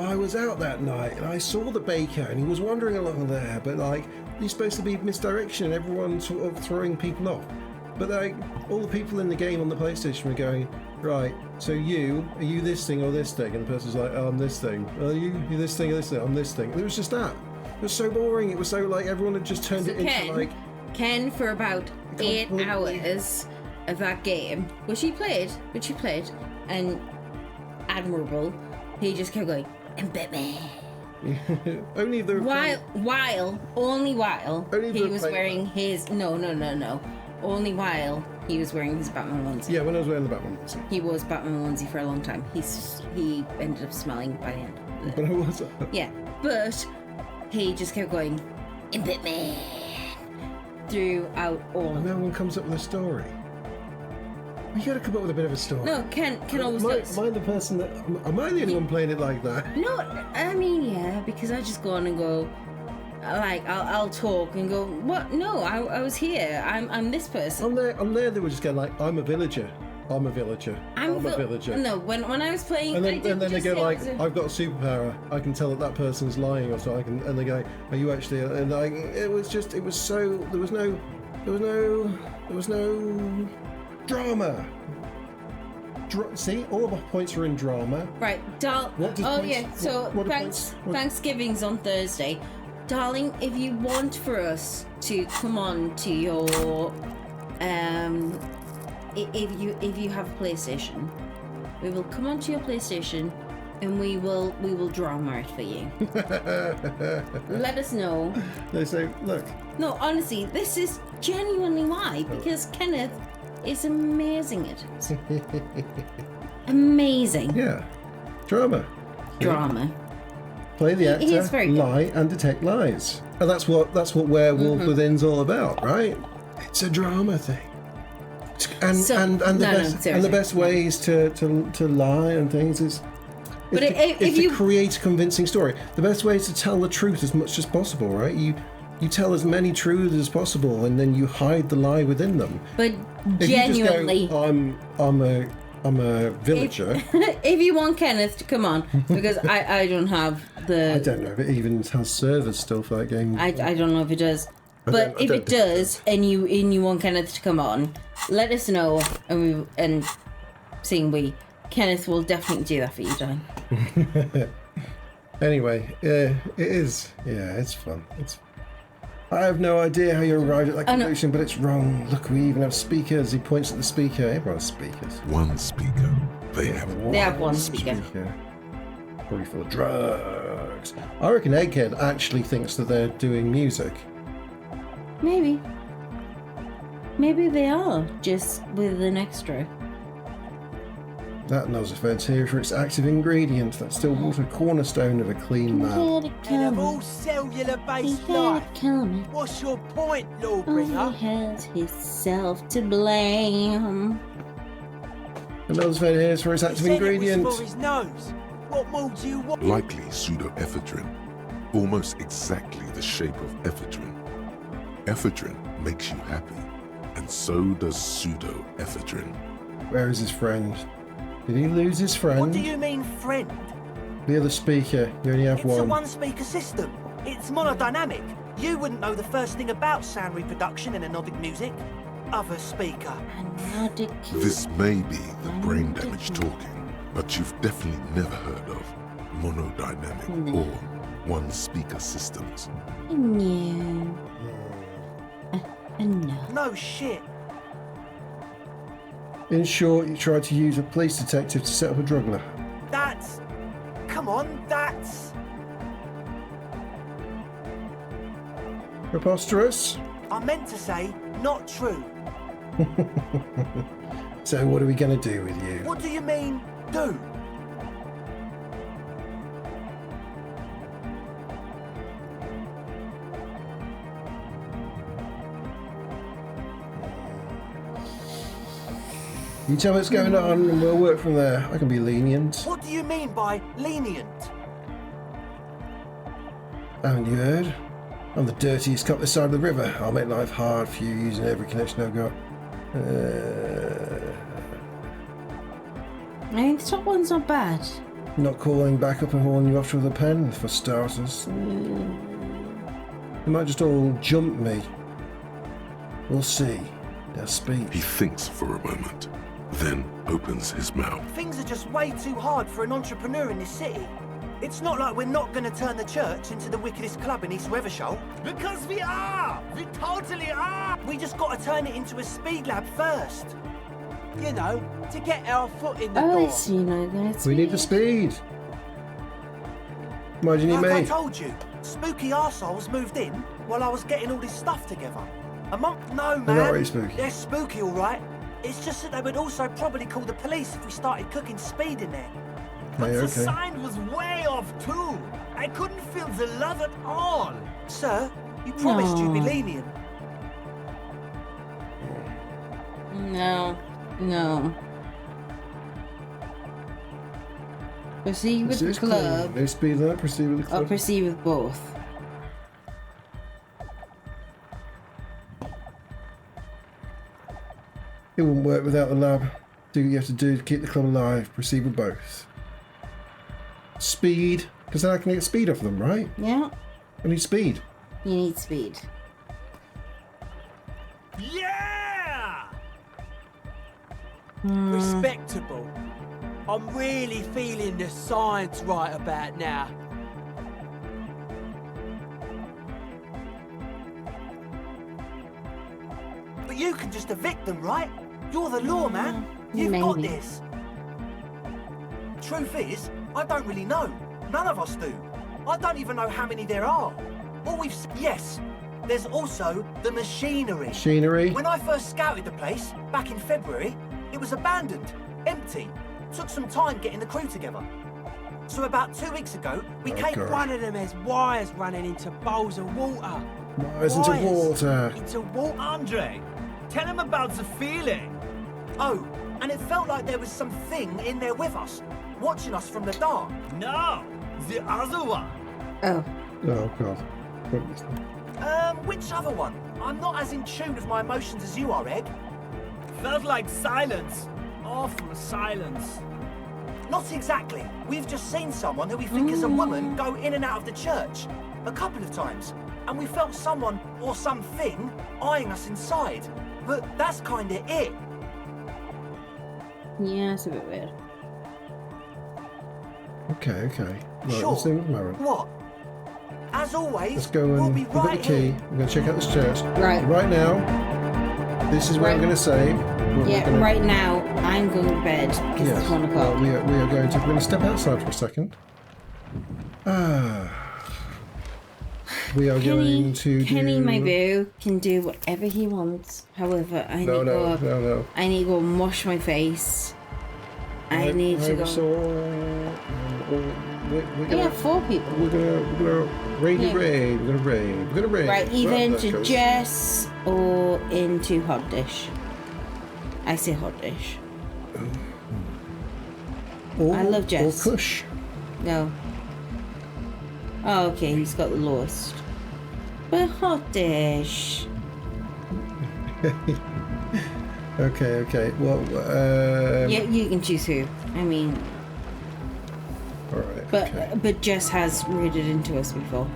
I was out that night and I saw the baker and he was wandering along there, but like you're supposed to be misdirection and everyone sort of throwing people off. But like all the people in the game on the PlayStation were going, right, so are you this thing or this thing? And the person's like, oh, I'm this thing. Oh, you're this thing or this thing? I'm this thing. And it was just that. It was so boring. It was so like everyone had just turned it into like Ken for about 8 hours of that game, which he played, and admirable. He just kept going, and Batman. only the Only while Only he the was play- wearing his only while he was wearing his Batman onesie. Yeah, when I was wearing the Batman onesie. He was Batman onesie for a long time. He ended up smelling by the end. But I was Yeah, but he just kept going, and Batman throughout all of and it. no one comes up with a story. You gotta come up with a bit of a story. No, Ken always does. Am I the person that? Am I the only one playing it like that? No, I mean, yeah, because I just go on and go, like, I'll talk and go, what? No, I was here. I'm this person. On there, they were just going like, I'm a villager. I'm a villager. I'm a villager. No, when I was playing, And I then, didn't they just go say it like, was a- I've got a superpower. I can tell that person's lying, or so I can. And they go, are you actually? And like, it was so. There was no drama. See, all of our points are in drama. Right, What does oh points- yeah, so what do points- what- Thanksgiving's on Thursday. Darling, if you want for us to come on to your if you have a PlayStation, we will come onto your PlayStation and we will drama it for you. Let us know. They say, look, No, honestly, this is genuinely why, because Kenneth is amazing at it. Amazing. yeah, drama. Drama. Play the He is actor, very good. lie, and detect lies. And that's what Werewolf Mm-hmm. Within's all about, right? It's a drama thing. And So- and the no, best and seriously. the best ways to lie and things is But to, if is to you- create a convincing story. The best way is to tell the truth as much as possible, right? You tell as many truths as possible, and then you hide the lie within them. But If you just genuinely, go, I'm a villager. if you want Kenneth to come on, because I don't have the I don't know if it even has servers still for that game. I don't know if it does. But I if don't it think it does and you want Kenneth to come on, let us know and Kenneth will definitely do that for you, Dan. Anyway, it is. Yeah, it's fun. I have no idea how you arrived at that Oh, no. conclusion, but it's wrong. Look, we even have speakers. He points at the speaker. Everyone has speakers. One speaker. They have They have one speaker. Probably full of drugs. I reckon Egghead actually thinks that they're doing music. Maybe they are, just with an extra. That Nosophone's here for its active ingredient. That's still water cornerstone of a clean man. And of all cellular-based life, what's your point, Lawbringer? He has himself to blame. The Nosophone's here for its He active said ingredient. it was for his nose. What more do you want? likely pseudoephedrine, almost exactly the shape of ephedrine. Ephedrine makes you happy, and so does pseudoephedrine. Where is his friend? Did he lose his friend? What do you mean, friend? The other speaker. You only have It's a one. one-speaker system. It's monodynamic. You wouldn't know the first thing about sound reproduction in anodic music. Other speaker. This may be the brain damage talking, but you've definitely never heard of monodynamic or one-speaker systems. No. No. No shit. In short, you tried to use a police detective to set up a drug lab. That's... Come on, that's... Preposterous? I meant to say, not true. So what are we going to do with you? What do you mean, do? You tell me what's going on and we'll work from there. I can be lenient. What do you mean by lenient? Haven't you heard? I'm the dirtiest cop this side of the river. I'll make life hard for you using every connection I've got. I mean, the top one's not bad. Not calling back up and hauling you off with a pen, for starters. You might just all jump me. We'll see. Now speak. He thinks for a moment, then opens his mouth. Things are just way too hard for an entrepreneur in this city. It's not like we're not going to turn the church into the wickedest club in East Revershoal. Because we are! We totally are! We just got to turn it into a speed lab first. You know, to get our foot in the Oh, door. it's, you know, that's We need the speed. Why do you need Like I me? told you, spooky arseholes moved in while I was getting all this stuff together. No, man. They're not really spooky. They're spooky, all right. It's just that they would also probably call the police if we started cooking speed in there. But the sign was way off too. I couldn't feel the love at all. Sir, you promised you'd be No. lenient. No. Proceed with the This is club, cool. No speed limit, proceed with the or club. proceed with both. It wouldn't work without the lab. Do what you have to do to keep the club alive. Proceed with both. Speed, because then I can get speed off them, right? Yeah, I need speed. you need speed. Yeah! Respectable. I'm really feeling the science right about now. But you can just evict them, right? You're the law, man. You've got Maybe. this. Truth is, I don't really know. None of us do. I don't even know how many there are. All we've yes, there's also the machinery. Machinery. When I first scouted the place, back in February, it was abandoned, empty. Took some time getting the crew together. So about 2 weeks ago, we came... God. One of them has wires running into bowls of water. Wires into water. Into water. Andre, tell him about the feeling. Oh, and it felt like there was something in there with us, watching us from the dark. No, the other one. Oh, Oh, God. Which other one? I'm not as in tune with my emotions as you are, Egg. Felt like silence. Awful silence. Not exactly. We've just seen someone who we think is a woman go in and out of the church a couple of times. And we felt someone or something eyeing us inside. But that's kinda it. yeah, it's a bit weird. Okay. Right, Sure. let's see with Maren. What? As always, Let's go we'll and be we've got the right key. here. We're going to check out this church. Right. Right now, this is what I'm Right. going to say. We're Yeah, gonna- right now, I'm going to bed because Yes. it's 1 Well, o'clock. we are going to. We're going to step outside for a second. We are going to Kenny, do. my boo, can do whatever he wants. However, I need to go No. up. I need to go and wash my face. I need to go. We're We have 4 people. We're gonna raid. Yeah. We're gonna raid. Right, either Right, into that goes. Jess or into Hot Dish. I say Hot Dish. I love Jess. Or Kush. No. Oh, okay, he's got the lowest. But Hot Dish. Okay. Well, Yeah, you can choose who. I mean, all right. but okay. but Jess has raided into us before.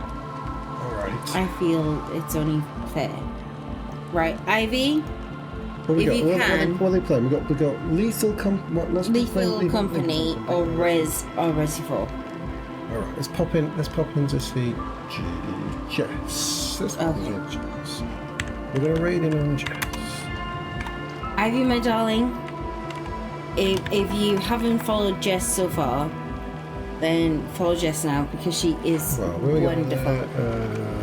All right. I feel it's only fair. Right, Ivy, What we if got? you can- What are they playing? We got Lethal Company. Lethal Company or Resi 4. Alright, let's pop in to see Jess. Let's pop in on Jess. We're gonna raid in on Jess. Ivy, my darling, if you haven't followed Jess so far, then follow Jess now because she is wonderful.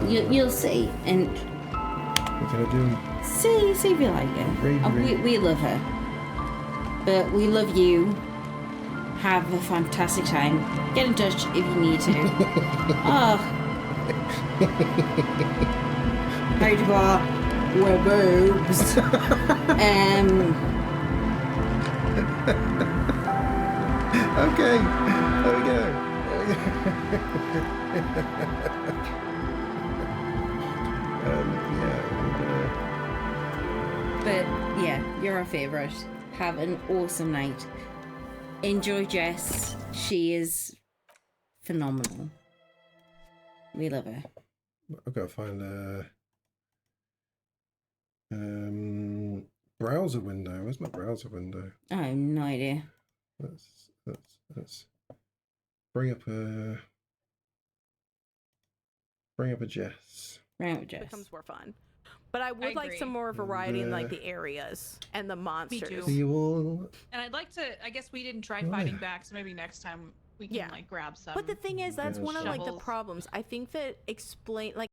You'll see, and we're gonna do. See if you like her. We love her, but we love you. Have a fantastic time. Get in touch if you need to. Oh. Harry Bar, we're boobs. Okay, there we go. But yeah, you're our favourite. Have an awesome night. Enjoy Jess. She is phenomenal. We love her. I've got to find a browser window. Where's my browser window? I have no idea. Let's bring up a Jess. Bring up Jess. Becomes more fun. But I would like some more variety in like the areas and the monsters. You all... And I'd like to. I guess we didn't try fighting back, so maybe next time we can like grab some. But the thing is, that's one of like the shovels. problems. I think that like